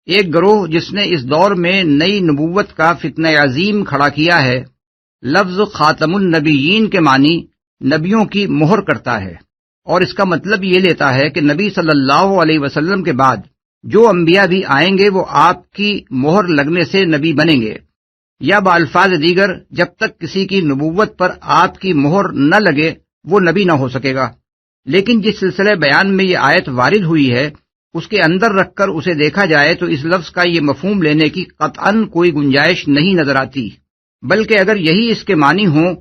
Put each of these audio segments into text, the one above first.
ایک گروہ جس نے اس دور میں نئی نبوت کا فتنہ عظیم کھڑا کیا ہے، لفظ خاتم النبیین کے معنی نبیوں کی مہر کرتا ہے، اور اس کا مطلب یہ لیتا ہے کہ نبی صلی اللہ علیہ وسلم کے بعد جو انبیاء بھی آئیں گے وہ آپ کی مہر لگنے سے نبی بنیں گے، یا بالفاظ دیگر جب تک کسی کی نبوت پر آپ کی مہر نہ لگے وہ نبی نہ ہو سکے گا۔ لیکن جس سلسلہ بیان میں یہ آیت وارد ہوئی ہے اس کے اندر رکھ کر اسے دیکھا جائے تو اس لفظ کا یہ مفہوم لینے کی قطعاً کوئی گنجائش نہیں نظر آتی، بلکہ اگر یہی اس کے معنی ہوں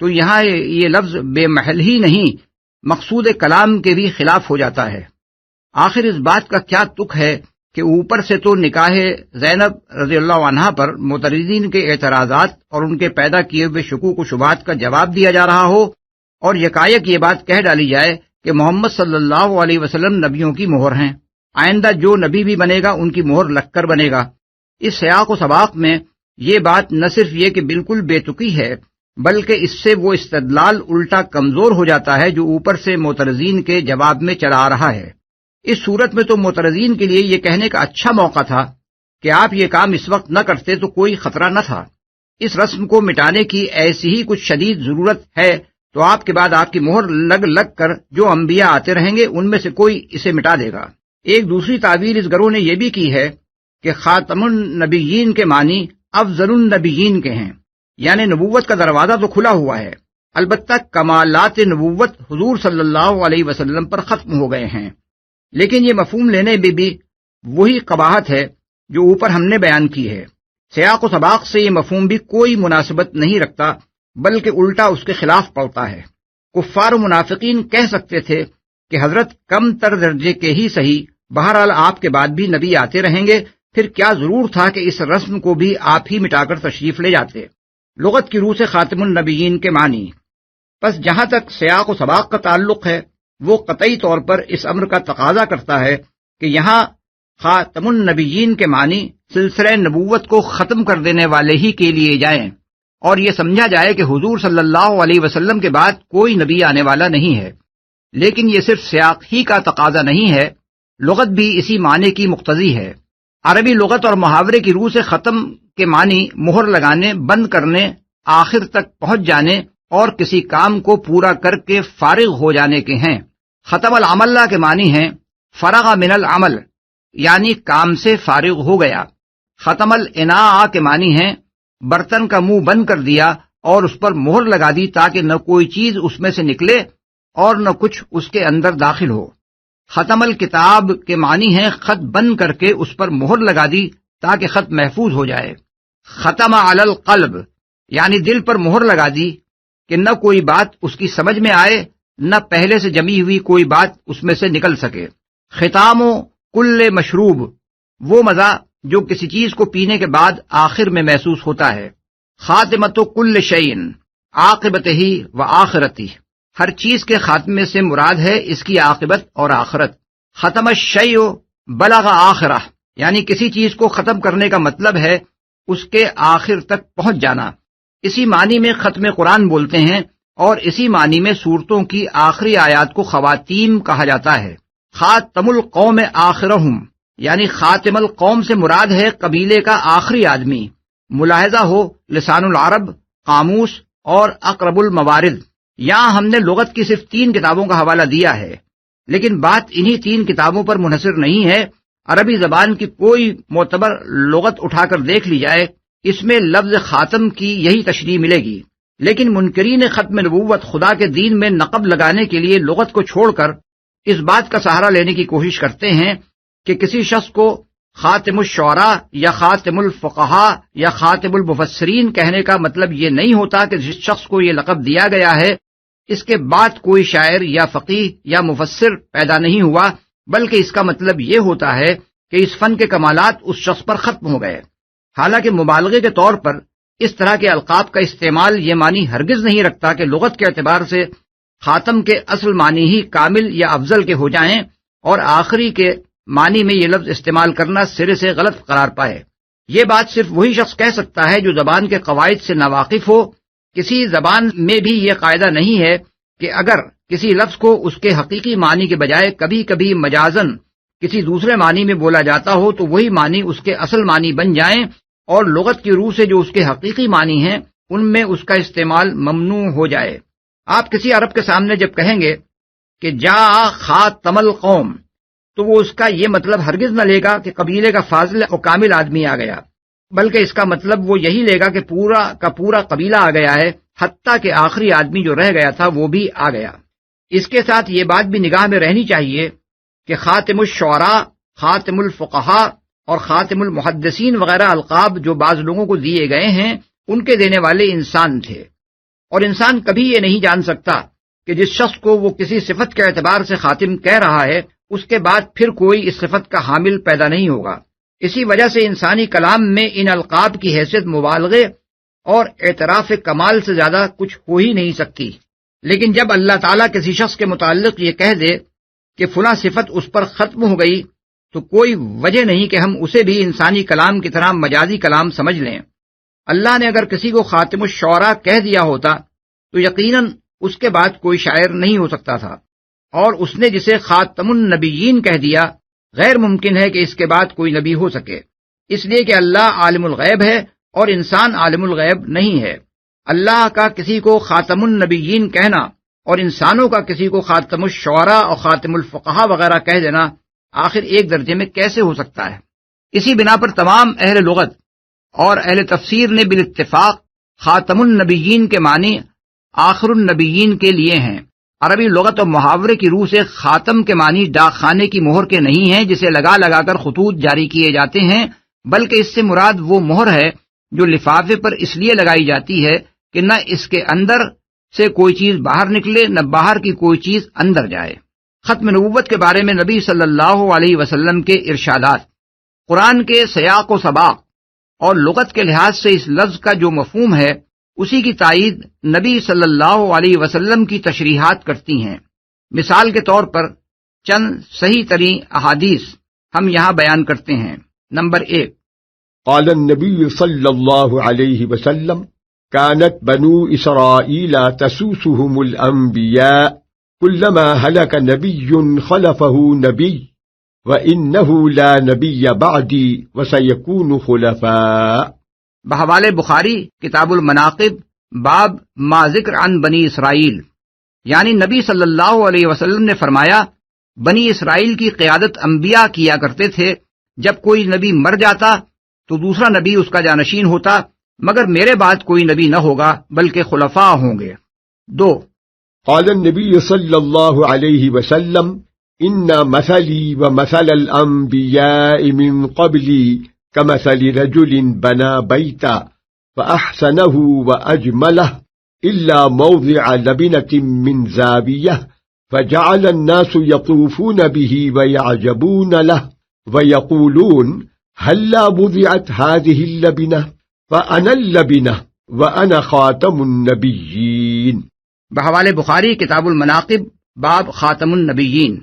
تو یہاں یہ لفظ بے محل ہی نہیں، مقصود کلام کے بھی خلاف ہو جاتا ہے۔ آخر اس بات کا کیا تک ہے کہ اوپر سے تو نکاح زینب رضی اللہ عنہا پر معترضین کے اعتراضات اور ان کے پیدا کیے ہوئے شکوک و شبہات کا جواب دیا جا رہا ہو، اور یکایک یہ بات کہہ ڈالی جائے کہ محمد صلی اللہ علیہ وسلم نبیوں کی مہر ہیں، آئندہ جو نبی بھی بنے گا ان کی مہر لگ کر بنے گا۔ اس سیاق و سباق میں یہ بات نہ صرف یہ کہ بالکل بے تکی ہے، بلکہ اس سے وہ استدلال الٹا کمزور ہو جاتا ہے جو اوپر سے معترضین کے جواب میں چلا آ رہا ہے۔ اس صورت میں تو معترضین کے لیے یہ کہنے کا اچھا موقع تھا کہ آپ یہ کام اس وقت نہ کرتے تو کوئی خطرہ نہ تھا، اس رسم کو مٹانے کی ایسی ہی کچھ شدید ضرورت ہے تو آپ کے بعد آپ کی مہر لگ کر جو انبیاء آتے رہیں گے ان میں سے کوئی اسے مٹا دے گا۔ ایک دوسری تعبیر اس گروہ نے یہ بھی کی ہے کہ خاتم النبیین کے معنی افضل النبیین کے ہیں، یعنی نبوت کا دروازہ تو کھلا ہوا ہے، البتہ کمالات نبوت حضور صلی اللہ علیہ وسلم پر ختم ہو گئے ہیں۔ لیکن یہ مفہوم لینے میں بھی وہی قباحت ہے جو اوپر ہم نے بیان کی ہے۔ سیاق و سباق سے یہ مفہوم بھی کوئی مناسبت نہیں رکھتا، بلکہ الٹا اس کے خلاف پڑتا ہے۔ کفار و منافقین کہہ سکتے تھے کہ حضرت کم تر درجے کے ہی صحیح، بہرحال آپ کے بعد بھی نبی آتے رہیں گے، پھر کیا ضرور تھا کہ اس رسم کو بھی آپ ہی مٹا کر تشریف لے جاتے۔ لغت کی روح سے خاتم النبیین کے معنی، پس جہاں تک سیاق و سباق کا تعلق ہے وہ قطعی طور پر اس امر کا تقاضا کرتا ہے کہ یہاں خاتم النبیین کے معنی سلسلہ نبوت کو ختم کر دینے والے ہی کے لیے جائیں، اور یہ سمجھا جائے کہ حضور صلی اللہ علیہ وسلم کے بعد کوئی نبی آنے والا نہیں ہے۔ لیکن یہ صرف سیاق ہی کا تقاضا نہیں ہے، لغت بھی اسی معنی کی مقتضی ہے۔ عربی لغت اور محاورے کی روح سے ختم کے معنی مہر لگانے، بند کرنے، آخر تک پہنچ جانے اور کسی کام کو پورا کر کے فارغ ہو جانے کے ہیں۔ ختم العمل کے معنی ہیں فرغ من العمل، یعنی کام سے فارغ ہو گیا۔ ختم الاناء کے معنی ہیں برتن کا منہ بند کر دیا اور اس پر مہر لگا دی تاکہ نہ کوئی چیز اس میں سے نکلے اور نہ کچھ اس کے اندر داخل ہو۔ ختم الکتاب کے معنی ہیں خط بند کر کے اس پر مہر لگا دی تاکہ خط محفوظ ہو جائے۔ ختم علی القلب، یعنی دل پر مہر لگا دی کہ نہ کوئی بات اس کی سمجھ میں آئے، نہ پہلے سے جمی ہوئی کوئی بات اس میں سے نکل سکے۔ ختام کل مشروب، وہ مزہ جو کسی چیز کو پینے کے بعد آخر میں محسوس ہوتا ہے۔ خاتمت کل شیء عاقبتہ و آخرتہ، ہر چیز کے خاتمے سے مراد ہے اس کی عاقبت اور آخرت۔ ختم الشیء بلغ آخرہ، یعنی کسی چیز کو ختم کرنے کا مطلب ہے اس کے آخر تک پہنچ جانا۔ اسی معنی میں ختم قرآن بولتے ہیں، اور اسی معنی میں صورتوں کی آخری آیات کو خواتیم کہا جاتا ہے۔ خاتم القوم آخرہم، یعنی خاتم القوم سے مراد ہے قبیلے کا آخری آدمی۔ ملاحظہ ہو لسان العرب، قاموس اور اقرب الموارد، یہاں ہم نے لغت کی صرف 3 کتابوں کا حوالہ دیا ہے، لیکن بات انہی 3 کتابوں پر منحصر نہیں ہے۔ عربی زبان کی کوئی معتبر لغت اٹھا کر دیکھ لی جائے، اس میں لفظ خاتم کی یہی تشریح ملے گی، لیکن منکرین ختم نبوت خدا کے دین میں نقب لگانے کے لیے لغت کو چھوڑ کر اس بات کا سہارا لینے کی کوشش کرتے ہیں کہ کسی شخص کو خاتم الشعراء یا خاتم الفقہاء یا خاتم المفسرین کہنے کا مطلب یہ نہیں ہوتا کہ جس شخص کو یہ لقب دیا گیا ہے اس کے بعد کوئی شاعر یا فقیہ یا مفسر پیدا نہیں ہوا، بلکہ اس کا مطلب یہ ہوتا ہے کہ اس فن کے کمالات اس شخص پر ختم ہو گئے۔ حالانکہ مبالغے کے طور پر اس طرح کے القاب کا استعمال یہ معنی ہرگز نہیں رکھتا کہ لغت کے اعتبار سے خاتم کے اصل معنی ہی کامل یا افضل کے ہو جائیں اور آخری کے معنی میں یہ لفظ استعمال کرنا سرے سے غلط قرار پائے۔ یہ بات صرف وہی شخص کہہ سکتا ہے جو زبان کے قواعد سے ناواقف ہو۔ کسی زبان میں بھی یہ قاعدہ نہیں ہے کہ اگر کسی لفظ کو اس کے حقیقی معنی کے بجائے کبھی کبھی مجازن کسی دوسرے معنی میں بولا جاتا ہو تو وہی معنی اس کے اصل معنی بن جائیں، اور لغت کی روح سے جو اس کے حقیقی معنی ہیں ان میں اس کا استعمال ممنوع ہو جائے۔ آپ کسی عرب کے سامنے جب کہیں گے کہ جا خاتم القوم، تو وہ اس کا یہ مطلب ہرگز نہ لے گا کہ قبیلے کا فاضل اور کامل آدمی آ گیا، بلکہ اس کا مطلب وہ یہی لے گا کہ پورا کا پورا قبیلہ آ گیا ہے، حتیٰ کہ آخری آدمی جو رہ گیا تھا وہ بھی آ گیا۔ اس کے ساتھ یہ بات بھی نگاہ میں رہنی چاہیے کہ خاتم الشعراء، خاتم الفقہاء اور خاتم المحدثین وغیرہ القاب جو بعض لوگوں کو دیے گئے ہیں ان کے دینے والے انسان تھے، اور انسان کبھی یہ نہیں جان سکتا کہ جس شخص کو وہ کسی صفت کے اعتبار سے خاتم کہہ رہا ہے اس کے بعد پھر کوئی اس صفت کا حامل پیدا نہیں ہوگا۔ اسی وجہ سے انسانی کلام میں ان القاب کی حیثیت مبالغے اور اعتراف کمال سے زیادہ کچھ ہو ہی نہیں سکتی۔ لیکن جب اللہ تعالیٰ کسی شخص کے متعلق یہ کہہ دے کہ فلاں صفت اس پر ختم ہو گئی تو کوئی وجہ نہیں کہ ہم اسے بھی انسانی کلام کی طرح مجازی کلام سمجھ لیں۔ اللہ نے اگر کسی کو خاتم الشعراء کہہ دیا ہوتا تو یقیناً اس کے بعد کوئی شاعر نہیں ہو سکتا تھا، اور اس نے جسے خاتم النبیین کہہ دیا غیر ممکن ہے کہ اس کے بعد کوئی نبی ہو سکے، اس لیے کہ اللہ عالم الغیب ہے اور انسان عالم الغیب نہیں ہے۔ اللہ کا کسی کو خاتم النبیین کہنا اور انسانوں کا کسی کو خاتم الشعراء اور خاتم الفقہاء وغیرہ کہہ دینا آخر ایک درجے میں کیسے ہو سکتا ہے؟ اسی بنا پر تمام اہل لغت اور اہل تفسیر نے بالاتفاق خاتم النبیین کے معنی آخر النبیین کے لیے ہیں۔ عربی لغت اور محاورے کی روح سے خاتم کے معنی ڈاک خانے کی مہر کے نہیں ہیں جسے لگا لگا کر خطوط جاری کیے جاتے ہیں، بلکہ اس سے مراد وہ مہر ہے جو لفافے پر اس لیے لگائی جاتی ہے کہ نہ اس کے اندر سے کوئی چیز باہر نکلے نہ باہر کی کوئی چیز اندر جائے۔ ختم نبوت کے بارے میں نبی صلی اللہ علیہ وسلم کے ارشادات قرآن کے سیاق و سباق اور لغت کے لحاظ سے اس لفظ کا جو مفہوم ہے اسی کی تائید نبی صلی اللہ علیہ وسلم کی تشریحات کرتی ہیں۔ مثال کے طور پر چند صحیح ترین احادیث ہم یہاں بیان کرتے ہیں۔ نمبر 1، قال النبي صلى الله عليه وسلم كانت بنو إسرائيل تسوسهم الأنبياء كلما هلك نبي خلفه نبي وإنه لا نبي بعدي وسيكون خلفاء۔ بحوالے بخاری کتاب المناقب باب ما ذکر عن بنی اسرائیل، یعنی نبی صلی اللہ علیہ وسلم نے فرمایا بنی اسرائیل کی قیادت انبیاء کیا کرتے تھے، جب کوئی نبی مر جاتا تو دوسرا نبی اس کا جانشین ہوتا، مگر میرے بعد کوئی نبی نہ ہوگا بلکہ خلفاء ہوں گے۔ 2، قال النبي صلى الله عليه وسلم إن مثلي ومثل الأنبياء من قبلي كمثل رجل بنى بيتا فأحسنه وأجمله إلا موضع لبنة من زاوية فجعل الناس يطوفون به ويعجبون له ويقولون هلا وضعت هذه اللبنة فأنا اللبنة وأنا خاتم النبيين۔ بحوالے بخاری کتاب المناقب باب خاتم النبیین،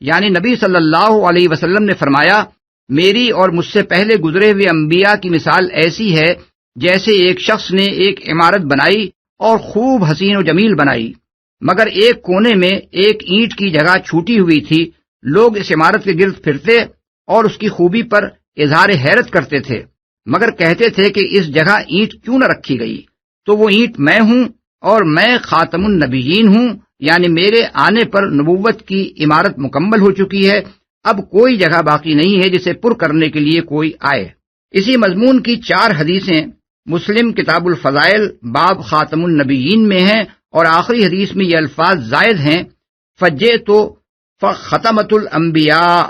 یعنی نبی صلی اللہ علیہ وسلم نے فرمایا میری اور مجھ سے پہلے گزرے ہوئے انبیاء کی مثال ایسی ہے جیسے ایک شخص نے ایک عمارت بنائی اور خوب حسین و جمیل بنائی، مگر ایک کونے میں ایک اینٹ کی جگہ چھوٹی ہوئی تھی۔ لوگ اس عمارت کے گرد پھرتے اور اس کی خوبی پر اظہار حیرت کرتے تھے، مگر کہتے تھے کہ اس جگہ اینٹ کیوں نہ رکھی گئی؟ تو وہ اینٹ میں ہوں اور میں خاتم النبیین ہوں، یعنی میرے آنے پر نبوت کی عمارت مکمل ہو چکی ہے، اب کوئی جگہ باقی نہیں ہے جسے پر کرنے کے لیے کوئی آئے۔ اسی مضمون کی 4 حدیثیں مسلم کتاب الفضائل باب خاتم النبیین میں ہیں، اور آخری حدیث میں یہ الفاظ زائد ہیں، فجئت فختمت الانبیاء،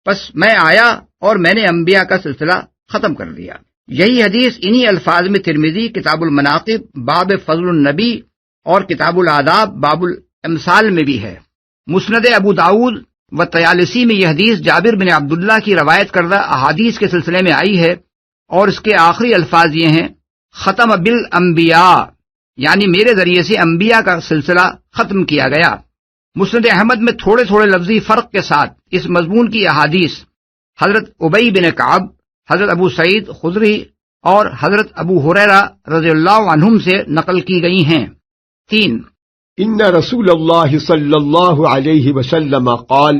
پس میں آیا اور میں نے انبیاء کا سلسلہ ختم کر دیا۔ یہی حدیث انہی الفاظ میں ترمذی کتاب المناقب باب فضل النبی اور کتاب الآداب باب الامثال میں بھی ہے۔ مسند ابو داؤد و طیالسی میں یہ حدیث جابر بن عبداللہ کی روایت کردہ احادیث کے سلسلے میں آئی ہے، اور اس کے آخری الفاظ یہ ہیں ختم بالانبیاء، یعنی میرے ذریعے سے انبیاء کا سلسلہ ختم کیا گیا۔ مسند احمد میں تھوڑے تھوڑے لفظی فرق کے ساتھ اس مضمون کی احادیث حضرت ابی بن کعب، حضرت ابو سعید خدری اور حضرت ابو ہریرہ رضی اللہ عنہم سے نقل کی گئی ہیں۔ 3، إن رسول الله صلى الله عليه وسلم قال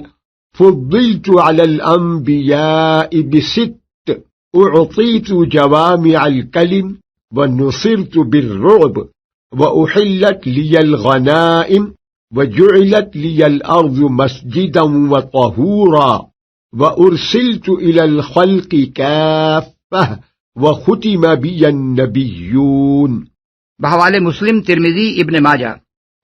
فضلت على الأنبياء ب6: أعطيت جوامع الكلم، ونصرت بالرعب، وأحلت لي الغنائم، وجعلت لي الأرض مسجدا وطهورا، وأرسلت إلى الخلق كافة، وختم بي النبيون۔ بحوالے مسلم، ترمذی، ابن ماجہ،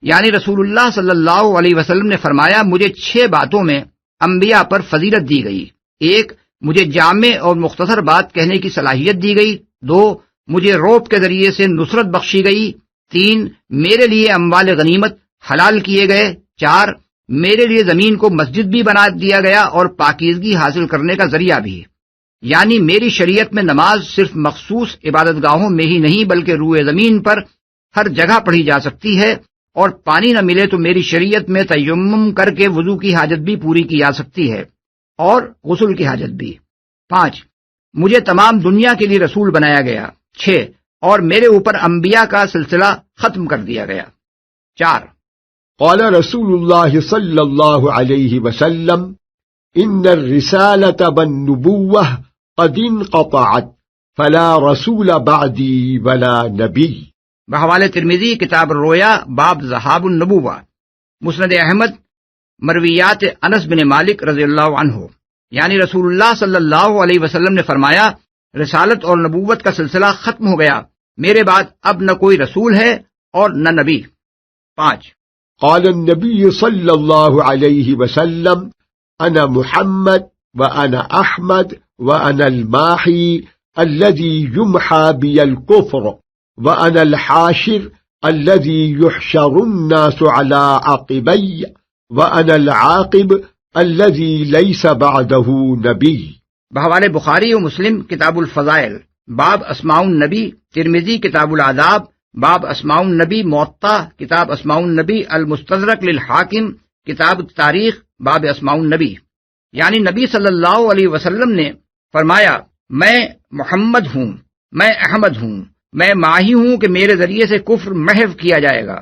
یعنی رسول اللہ صلی اللہ علیہ وسلم نے فرمایا، مجھے 6 باتوں میں انبیاء پر فضیلت دی گئی۔ 1، مجھے جامع اور مختصر بات کہنے کی صلاحیت دی گئی۔ 2، مجھے رعب کے ذریعے سے نصرت بخشی گئی۔ 3، میرے لیے اموال غنیمت حلال کیے گئے۔ 4، میرے لیے زمین کو مسجد بھی بنا دیا گیا اور پاکیزگی حاصل کرنے کا ذریعہ بھی، یعنی میری شریعت میں نماز صرف مخصوص عبادت گاہوں میں ہی نہیں بلکہ روئے زمین پر ہر جگہ پڑھی جا سکتی ہے، اور پانی نہ ملے تو میری شریعت میں تیمم کر کے وضو کی حاجت بھی پوری کی جا سکتی ہے اور غسل کی حاجت بھی۔ 5، مجھے تمام دنیا کے لیے رسول بنایا گیا۔ 6، اور میرے اوپر انبیاء کا سلسلہ ختم کر دیا گیا۔ 4، قال رسول الله صلى الله عليه وسلم: إن الرسالة والنبوة قد انقطعت، فلا رسول بعدي ولا نبي۔ بحوالے ترمذی، کتاب الرؤیا، باب ذہاب النبوہ، مسند احمد، مرویات انس بن مالک رضی اللہ عنہ، یعنی رسول اللہ صلی اللہ علیہ وسلم نے فرمایا، رسالت اور نبوت کا سلسلہ ختم ہو گیا، میرے بعد اب نہ کوئی رسول ہے اور نہ نبی۔ 5، قال النبي صلى الله عليه وسلم: أنا محمد، وأنا أحمد، وأنا الماحي الذي يمحى بي الكفر، وأنا الحاشر الذي يحشر الناس على عقبي، وأنا العاقب الذي ليس بعده نبي۔ بحوالے بخاری و مسلم، کتاب الفضائل، باب اسماء النبی، ترمذی، کتاب الآداب، باب اسماء النبی، موطا، کتاب اسماء النبی، المستدرک للحاکم، کتاب التاریخ، باب اسماء النبی، یعنی نبی صلی اللہ علیہ وسلم نے فرمایا، میں محمد ہوں، میں احمد ہوں، میں ماہی ہوں کہ میرے ذریعے سے کفر محو کیا جائے گا،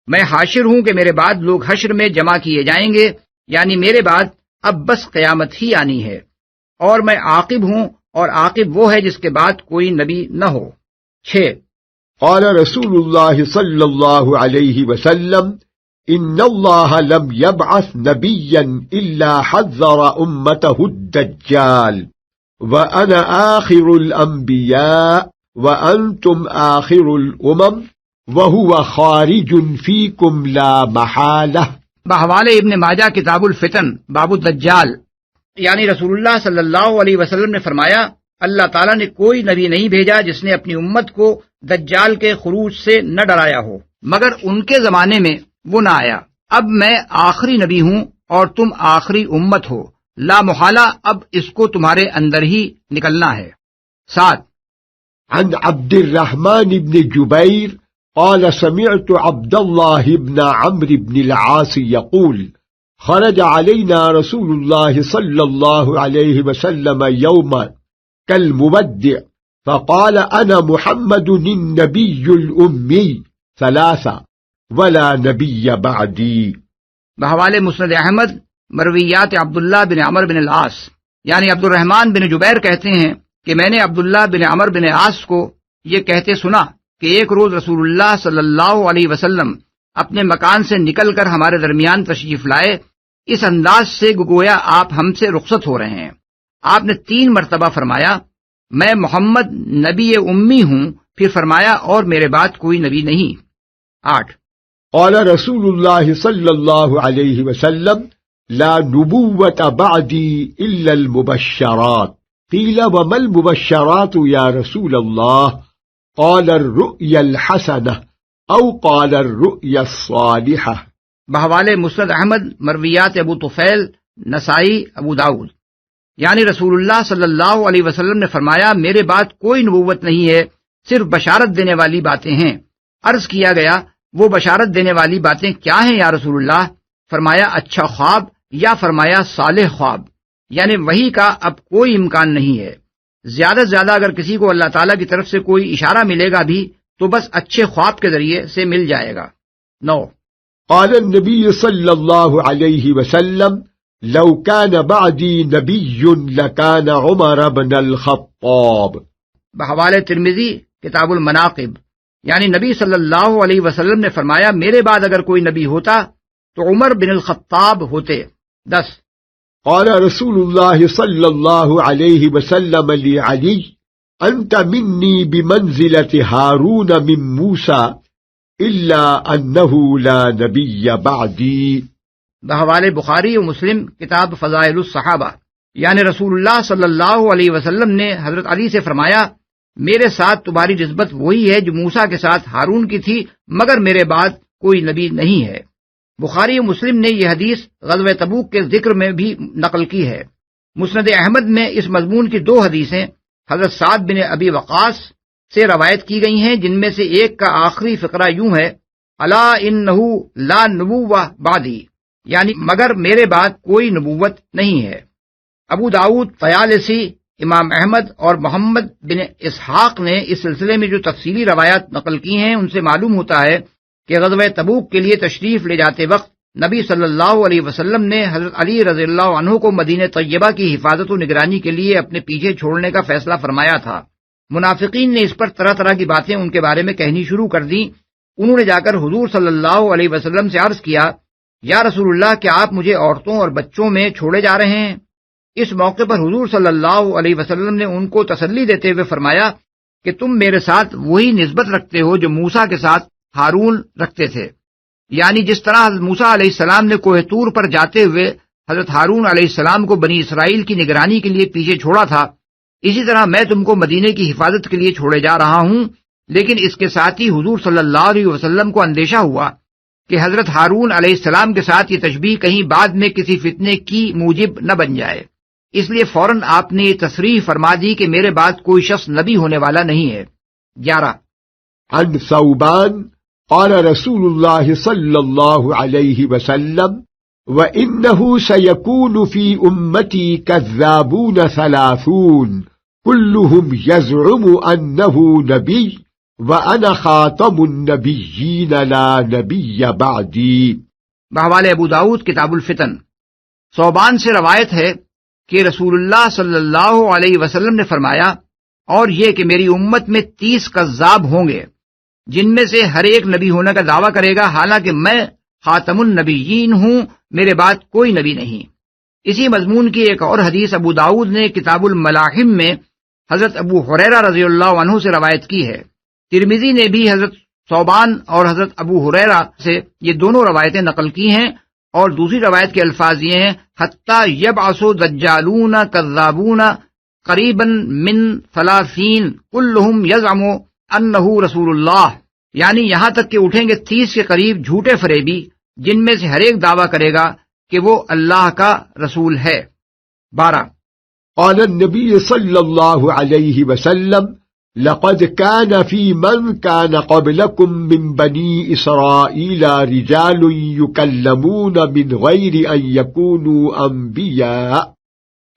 میں حاشر ہوں کہ میرے بعد لوگ حشر میں جمع کیے جائیں گے، یعنی میرے بعد اب بس قیامت ہی آنی ہے، اور میں عاقب ہوں، اور عاقب وہ ہے جس کے بعد کوئی نبی نہ ہو۔ 6، قال رسول الله صلى الله عليه وسلم: إن الله لم يبعث نبيا إلا حذر أمته الدجال، وأنا آخر الأنبياء وأنتم آخر الأمم، وهو خارج فيكم لا محالة۔ بحوالے ابن ماجہ، کتاب الفتن، باب الدجال، یعنی رسول اللہ صلی اللہ علیہ وسلم نے فرمایا، اللہ تعالیٰ نے کوئی نبی نہیں بھیجا جس نے اپنی امت کو دجال کے خروج سے نہ ڈرایا ہو، مگر ان کے زمانے میں وہ نہ آیا۔ اب میں آخری نبی ہوں اور تم آخری امت ہو، لا محالہ اب اس کو تمہارے اندر ہی نکلنا ہے۔ 7، عن عبد الرحمن بن جبير قال: سمعت عبد الله بن عمرو بن العاص يقول: خرج علينا رسول الله صلى الله عليه وسلم يوما كالمودع، فقال: أنا محمد النبي الأمي 3، ولا نبي بعدي۔ بحوالے مسند احمد، مرویات عبداللہ بن عمر بن العاص، یعنی عبد الرحمن بن جبیر کہتے ہیں کہ میں نے عبداللہ بن عمر بن عاص کو یہ کہتے سنا کہ ایک روز رسول اللہ صلی اللہ علیہ وسلم اپنے مکان سے نکل کر ہمارے درمیان تشریف لائے، اس انداز سے گویا آپ ہم سے رخصت ہو رہے ہیں۔ آپ نے 3 مرتبہ فرمایا، میں محمد نبی امی ہوں، پھر فرمایا، اور میرے بعد کوئی نبی نہیں۔ 8، قال رسول الله صلى الله عليه وسلم: لا نبوة بعدي إلا المبشرات۔ قيل: وما المبشرات يا رسول الله؟ قال: الرؤيا الحسنة، أو قال الرؤيا الصالحة۔ بحوالے مسند احمد، مرویات ابو طفیل، نسائی، ابو داؤد، یعنی رسول اللہ صلی اللہ علیہ وسلم نے فرمایا، میرے بعد کوئی نبوت نہیں ہے، صرف بشارت دینے والی باتیں ہیں۔ عرض کیا گیا، وہ بشارت دینے والی باتیں کیا ہیں یا رسول اللہ؟ فرمایا، اچھا خواب، یا فرمایا صالح خواب، یعنی وحی کا اب کوئی امکان نہیں ہے، زیادہ سے زیادہ اگر کسی کو اللہ تعالیٰ کی طرف سے کوئی اشارہ ملے گا بھی تو بس اچھے خواب کے ذریعے سے مل جائے گا۔ 9، قال النبي صلى الله عليه وسلم: لو كان بعدي نبي لكان عمر بن الخطاب. بحوالے ترمذی کتاب المناقب، یعنی نبی صلی اللہ علیہ وسلم نے فرمایا میرے بعد اگر کوئی نبی ہوتا تو عمر بن الخطاب ہوتے. 10. قال رسول الله صلى الله عليه وسلم لعلي أنت مني بمنزلة هارون من موسى إلا أنه لا نبي بعدي. بحوالے بخاری و مسلم کتاب فضائل الصحابہ، یعنی رسول اللہ صلی اللہ علیہ وسلم نے حضرت علی سے فرمایا میرے ساتھ تمہاری نسبت وہی ہے جو موسیٰ کے ساتھ ہارون کی تھی، مگر میرے بعد کوئی نبی نہیں ہے. بخاری و مسلم نے یہ حدیث غزوہ تبوک کے ذکر میں بھی نقل کی ہے. مسند احمد میں اس مضمون کی 2 حدیثیں حضرت سعد بن ابی وقاص سے روایت کی گئی ہیں، جن میں سے ایک کا آخری فقرہ یوں ہے الا انہ لا نبوہ بعدی، یعنی مگر میرے بعد کوئی نبوت نہیں ہے. ابو داؤد، طیالسی، امام احمد اور محمد بن اسحاق نے اس سلسلے میں جو تفصیلی روایات نقل کی ہیں ان سے معلوم ہوتا ہے کہ غزوہ تبوک کے لیے تشریف لے جاتے وقت نبی صلی اللہ علیہ وسلم نے حضرت علی رضی اللہ عنہ کو مدینہ طیبہ کی حفاظت و نگرانی کے لیے اپنے پیچھے چھوڑنے کا فیصلہ فرمایا تھا. منافقین نے اس پر طرح طرح کی باتیں ان کے بارے میں کہنی شروع کر دیں. انہوں نے جا کر حضور صلی اللہ علیہ وسلم سے عرض کیا یا رسول اللہ کیا آپ مجھے عورتوں اور بچوں میں چھوڑے جا رہے ہیں؟ اس موقع پر حضور صلی اللہ علیہ وسلم نے ان کو تسلی دیتے ہوئے فرمایا کہ تم میرے ساتھ وہی نسبت رکھتے ہو جو موسیٰ کے ساتھ ہارون رکھتے تھے، یعنی جس طرح حضرت موسیٰ علیہ السلام نے کوہ طور پر جاتے ہوئے حضرت ہارون علیہ السلام کو بنی اسرائیل کی نگرانی کے لیے پیچھے چھوڑا تھا، اسی طرح میں تم کو مدینے کی حفاظت کے لیے چھوڑے جا رہا ہوں. لیکن اس کے ساتھ ہی حضور صلی اللہ علیہ وسلم کو اندیشہ ہوا کہ حضرت ہارون علیہ السلام کے ساتھ یہ تشبیہ کہیں بعد میں کسی فتنے کی موجب نہ بن جائے، اس لیے فوراً آپ نے یہ تصریح فرما دی کہ میرے بعد کوئی شخص نبی ہونے والا نہیں ہے. 11. عن ثوبان قال رسول الله صلى الله عليه وسلم وإنه سيكون في أمتي كذابون 30 كلهم يزعم أنه نبي وأنا خاتم النبيين لا نبي بعدي. بحوالے ابو داؤد کتاب الفتن، ثوبان سے روایت ہے کہ رسول اللہ صلی اللہ علیہ وسلم نے فرمایا اور یہ کہ میری امت میں 30 کذاب ہوں گے جن میں سے ہر ایک نبی ہونے کا دعویٰ کرے گا، حالانکہ میں خاتم النبیین ہوں، میرے بعد کوئی نبی نہیں. اسی مضمون کی ایک اور حدیث ابو داؤد نے کتاب الملاحم میں حضرت ابو ہریرہ رضی اللہ عنہ سے روایت کی ہے. ترمذی نے بھی حضرت ثوبان اور حضرت ابو ہریرہ سے یہ دونوں روایتیں نقل کی ہیں، اور دوسری روایت کے الفاظ یہ ہیں حتی یبعث دجالون کذابون قریبا من 30 کلہم یزعم انہ رسول اللہ، یعنی یہاں تک کہ اٹھیں گے 30 کے قریب جھوٹے فریبی جن میں سے ہر ایک دعویٰ کرے گا کہ وہ اللہ کا رسول ہے. 12. قال النبي صلى الله عليه وسلم لقد كان في من كان قبلكم من بني إسرائيل رجال يكلمون من غير أن يكونوا أنبياء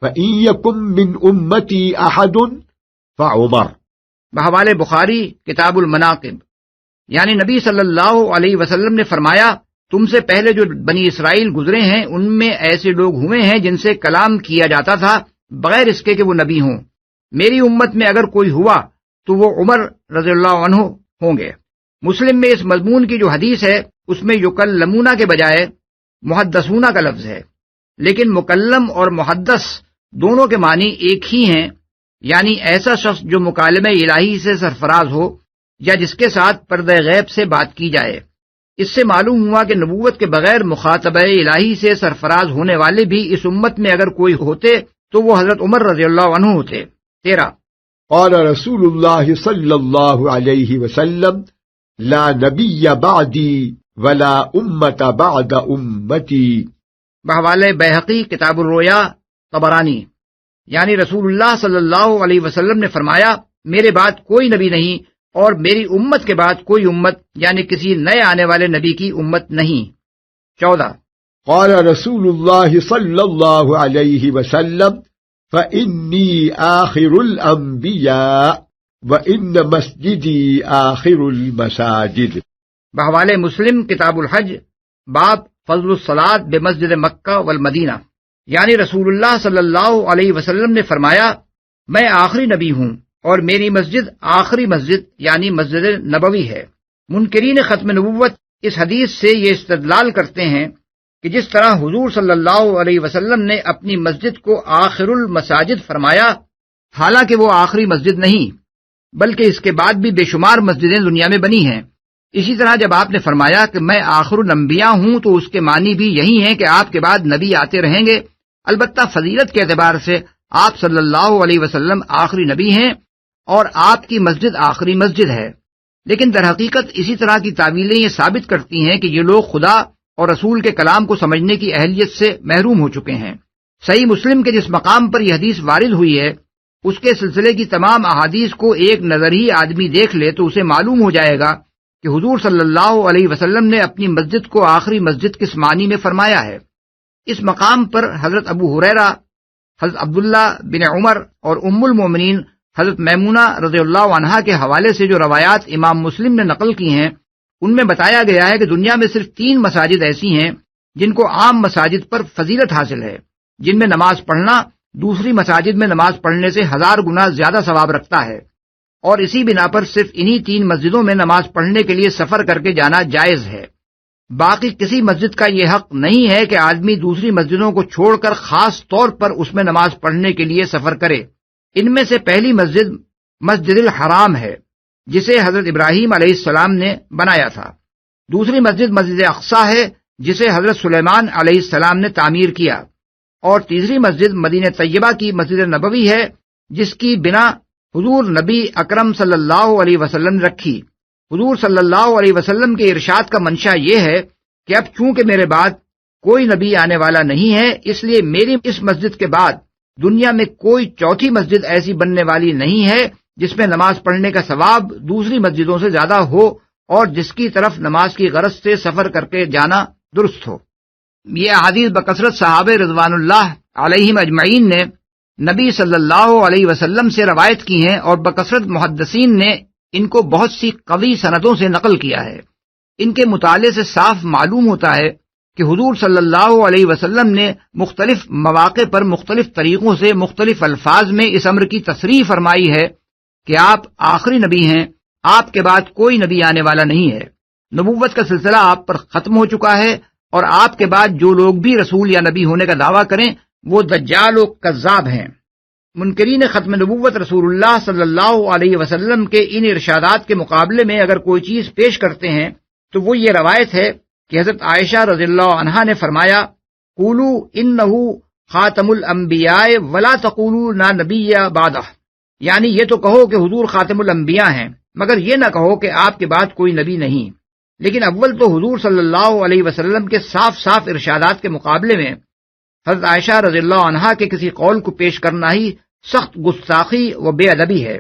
فإن يكن من أمتي أحد فعمر. بحوالے بخاری کتاب المناقب، یعنی نبی صلی اللہ علیہ وسلم نے فرمایا تم سے پہلے جو بنی اسرائیل گزرے ہیں ان میں ایسے لوگ ہوئے ہیں جن سے کلام کیا جاتا تھا بغیر اس کے کہ وہ نبی ہوں. میری امت میں اگر کوئی ہوا تو وہ عمر رضی اللہ عنہ ہوں گے. مسلم میں اس مضمون کی جو حدیث ہے اس میں یکلمون کے بجائے محدثون کا لفظ ہے، لیکن مکلم اور محدث دونوں کے معنی ایک ہی ہیں، یعنی ایسا شخص جو مکالمہ الہی سے سرفراز ہو یا جس کے ساتھ پردہ غیب سے بات کی جائے. اس سے معلوم ہوا کہ نبوت کے بغیر مخاطبہ الہی سے سرفراز ہونے والے بھی اس امت میں اگر کوئی ہوتے تو وہ حضرت عمر رضی اللہ عنہ ہوتے. 13. قال رسول الله صلى الله عليه وسلم لا نبي بعدي ولا أمة بعد أمتي. بحوالے بیہقی کتاب الرؤیا طبرانی، یعنی رسول اللہ صلی اللہ علیہ وسلم نے فرمایا میرے بعد کوئی نبی نہیں اور میری امت کے بعد کوئی امت یعنی کسی نئے آنے والے نبی کی امت نہیں. 14. قال رسول الله صلى الله عليه وسلم فإني آخر الأنبياء وإن مسجدي آخر المساجد. بحوالے مسلم کتاب الحج، باب فضل الصلاۃ بمسجد مکہ والمدینہ، یعنی رسول اللہ صلی اللہ علیہ وسلم نے فرمایا میں آخری نبی ہوں اور میری مسجد آخری مسجد یعنی مسجد نبوی ہے۔ منکرین ختم نبوت اس حدیث سے یہ استدلال کرتے ہیں کہ جس طرح حضور صلی اللہ علیہ وسلم نے اپنی مسجد کو آخر المساجد فرمایا، حالانکہ وہ آخری مسجد نہیں بلکہ اس کے بعد بھی بے شمار مسجدیں دنیا میں بنی ہیں۔ اسی طرح جب آپ نے فرمایا کہ میں آخر الانبیاء ہوں تو اس کے معنی بھی یہی ہیں کہ آپ کے بعد نبی آتے رہیں گے۔ البتہ فضیلت کے اعتبار سے آپ صلی اللہ علیہ وسلم آخری نبی ہیں اور آپ کی مسجد آخری مسجد ہے، لیکن در حقیقت اسی طرح کی تعویلیں یہ ثابت کرتی ہیں کہ یہ لوگ خدا اور رسول کے کلام کو سمجھنے کی اہلیت سے محروم ہو چکے ہیں۔ صحیح مسلم کے جس مقام پر یہ حدیث وارد ہوئی ہے اس کے سلسلے کی تمام احادیث کو ایک نظر ہی آدمی دیکھ لے تو اسے معلوم ہو جائے گا کہ حضور صلی اللہ علیہ وسلم نے اپنی مسجد کو آخری مسجد کس معنی میں فرمایا ہے۔ اس مقام پر حضرت ابو ہریرہ، حضرت عبداللہ بن عمر اور ام المومنین حضرت میمونہ رضی اللہ عنہا کے حوالے سے جو روایات امام مسلم نے نقل کی ہیں ان میں بتایا گیا ہے کہ دنیا میں صرف 3 مساجد ایسی ہیں جن کو عام مساجد پر فضیلت حاصل ہے، جن میں نماز پڑھنا دوسری مساجد میں نماز پڑھنے سے 1000 گنا زیادہ ثواب رکھتا ہے، اور اسی بنا پر صرف انہی 3 مسجدوں میں نماز پڑھنے کے لیے سفر کر کے جانا جائز ہے۔ باقی کسی مسجد کا یہ حق نہیں ہے کہ آدمی دوسری مسجدوں کو چھوڑ کر خاص طور پر اس میں نماز پڑھنے کے لیے سفر کرے۔ ان میں سے پہلی مسجد مسجد الحرام ہے جسے حضرت ابراہیم علیہ السلام نے بنایا تھا، دوسری مسجد مسجد اقصی ہے جسے حضرت سلیمان علیہ السلام نے تعمیر کیا، اور تیسری مسجد مدینہ طیبہ کی مسجد نبوی ہے جس کی بنا حضور نبی اکرم صلی اللہ علیہ وسلم نے رکھی۔ حضور صلی اللہ علیہ وسلم کے ارشاد کا منشا یہ ہے کہ اب چونکہ میرے بعد کوئی نبی آنے والا نہیں ہے اس لیے میری اس مسجد کے بعد دنیا میں کوئی چوتھی مسجد ایسی بننے والی نہیں ہے جس میں نماز پڑھنے کا ثواب دوسری مسجدوں سے زیادہ ہو اور جس کی طرف نماز کی غرض سے سفر کر کے جانا درست ہو۔ یہ احادیث بکثرت صحابہ رضوان اللہ علیہم اجمعین نے نبی صلی اللہ علیہ وسلم سے روایت کی ہیں اور بکثرت محدثین نے ان کو بہت سی قوی سندوں سے نقل کیا ہے۔ ان کے مطالعے سے صاف معلوم ہوتا ہے کہ حضور صلی اللہ علیہ وسلم نے مختلف مواقع پر مختلف طریقوں سے مختلف الفاظ میں اس امر کی تصریح فرمائی ہے کہ آپ آخری نبی ہیں، آپ کے بعد کوئی نبی آنے والا نہیں ہے، نبوت کا سلسلہ آپ پر ختم ہو چکا ہے، اور آپ کے بعد جو لوگ بھی رسول یا نبی ہونے کا دعویٰ کریں وہ دجال و کذاب ہیں۔ منکرین ختم نبوت رسول اللہ صلی اللہ علیہ وسلم کے ان ارشادات کے مقابلے میں اگر کوئی چیز پیش کرتے ہیں تو وہ یہ روایت ہے کہ حضرت عائشہ رضی اللہ عنہا نے فرمایا قولوا انہ خاتم الانبیاء ولا تقولوا لا نبی بعدہ، یعنی یہ تو کہو کہ حضور خاتم الانبیاء ہیں مگر یہ نہ کہو کہ آپ کے بعد کوئی نبی نہیں۔ لیکن اول تو حضور صلی اللہ علیہ وسلم کے صاف صاف ارشادات کے مقابلے میں حضرت عائشہ رضی اللہ عنہا کے کسی قول کو پیش کرنا ہی سخت گستاخی و بے ادبی ہے۔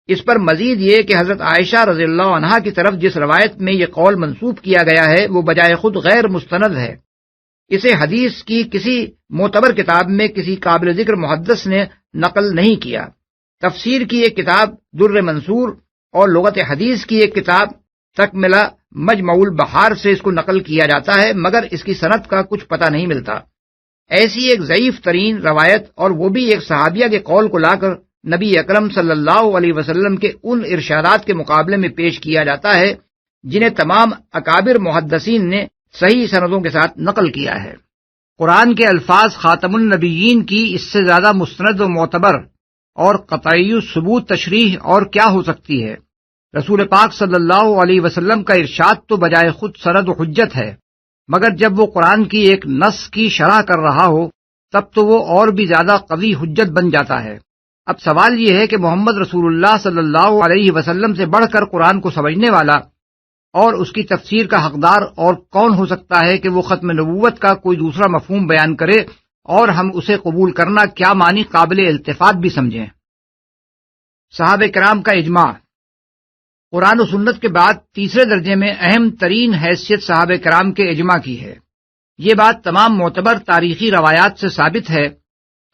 اس پر مزید یہ کہ حضرت عائشہ رضی اللہ عنہا کی طرف جس روایت میں یہ قول منسوب کیا گیا ہے وہ بجائے خود غیر مستند ہے، اسے حدیث کی کسی معتبر کتاب میں کسی قابل ذکر محدث نے نقل نہیں کیا۔ تفسیر کی ایک کتاب در منصور اور لغت حدیث کی ایک کتاب تکملہ مجمع البحار سے اس کو نقل کیا جاتا ہے مگر اس کی سند کا کچھ پتہ نہیں ملتا۔ ایسی ایک ضعیف ترین روایت اور وہ بھی ایک صحابیہ کے قول کو لا کر نبی اکرم صلی اللہ علیہ وسلم کے ان ارشادات کے مقابلے میں پیش کیا جاتا ہے جنہیں تمام اکابر محدثین نے صحیح سندوں کے ساتھ نقل کیا ہے۔ قرآن کے الفاظ خاتم النبیین کی اس سے زیادہ مستند و معتبر اور قطعی ثبوت تشریح اور کیا ہو سکتی ہے؟ رسول پاک صلی اللہ علیہ وسلم کا ارشاد تو بجائے خود سند و حجت ہے، مگر جب وہ قرآن کی ایک نص کی شرح کر رہا ہو تب تو وہ اور بھی زیادہ قوی حجت بن جاتا ہے۔ اب سوال یہ ہے کہ محمد رسول اللہ صلی اللہ علیہ وسلم سے بڑھ کر قرآن کو سمجھنے والا اور اس کی تفسیر کا حقدار اور کون ہو سکتا ہے کہ وہ ختم نبوت کا کوئی دوسرا مفہوم بیان کرے اور ہم اسے قبول کرنا کیا معنی قابل التفات بھی سمجھیں۔ صحابہ کرام کا اجماع۔ قرآن و سنت کے بعد تیسرے درجے میں اہم ترین حیثیت صحابہ کرام کے اجماع کی ہے۔ یہ بات تمام معتبر تاریخی روایات سے ثابت ہے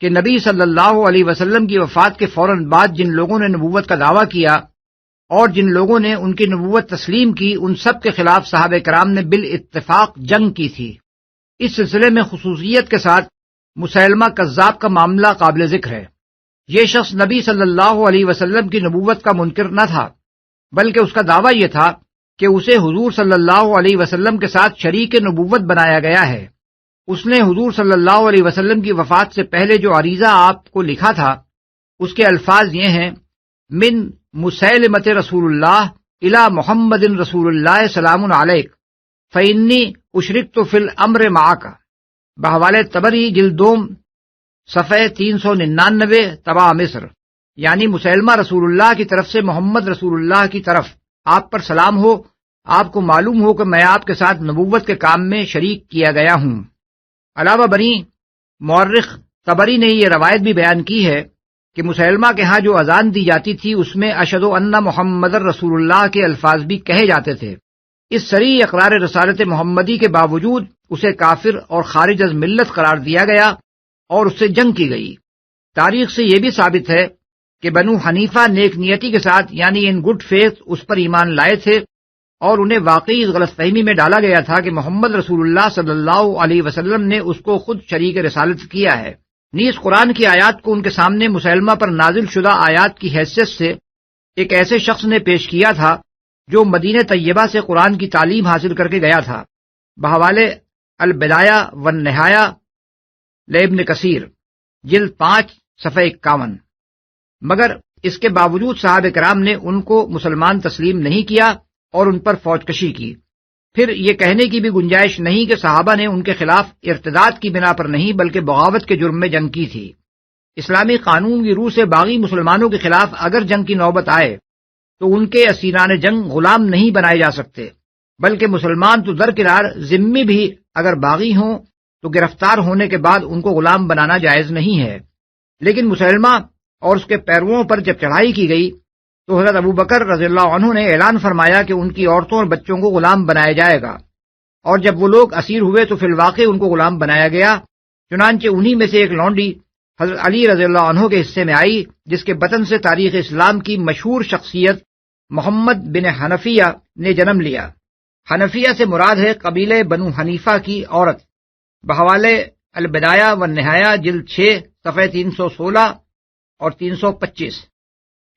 کہ نبی صلی اللہ علیہ وسلم کی وفات کے فوراً بعد جن لوگوں نے نبوت کا دعویٰ کیا اور جن لوگوں نے ان کی نبوت تسلیم کی ان سب کے خلاف صحابہ کرام نے بالاتفاق جنگ کی تھی۔ اس سلسلے میں خصوصیت کے ساتھ مسیلمہ کذاب کا معاملہ قابل ذکر ہے۔ یہ شخص نبی صلی اللہ علیہ وسلم کی نبوت کا منکر نہ تھا، بلکہ اس کا دعویٰ یہ تھا کہ اسے حضور صلی اللہ علیہ وسلم کے ساتھ شریک نبوت بنایا گیا ہے۔ اس نے حضور صلی اللہ علیہ وسلم کی وفات سے پہلے جو عریضہ آپ کو لکھا تھا، اس کے الفاظ یہ ہیں: من مسیلمۃ رسول اللہ الی محمد رسول اللہ سلام علیک فإنی اشرکت فی الامر معک، بحوالِ طبری جلد دوم صفحہ 399 طبع مصر، یعنی مسیلمہ رسول اللہ کی طرف سے محمد رسول اللہ کی طرف آپ پر سلام ہو، آپ کو معلوم ہو کہ میں آپ کے ساتھ نبوت کے کام میں شریک کیا گیا ہوں۔ علاوہ بری مورخ طبری نے یہ روایت بھی بیان کی ہے کہ مسیلمہ کے ہاں جو اذان دی جاتی تھی اس میں اشہد ان محمد رسول اللہ کے الفاظ بھی کہے جاتے تھے۔ اس صریح اقرار رسالت محمدی کے باوجود اسے کافر اور خارج از ملت قرار دیا گیا اور اس سے جنگ کی گئی۔ تاریخ سے یہ بھی ثابت ہے کہ بنو حنیفہ نیک نیتی کے ساتھ یعنی ان گڈ فیتھ اس پر ایمان لائے تھے، اور انہیں واقعی غلط فہمی میں ڈالا گیا تھا کہ محمد رسول اللہ صلی اللہ علیہ وسلم نے اس کو خود شریک رسالت کیا ہے۔ نیز قرآن کی آیات کو ان کے سامنے مسیلمہ پر نازل شدہ آیات کی حیثیت سے ایک ایسے شخص نے پیش کیا تھا جو مدینہ طیبہ سے قرآن کی تعلیم حاصل کر کے گیا تھا، بحوالِ البدایہ والنہایہ لابن کثیر جلد 5 صفحہ 51۔ مگر اس کے باوجود صحابہ کرام نے ان کو مسلمان تسلیم نہیں کیا اور ان پر فوج کشی کی۔ پھر یہ کہنے کی بھی گنجائش نہیں کہ صحابہ نے ان کے خلاف ارتداد کی بنا پر نہیں بلکہ بغاوت کے جرم میں جنگ کی تھی۔ اسلامی قانون کی روح سے باغی مسلمانوں کے خلاف اگر جنگ کی نوبت آئے تو ان کے اسیران جنگ غلام نہیں بنائے جا سکتے، بلکہ مسلمان تو درکنار ذمی بھی اگر باغی ہوں تو گرفتار ہونے کے بعد ان کو غلام بنانا جائز نہیں ہے۔ لیکن مسلمہ اور اس کے پیرووں پر جب چڑھائی کی گئی تو حضرت ابوبکر رضی اللہ عنہ نے اعلان فرمایا کہ ان کی عورتوں اور بچوں کو غلام بنایا جائے گا، اور جب وہ لوگ اسیر ہوئے تو فی الواقع ان کو غلام بنایا گیا۔ چنانچہ انہی میں سے ایک لونڈی حضرت علی رضی اللہ عنہ کے حصے میں آئی، جس کے بطن سے تاریخ اسلام کی مشہور شخصیت محمد بن حنفیہ نے جنم لیا۔ حنفیہ سے مراد ہے قبیلہ بنو حنیفہ کی عورت، بحوالِ البدایہ والنہایہ جلد 6 صفحہ 316 اور 325۔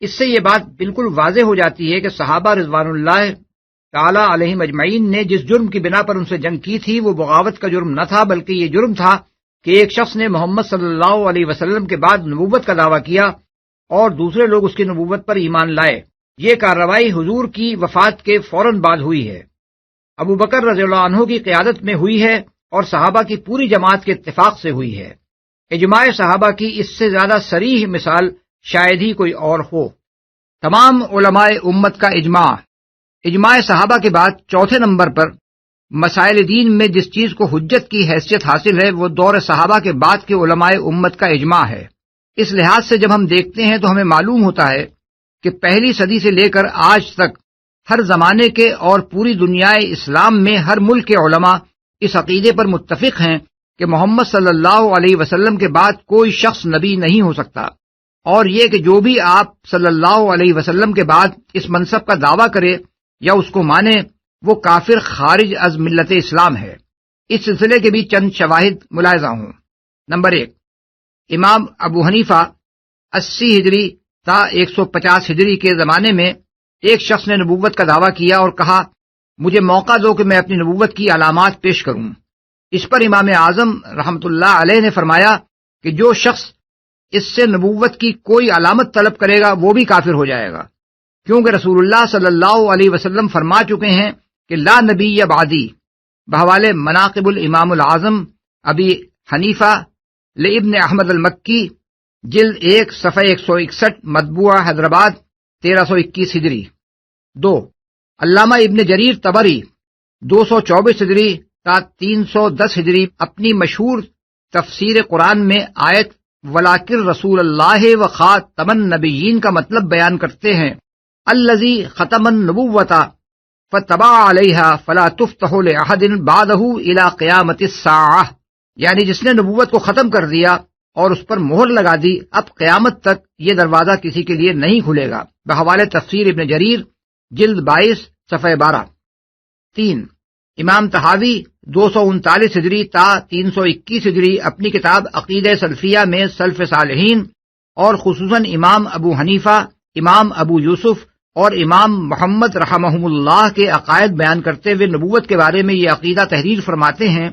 اس سے یہ بات بالکل واضح ہو جاتی ہے کہ صحابہ رضوان اللہ تعالی علیہم اجمعین نے جس جرم کی بنا پر ان سے جنگ کی تھی وہ بغاوت کا جرم نہ تھا، بلکہ یہ جرم تھا کہ ایک شخص نے محمد صلی اللہ علیہ وسلم کے بعد نبوت کا دعویٰ کیا اور دوسرے لوگ اس کی نبوت پر ایمان لائے۔ یہ کارروائی حضور کی وفات کے فوراً بعد ہوئی ہے، ابو بکر رضی اللہ عنہ کی قیادت میں ہوئی ہے اور صحابہ کی پوری جماعت کے اتفاق سے ہوئی ہے۔ اجماع صحابہ کی اس سے زیادہ صریح مثال شاید ہی کوئی اور ہو۔ تمام علماء امت کا اجماع صحابہ کے بعد چوتھے نمبر پر مسائل دین میں جس چیز کو حجت کی حیثیت حاصل ہے وہ دور صحابہ کے بعد کے علماء امت کا اجماع ہے۔ اس لحاظ سے جب ہم دیکھتے ہیں تو ہمیں معلوم ہوتا ہے کہ پہلی صدی سے لے کر آج تک ہر زمانے کے اور پوری دنیا اسلام میں ہر ملک کے علماء اس عقیدے پر متفق ہیں کہ محمد صلی اللہ علیہ وسلم کے بعد کوئی شخص نبی نہیں ہو سکتا، اور یہ کہ جو بھی آپ صلی اللہ علیہ وسلم کے بعد اس منصب کا دعویٰ کرے یا اس کو مانے وہ کافر خارج از ملت اسلام ہے۔ اس سلسلے کے بھی چند شواہد ملاحظہ ہوں۔ نمبر 1، امام ابو حنیفہ 80 ہجری تا 150 ہجری کے زمانے میں ایک شخص نے نبوت کا دعویٰ کیا اور کہا مجھے موقع دو کہ میں اپنی نبوت کی علامات پیش کروں۔ اس پر امام اعظم رحمت اللہ علیہ نے فرمایا کہ جو شخص اس سے نبوت کی کوئی علامت طلب کرے گا وہ بھی کافر ہو جائے گا، کیونکہ رسول اللہ صلی اللہ علیہ وسلم فرما چکے ہیں کہ لا نبی بعدی، بحوالِ مناقب الامام العظم ابی حنیفہ لابن احمد المکی جلد 1 صفحہ 161 مطبوعہ حیدرآباد 1321 ہجری۔ 2، علامہ ابن جریر طبری 224 ہجری تا 310 ہجری اپنی مشہور تفسیر قرآن میں آیت وَلَٰكِن رسول اللہ وخاتم النبیین کا مطلب بیان کرتے ہیں الذی ختم النبوۃ فطبع علیہا فلا تفتح لأحد بعدہ الی قیامت الساعہ، یعنی جس نے نبوت کو ختم کر دیا اور اس پر مہر لگا دی اب قیامت تک یہ دروازہ کسی کے لیے نہیں کھلے گا، بحوالِ تفسیر ابن جریر جلد 22 صفحہ 12۔ 3، امام طحاوی 239 ہجری تا 321 ہجری اپنی کتاب عقیدہ سلفیہ میں سلف صالحین اور خصوصاً امام ابو حنیفہ، امام ابو یوسف اور امام محمد رحمہم اللہ کے عقائد بیان کرتے ہوئے نبوت کے بارے میں یہ عقیدہ تحریر فرماتے ہیں،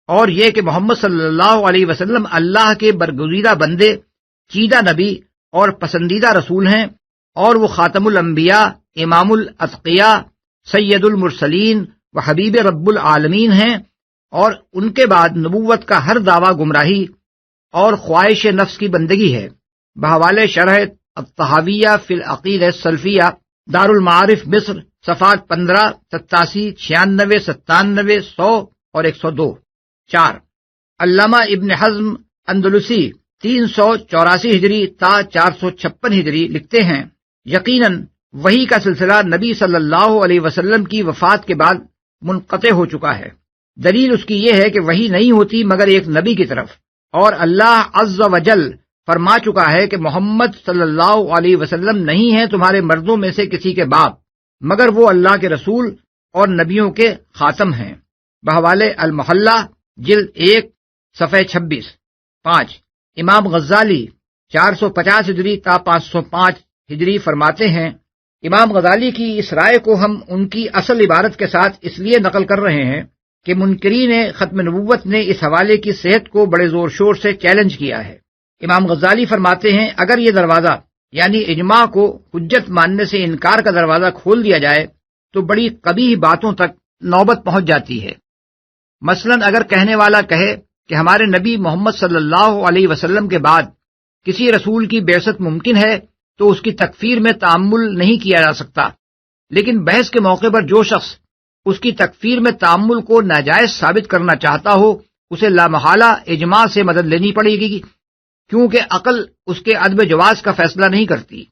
اور یہ کہ محمد صلی اللہ علیہ وسلم اللہ کے برگزیدہ بندے، چیدہ نبی اور پسندیدہ رسول ہیں، اور وہ خاتم الانبیاء، امام الاتقیاء، سید المرسلین و حبیب رب العالمین ہیں، اور ان کے بعد نبوت کا ہر دعویٰ گمراہی اور خواہش نفس کی بندگی ہے۔ بحوالے شرح الطحاویہ فی العقیدہ السلفیہ، دار المعارف مصر، صفحات 15، 87، 96، 97، 100 اور 102۔ 4۔ علامہ ابن حزم اندلسی 384 ہجری تا 456 ہجری لکھتے ہیں، یقیناً وحی کا سلسلہ نبی صلی اللہ علیہ وسلم کی وفات کے بعد منقطع ہو چکا ہے۔ دلیل اس کی یہ ہے کہ وحی نہیں ہوتی مگر ایک نبی کی طرف، اور اللہ عز و جل فرما چکا ہے کہ محمد صلی اللہ علیہ وسلم نہیں ہیں تمہارے مردوں میں سے کسی کے باپ، مگر وہ اللہ کے رسول اور نبیوں کے خاتم ہیں۔ بحوالے المحلہ جلد 1 صفحہ 26۔ 5۔ امام غزالی 450 ہجری تا 505 ہجری فرماتے ہیں، امام غزالی کی اس رائے کو ہم ان کی اصل عبارت کے ساتھ اس لیے نقل کر رہے ہیں کہ منکرین ختم نبوت نے اس حوالے کی صحت کو بڑے زور شور سے چیلنج کیا ہے۔ امام غزالی فرماتے ہیں، اگر یہ دروازہ یعنی اجماع کو حجت ماننے سے انکار کا دروازہ کھول دیا جائے تو بڑی قبیح باتوں تک نوبت پہنچ جاتی ہے۔ مثلاً اگر کہنے والا کہے کہ ہمارے نبی محمد صلی اللہ علیہ وسلم کے بعد کسی رسول کی بعثت ممکن ہے تو اس کی تکفیر میں تعامل نہیں کیا جا سکتا، لیکن بحث کے موقع پر جو شخص اس کی تکفیر میں تعامل کو ناجائز ثابت کرنا چاہتا ہو اسے لامحالہ اجماع سے مدد لینی پڑے گی، کیونکہ عقل اس کے عدم جواز کا فیصلہ نہیں کرتی۔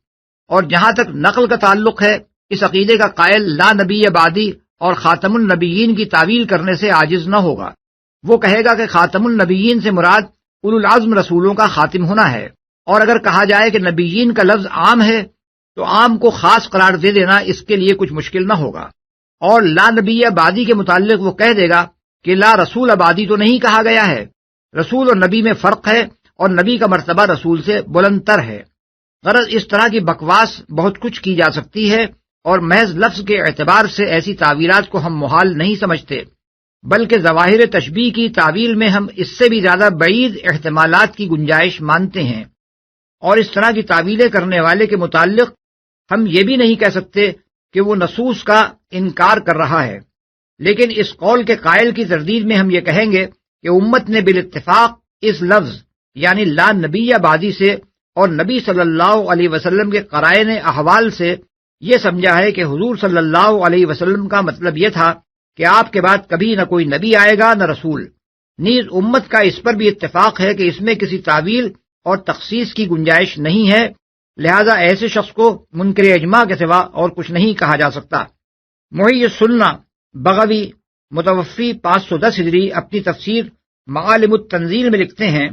اور جہاں تک نقل کا تعلق ہے، اس عقیدے کا قائل لا نبی بعدی اور خاتم النبیین کی تعویل کرنے سے عاجز نہ ہوگا۔ وہ کہے گا کہ خاتم النبیین سے مراد اولو العزم رسولوں کا خاتم ہونا ہے، اور اگر کہا جائے کہ نبیین کا لفظ عام ہے تو عام کو خاص قرار دے دینا اس کے لیے کچھ مشکل نہ ہوگا۔ اور لا نبی بعدی کے متعلق وہ کہہ دے گا کہ لا رسول بعدی تو نہیں کہا گیا ہے، رسول اور نبی میں فرق ہے، اور نبی کا مرتبہ رسول سے بلندتر ہے۔ غرض اس طرح کی بکواس بہت کچھ کی جا سکتی ہے، اور محض لفظ کے اعتبار سے ایسی تعویلات کو ہم محال نہیں سمجھتے، بلکہ ظواہر تشبیہ کی تعویل میں ہم اس سے بھی زیادہ بعید احتمالات کی گنجائش مانتے ہیں۔ اور اس طرح کی تعویلیں کرنے والے کے متعلق ہم یہ بھی نہیں کہہ سکتے کہ وہ نصوص کا انکار کر رہا ہے، لیکن اس قول کے قائل کی تردید میں ہم یہ کہیں گے کہ امت نے بالاتفاق اس لفظ یعنی لا نبی بعدی سے اور نبی صلی اللہ علیہ وسلم کے قرائن احوال سے یہ سمجھا ہے کہ حضور صلی اللہ علیہ وسلم کا مطلب یہ تھا کہ آپ کے بعد کبھی نہ کوئی نبی آئے گا نہ رسول۔ نیز امت کا اس پر بھی اتفاق ہے کہ اس میں کسی تعویل اور تخصیص کی گنجائش نہیں ہے، لہذا ایسے شخص کو منکر اجماع کے سوا اور کچھ نہیں کہا جا سکتا۔ محی السنہ بغوی متوفی 510 ہجری اپنی تفسیر معالم التنزیل میں لکھتے ہیں،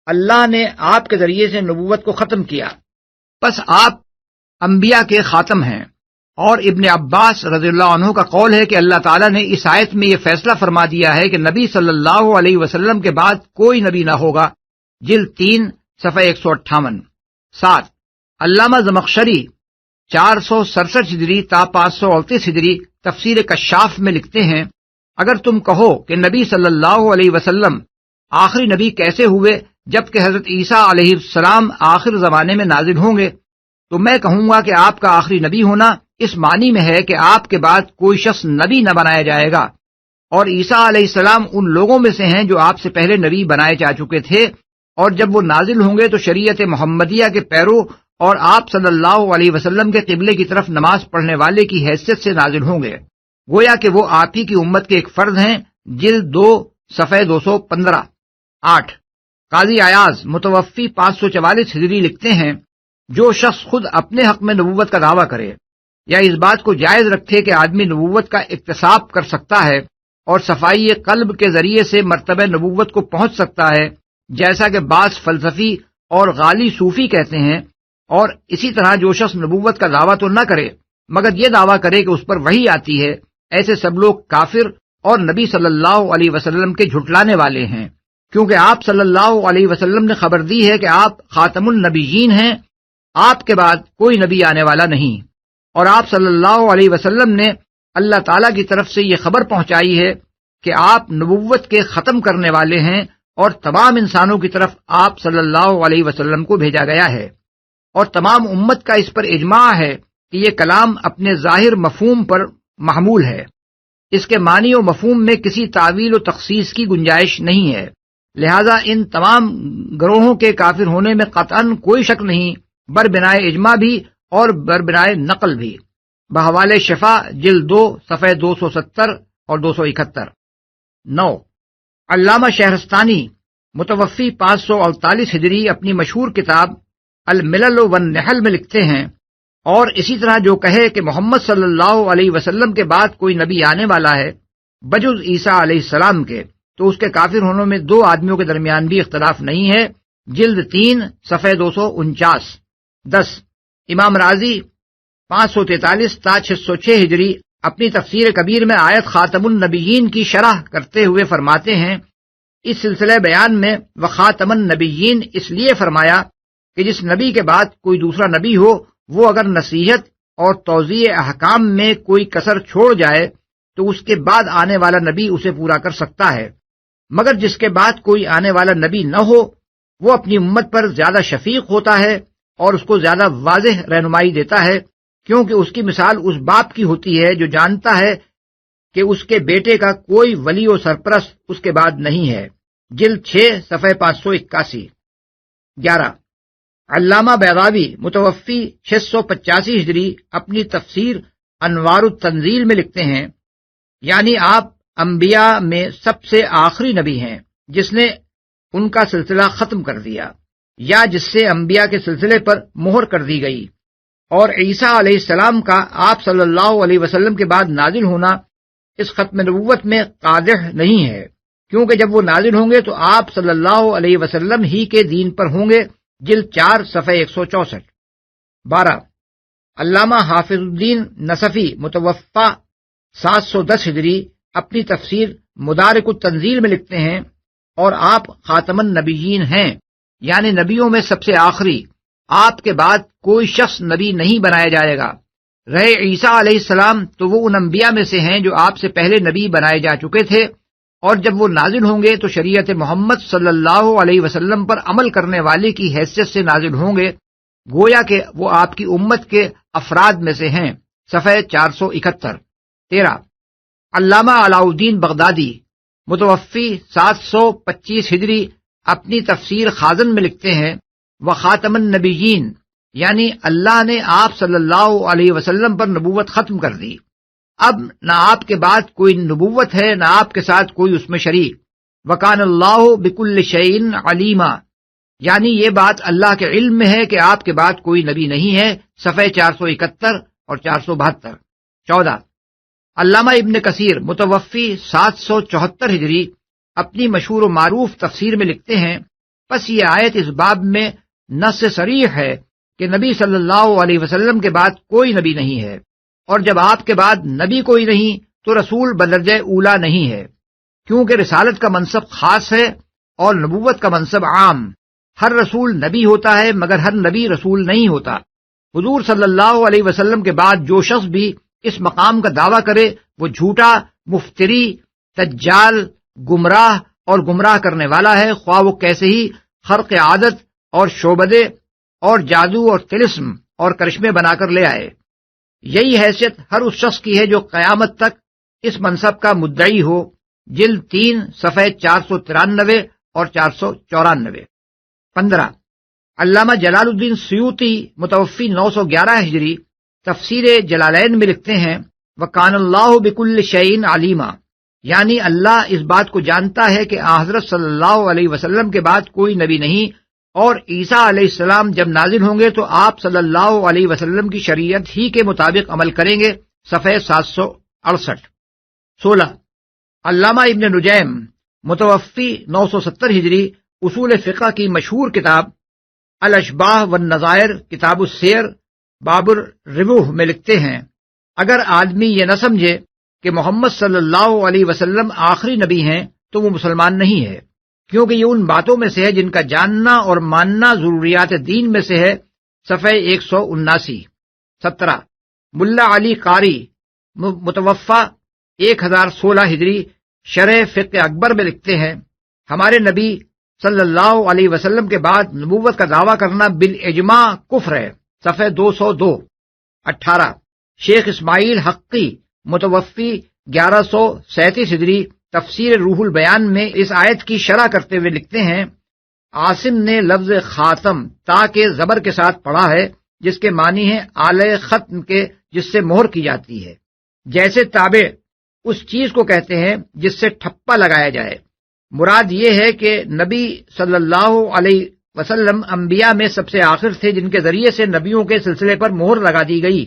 اللہ نے آپ کے ذریعے سے نبوت کو ختم کیا، پس آپ انبیاء کے خاتم ہیں۔ اور ابن عباس رضی اللہ عنہ کا قول ہے کہ اللہ تعالیٰ نے اس آیت میں یہ فیصلہ فرما دیا ہے کہ نبی صلی اللہ علیہ وسلم کے بعد کوئی نبی نہ ہوگا، جلد 3 صفحہ 158۔ 7۔ علامہ زمخشری 467 ہجری تا 538 ہجری تفسیر کشاف میں لکھتے ہیں، اگر تم کہو کہ نبی صلی اللہ علیہ وسلم آخری نبی کیسے ہوئے جبکہ حضرت عیسیٰ علیہ السلام آخر زمانے میں نازل ہوں گے، تو میں کہوں گا کہ آپ کا آخری نبی ہونا اس معنی میں ہے کہ آپ کے بعد کوئی شخص نبی نہ بنایا جائے گا، اور عیسیٰ علیہ السلام ان لوگوں میں سے ہیں جو آپ سے پہلے نبی بنائے جا چکے تھے، اور جب وہ نازل ہوں گے تو شریعت محمدیہ کے پیرو اور آپ صلی اللہ علیہ وسلم کے قبلے کی طرف نماز پڑھنے والے کی حیثیت سے نازل ہوں گے، گویا کہ وہ آپ ہی کی امت کے ایک فرد ہیں، جلد 2 صفحہ 215۔ 8۔ قاضی ایاز متوفی 544 ہجری لکھتے ہیں، جو شخص خود اپنے حق میں نبوت کا دعویٰ کرے یا اس بات کو جائز رکھے کہ آدمی نبوت کا اکتساب کر سکتا ہے اور صفائی قلب کے ذریعے سے مرتبہ نبوت کو پہنچ سکتا ہے، جیسا کہ بعض فلسفی اور غالی صوفی کہتے ہیں، اور اسی طرح جو شخص نبوت کا دعویٰ تو نہ کرے مگر یہ دعویٰ کرے کہ اس پر وحی آتی ہے، ایسے سب لوگ کافر اور نبی صلی اللہ علیہ وسلم کے جھٹلانے والے ہیں، کیونکہ آپ صلی اللہ علیہ وسلم نے خبر دی ہے کہ آپ خاتم النبیین ہیں، آپ کے بعد کوئی نبی آنے والا نہیں، اور آپ صلی اللہ علیہ وسلم نے اللہ تعالیٰ کی طرف سے یہ خبر پہنچائی ہے کہ آپ نبوت کے ختم کرنے والے ہیں، اور تمام انسانوں کی طرف آپ صلی اللہ علیہ وسلم کو بھیجا گیا ہے، اور تمام امت کا اس پر اجماع ہے کہ یہ کلام اپنے ظاہر مفہوم پر محمول ہے، اس کے معنی و مفہوم میں کسی تعویل و تخصیص کی گنجائش نہیں ہے، لہذا ان تمام گروہوں کے کافر ہونے میں قطعاً کوئی شک نہیں، بربنائے اجماع بھی اور بربنائے نقل بھی۔ بحوالِ شفا جلد 2 صفحہ 270 اور 271۔ 9، علامہ شہرستانی متوفی 548 ہجری اپنی مشہور کتاب الملل والنحل میں لکھتے ہیں، اور اسی طرح جو کہے کہ محمد صلی اللہ علیہ وسلم کے بعد کوئی نبی آنے والا ہے بجز عیسیٰ علیہ السلام کے، تو اس کے کافر ہونے میں 2 آدمیوں کے درمیان بھی اختلاف نہیں ہے، جلد 3 صفحہ 249۔ 10، امام راضی 543 تا 606 ہجری اپنی تفسیر کبیر میں آیت خاتم النبیین کی شرح کرتے ہوئے فرماتے ہیں، اس سلسلہ بیان میں وخاتم النبیین اس لیے فرمایا کہ جس نبی کے بعد کوئی دوسرا نبی ہو، وہ اگر نصیحت اور توضیح احکام میں کوئی کسر چھوڑ جائے تو اس کے بعد آنے والا نبی اسے پورا کر سکتا ہے، مگر جس کے بعد کوئی آنے والا نبی نہ ہو وہ اپنی امت پر زیادہ شفیق ہوتا ہے اور اس کو زیادہ واضح رہنمائی دیتا ہے، کیونکہ اس کی مثال اس باپ کی ہوتی ہے جو جانتا ہے کہ اس کے بیٹے کا کوئی ولی و سرپرست اس کے بعد نہیں ہے، جلد 6 صفحہ 581۔ 11، علامہ بیضاوی متوفی 685 ہجری اپنی تفسیر انوار التنزیل میں لکھتے ہیں، یعنی آپ انبیاء میں سب سے آخری نبی ہیں جس نے ان کا سلسلہ ختم کر دیا، یا جس سے انبیاء کے سلسلے پر مہر کر دی گئی، اور عیسیٰ علیہ السلام کا آپ صلی اللہ علیہ وسلم کے بعد نازل ہونا اس ختم نبوت میں قادح نہیں ہے، کیونکہ جب وہ نازل ہوں گے تو آپ صلی اللہ علیہ وسلم ہی کے دین پر ہوں گے، جلد 4 صفحہ 164۔ 12، علامہ حافظ الدین نصفی متوفی 710 ہجری اپنی تفسیر مدارک التنزیل میں لکھتے ہیں، اور آپ خاتم النبیین ہیں، یعنی نبیوں میں سب سے آخری، آپ کے بعد کوئی شخص نبی نہیں بنایا جائے گا، رہے عیسیٰ علیہ السلام تو وہ ان انبیاء میں سے ہیں جو آپ سے پہلے نبی بنائے جا چکے تھے، اور جب وہ نازل ہوں گے تو شریعت محمد صلی اللہ علیہ وسلم پر عمل کرنے والے کی حیثیت سے نازل ہوں گے، گویا کہ وہ آپ کی امت کے افراد میں سے ہیں، صفحہ 471۔ 13، علامہ علاء الدین بغدادی متوفی 725 ہجری اپنی تفسیر خازن میں لکھتے ہیں، وخاتم النبیین، یعنی اللہ نے آپ صلی اللہ علیہ وسلم پر نبوت ختم کر دی، اب نہ آپ کے بعد کوئی نبوت ہے نہ آپ کے ساتھ کوئی اس میں شریک، وکان اللہ بکل شیء علیما، یعنی یہ بات اللہ کے علم میں ہے کہ آپ کے بعد کوئی نبی نہیں ہے، صفحہ 471 اور 472۔ 14، علامہ ابن کثیر متوفی 774 ہجری اپنی مشہور و معروف تفسیر میں لکھتے ہیں، پس یہ آیت اس باب میں نص صریح ہے کہ نبی صلی اللہ علیہ وسلم کے بعد کوئی نبی نہیں ہے، اور جب آپ کے بعد نبی کوئی نہیں تو رسول بدرجہ اولا نہیں ہے، کیونکہ رسالت کا منصب خاص ہے اور نبوت کا منصب عام، ہر رسول نبی ہوتا ہے مگر ہر نبی رسول نہیں ہوتا۔ حضور صلی اللہ علیہ وسلم کے بعد جو شخص بھی اس مقام کا دعویٰ کرے وہ جھوٹا، مفتری، دجال، گمراہ اور گمراہ کرنے والا ہے، خواہ وہ کیسے ہی خرق عادت اور شعبدے اور جادو اور طلسم اور کرشمے بنا کر لے آئے۔ یہی حیثیت ہر اس شخص کی ہے جو قیامت تک اس منصب کا مدعی ہو، جلد 3 صفحہ 493 اور 494۔ 15، علامہ جلال الدین سیوطی متوفی 911 ہجری تفسیر جلالین میں لکھتے ہیں، وَكَانَ اللَّهُ بِكُلِّ شَيْءٍ عَلِيمًا، یعنی اللہ اس بات کو جانتا ہے کہ حضرت صلی اللہ علیہ وسلم کے بعد کوئی نبی نہیں، اور عیسیٰ علیہ السلام جب نازل ہوں گے تو آپ صلی اللہ علیہ وسلم کی شریعت ہی کے مطابق عمل کریں گے، صفحہ 768۔ 16، علامہ ابن نجیم متوفی 970 ہجری اصول فقہ کی مشہور کتاب الاشباہ والنظائر کتاب السیر باب الربوح میں لکھتے ہیں، اگر آدمی یہ نہ سمجھے کہ محمد صلی اللہ علیہ وسلم آخری نبی ہیں تو وہ مسلمان نہیں ہے، کیونکہ یہ ان باتوں میں سے ہے جن کا جاننا اور ماننا ضروریات دین میں سے ہے۔ صفحہ 179۔ 17 ملا علی قاری متوفہ 1016 ہجری شرح فقہ اکبر میں لکھتے ہیں، ہمارے نبی صلی اللہ علیہ وسلم کے بعد نبوت کا دعویٰ کرنا بالاجماع کفر ہے۔ صفحہ 202۔ 18 شیخ اسماعیل حقی متوفی 1137 ہجری تفسیر روح البیان میں اس آیت کی شرح کرتے ہوئے لکھتے ہیں، عاصم نے لفظ خاتم تا کے زبر کے ساتھ پڑھا ہے، جس کے معنی ہے آلہ ختم کے جس سے مہر کی جاتی ہے، جیسے تابع اس چیز کو کہتے ہیں جس سے ٹھپا لگایا جائے۔ مراد یہ ہے کہ نبی صلی اللہ علیہ وسلم انبیاء میں سب سے آخر تھے جن کے ذریعے سے نبیوں کے سلسلے پر مہر لگا دی گئی۔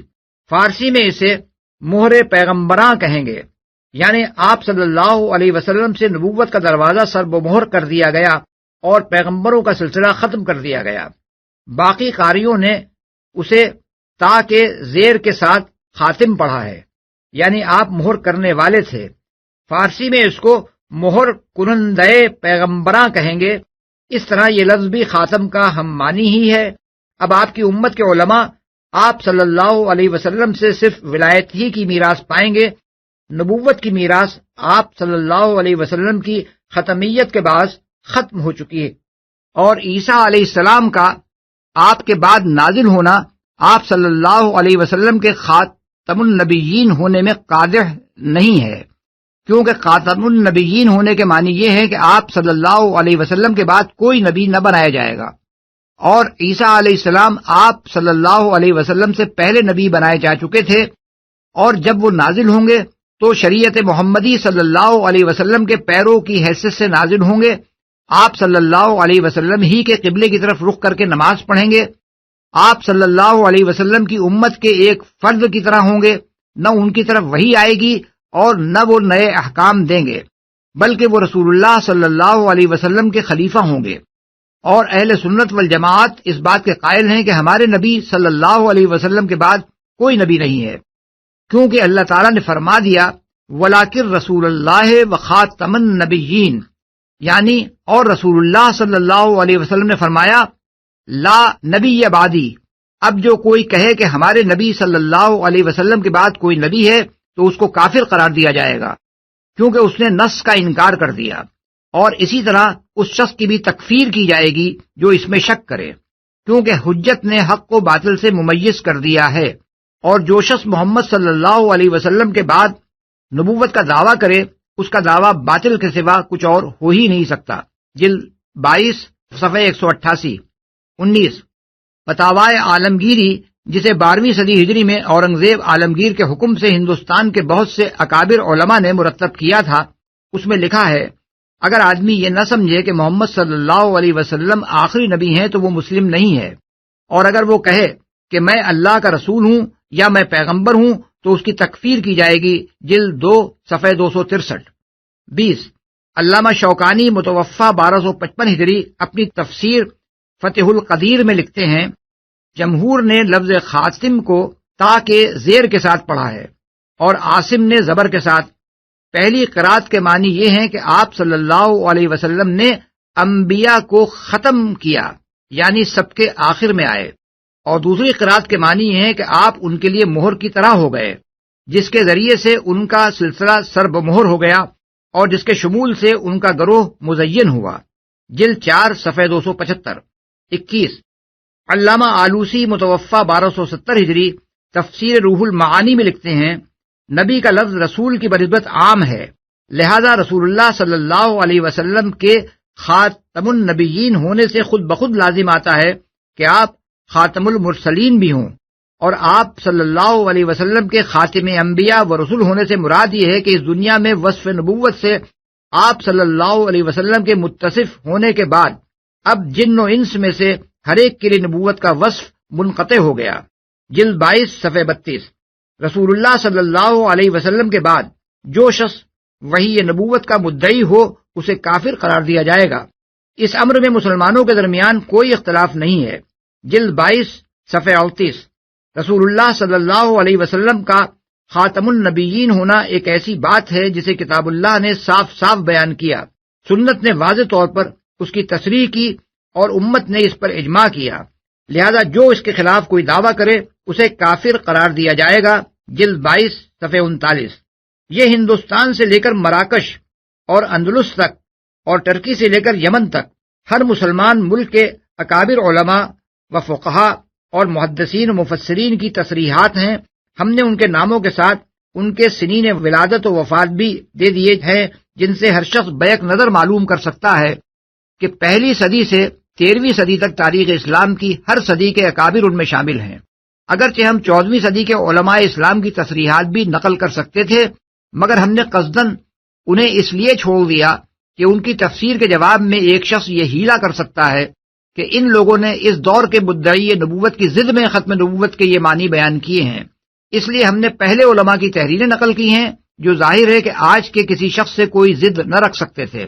فارسی میں اسے مہر پیغمبراں کہیں گے، یعنی آپ صلی اللہ علیہ وسلم سے نبوت کا دروازہ سرب و مہر کر دیا گیا اور پیغمبروں کا سلسلہ ختم کر دیا گیا۔ باقی قاریوں نے اسے تا کے زیر کے ساتھ خاتم پڑھا ہے، یعنی آپ مہر کرنے والے تھے۔ فارسی میں اس کو مہر کنندے پیغمبراں کہیں گے۔ اس طرح یہ لفظ بھی خاتم کا ہم معنی ہی ہے۔ اب آپ کی امت کے علماء آپ صلی اللہ علیہ وسلم سے صرف ولایت ہی کی میراث پائیں گے، نبوت کی میراث آپ صلی اللہ علیہ وسلم کی ختمیت کے باعث ختم ہو چکی ہے، اور عیسیٰ علیہ السلام کا آپ کے بعد نازل ہونا آپ صلی اللہ علیہ وسلم کے خاتم النبیین ہونے میں قادح نہیں ہے، کیونکہ خاتم النبیین ہونے کے معنی یہ ہے کہ آپ صلی اللہ علیہ وسلم کے بعد کوئی نبی نہ بنایا جائے گا، اور عیسیٰ علیہ السلام آپ صلی اللہ علیہ وسلم سے پہلے نبی بنائے جا چکے تھے، اور جب وہ نازل ہوں گے تو شریعت محمدی صلی اللہ علیہ وسلم کے پیروں کی حیثیت سے نازل ہوں گے۔ آپ صلی اللہ علیہ وسلم ہی کے قبلے کی طرف رخ کر کے نماز پڑھیں گے۔ آپ صلی اللہ علیہ وسلم کی امت کے ایک فرد کی طرح ہوں گے، نہ ان کی طرف وحی آئے گی اور نہ وہ نئے احکام دیں گے، بلکہ وہ رسول اللہ صلی اللہ علیہ وسلم کے خلیفہ ہوں گے۔ اور اہل سنت والجماعت اس بات کے قائل ہیں کہ ہمارے نبی صلی اللہ علیہ وسلم کے بعد کوئی نبی نہیں ہے، کیونکہ اللہ تعالیٰ نے فرما دیا وَلَٰكِن رسول اللہ وخاتم النبیین، یعنی اور رسول اللہ صلی اللہ علیہ وسلم نے فرمایا لا نبی بعدی، اب جو کوئی کہے کہ ہمارے نبی صلی اللہ علیہ وسلم کے بعد کوئی نبی ہے تو اس کو کافر قرار دیا جائے گا، کیونکہ اس نے نص کا انکار کر دیا، اور اسی طرح اس شخص کی بھی تکفیر کی جائے گی جو اس میں شک کرے، کیونکہ حجت نے حق کو باطل سے ممیز کر دیا ہے، اور جو شخص محمد صلی اللہ علیہ وسلم کے بعد نبوت کا دعویٰ کرے اس کا دعویٰ باطل کے سوا کچھ اور ہو ہی نہیں سکتا۔ جلد 22 صفحہ 188۔ 19 فتاوائے عالمگیری، جسے 12ویں صدی ہجری میں اورنگزیب عالمگیر کے حکم سے ہندوستان کے بہت سے اکابر علماء نے مرتب کیا تھا، اس میں لکھا ہے اگر آدمی یہ نہ سمجھے کہ محمد صلی اللہ علیہ وسلم آخری نبی ہیں تو وہ مسلم نہیں ہے، اور اگر وہ کہے کہ میں اللہ کا رسول ہوں یا میں پیغمبر ہوں تو اس کی تکفیر کی جائے گی۔ جلد 2 صفحہ 263۔ 20 علامہ شوکانی متوفہ 1255 ہجری اپنی تفسیر فتح القدیر میں لکھتے ہیں جمہور نے لفظ خاتم کو تا کے زیر کے ساتھ پڑھا ہے، اور عاصم نے زبر کے ساتھ۔ پہلی قرات کے معنی یہ ہیں کہ آپ صلی اللہ علیہ وسلم نے انبیاء کو ختم کیا، یعنی سب کے آخر میں آئے، اور دوسری قرات کے معنی یہ ہے کہ آپ ان کے لیے مہر کی طرح ہو گئے، جس کے ذریعے سے ان کا سلسلہ سرب مہر ہو گیا اور جس کے شمول سے ان کا گروہ مزین ہوا۔ جلد 4 صفحہ 275۔ 21 علامہ آلوسی متوفہ 1270 ہجری تفسیر روح المعانی میں لکھتے ہیں نبی کا لفظ رسول کی بنسبت عام ہے، لہذا رسول اللہ صلی اللہ علیہ وسلم کے خاتم النبیین ہونے سے خود بخود لازم آتا ہے کہ آپ خاتم المرسلین بھی ہوں، اور آپ صلی اللہ علیہ وسلم کے خاتم انبیاء و رسول ہونے سے مراد یہ ہے کہ اس دنیا میں وصف نبوت سے آپ صلی اللہ علیہ وسلم کے متصف ہونے کے بعد اب جن و انس میں سے ہر ایک کے لیے نبوت کا وصف منقطع ہو گیا۔ جلد 22 صفحہ 32۔ رسول اللہ صلی اللہ علیہ وسلم کے بعد جو شخص وحی نبوت کا مدعی ہو اسے کافر قرار دیا جائے گا۔ اس امر میں مسلمانوں کے درمیان کوئی اختلاف نہیں ہے۔ جلد 22 صفحہ 38۔ رسول اللہ صلی اللہ علیہ وسلم کا خاتم النبیین ہونا ایک ایسی بات ہے جسے کتاب اللہ نے صاف صاف بیان کیا، سنت نے واضح طور پر اس کی تصریح کی اور امت نے اس پر اجماع کیا، لہذا جو اس کے خلاف کوئی دعویٰ کرے اسے کافر قرار دیا جائے گا۔ جلد 22 صفحہ 39۔ یہ ہندوستان سے لے کر مراکش اور اندلس تک اور ٹرکی سے لے کر یمن تک ہر مسلمان ملک کے اکابر علماء و فقہا اور محدثین و مفسرین کی تصریحات ہیں۔ ہم نے ان کے ناموں کے ساتھ ان کے سنین ولادت و وفات بھی دے دیے ہیں، جن سے ہر شخص بیک نظر معلوم کر سکتا ہے کہ پہلی صدی سے 13ویں صدی تک تاریخ اسلام کی ہر صدی کے اکابر ان میں شامل ہیں۔ اگرچہ ہم 14ویں صدی کے علماء اسلام کی تصریحات بھی نقل کر سکتے تھے، مگر ہم نے قصداً انہیں اس لیے چھوڑ دیا کہ ان کی تفسیر کے جواب میں ایک شخص یہ ہیلا کر سکتا ہے کہ ان لوگوں نے اس دور کے مدعی نبوت کی ضد میں ختم نبوت کے یہ معنی بیان کیے ہیں، اس لیے ہم نے پہلے علماء کی تحریریں نقل کی ہیں جو ظاہر ہے کہ آج کے کسی شخص سے کوئی ضد نہ رکھ سکتے تھے۔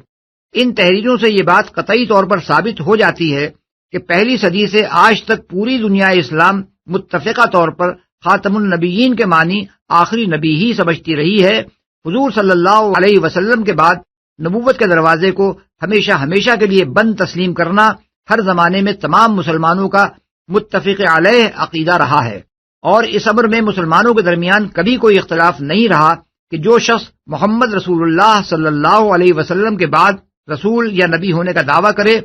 ان تحریروں سے یہ بات قطعی طور پر ثابت ہو جاتی ہے کہ پہلی صدی سے آج تک پوری دنیا اسلام متفقہ طور پر خاتم النبیین کے معنی آخری نبی ہی سمجھتی رہی ہے۔ حضور صلی اللہ علیہ وسلم کے بعد نبوت کے دروازے کو ہمیشہ ہمیشہ کے لیے بند تسلیم کرنا ہر زمانے میں تمام مسلمانوں کا متفق علیہ عقیدہ رہا ہے، اور اس امر میں مسلمانوں کے درمیان کبھی کوئی اختلاف نہیں رہا کہ جو شخص محمد رسول اللہ صلی اللہ علیہ وسلم کے بعد رسول یا نبی ہونے کا دعویٰ کرے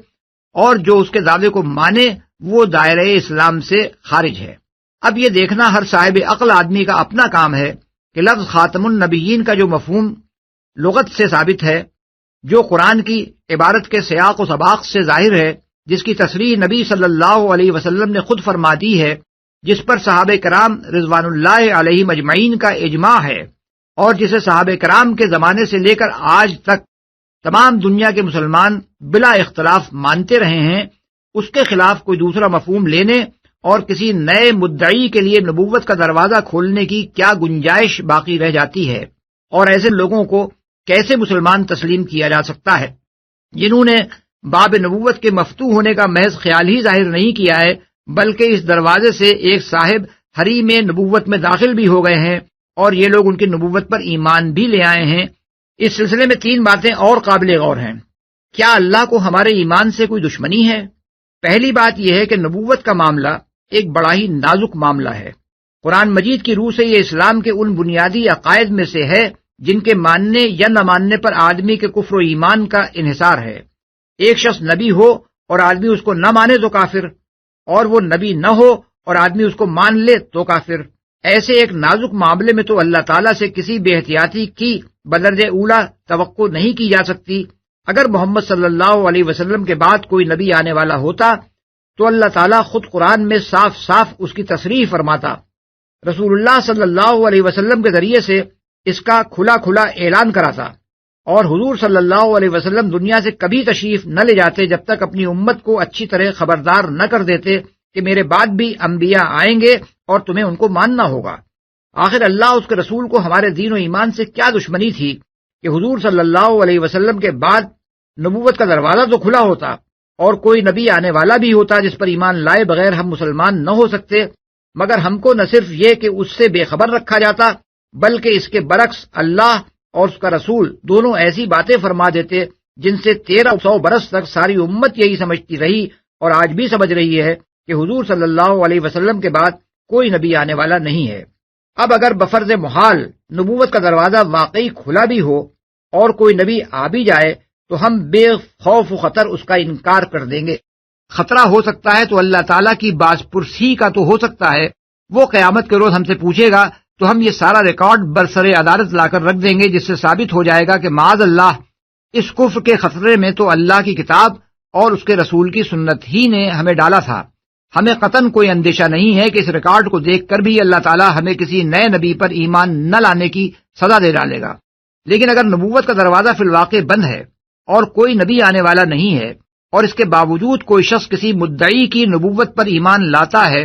اور جو اس کے دعوے کو مانے وہ دائرہ اسلام سے خارج ہے۔ اب یہ دیکھنا ہر صاحب عقل آدمی کا اپنا کام ہے کہ لفظ خاتم النبیین کا جو مفہوم لغت سے ثابت ہے، جو قرآن کی عبارت کے سیاق و سباق سے ظاہر ہے، جس کی تصریح نبی صلی اللہ علیہ وسلم نے خود فرما دی ہے، جس پر صحابہ کرام رضوان اللہ علیہم اجمعین کا اجماع ہے، اور جسے صحابہ کرام کے زمانے سے لے کر آج تک تمام دنیا کے مسلمان بلا اختلاف مانتے رہے ہیں، اس کے خلاف کوئی دوسرا مفہوم لینے اور کسی نئے مدعی کے لیے نبوت کا دروازہ کھولنے کی کیا گنجائش باقی رہ جاتی ہے، اور ایسے لوگوں کو کیسے مسلمان تسلیم کیا جا سکتا ہے جنہوں نے باب نبوت کے مفتوح ہونے کا محض خیال ہی ظاہر نہیں کیا ہے، بلکہ اس دروازے سے ایک صاحب حریم نبوت میں داخل بھی ہو گئے ہیں، اور یہ لوگ ان کی نبوت پر ایمان بھی لے آئے ہیں۔ اس سلسلے میں 3 باتیں اور قابل غور ہیں۔ کیا اللہ کو ہمارے ایمان سے کوئی دشمنی ہے؟ پہلی بات یہ ہے کہ نبوت کا معاملہ ایک بڑا ہی نازک معاملہ ہے۔ قرآن مجید کی روح سے یہ اسلام کے ان بنیادی عقائد میں سے ہے جن کے ماننے یا نہ ماننے پر آدمی کے کفر و ایمان کا انحصار ہے۔ ایک شخص نبی ہو اور آدمی اس کو نہ مانے تو کافر، اور وہ نبی نہ ہو اور آدمی اس کو مان لے تو کافر۔ ایسے ایک نازک معاملے میں تو اللہ تعالیٰ سے کسی بے احتیاطی کی بدرجہ اولا توقع نہیں کی جا سکتی۔ اگر محمد صلی اللہ علیہ وسلم کے بعد کوئی نبی آنے والا ہوتا تو اللہ تعالیٰ خود قرآن میں صاف صاف اس کی تصریح فرماتا، رسول اللہ صلی اللہ علیہ وسلم کے ذریعے سے اس کا کھلا کھلا اعلان کراتا، اور حضور صلی اللہ علیہ وسلم دنیا سے کبھی تشریف نہ لے جاتے جب تک اپنی امت کو اچھی طرح خبردار نہ کر دیتے کہ میرے بعد بھی انبیاء آئیں گے اور تمہیں ان کو ماننا ہوگا۔ آخر اللہ اس کے رسول کو ہمارے دین و ایمان سے کیا دشمنی تھی کہ حضور صلی اللہ علیہ وسلم کے بعد نبوت کا دروازہ تو کھلا ہوتا اور کوئی نبی آنے والا بھی ہوتا جس پر ایمان لائے بغیر ہم مسلمان نہ ہو سکتے، مگر ہم کو نہ صرف یہ کہ اس سے بے خبر رکھا جاتا بلکہ اس کے برعکس اللہ اور اس کا رسول دونوں ایسی باتیں فرما دیتے جن سے 1300 برس تک ساری امت یہی سمجھتی رہی اور آج بھی سمجھ رہی ہے کہ حضور صلی اللہ علیہ وسلم کے بعد کوئی نبی آنے والا نہیں ہے۔ اب اگر بفرض محال نبوت کا دروازہ واقعی کھلا بھی ہو اور کوئی نبی آ بھی جائے تو ہم بے خوف و خطر اس کا انکار کر دیں گے۔ خطرہ ہو سکتا ہے تو اللہ تعالیٰ کی باز پرسی کا تو ہو سکتا ہے، وہ قیامت کے روز ہم سے پوچھے گا تو ہم یہ سارا ریکارڈ برسر عدالت لا کر رکھ دیں گے، جس سے ثابت ہو جائے گا کہ معاذ اللہ اس کفر کے خطرے میں تو اللہ کی کتاب اور اس کے رسول کی سنت ہی نے ہمیں ڈالا تھا۔ ہمیں قطعاً کوئی اندیشہ نہیں ہے کہ اس ریکارڈ کو دیکھ کر بھی اللہ تعالیٰ ہمیں کسی نئے نبی پر ایمان نہ لانے کی سزا دے ڈالے گا۔ لیکن اگر نبوت کا دروازہ فی الواقع بند ہے اور کوئی نبی آنے والا نہیں ہے اور اس کے باوجود کوئی شخص کسی مدعی کی نبوت پر ایمان لاتا ہے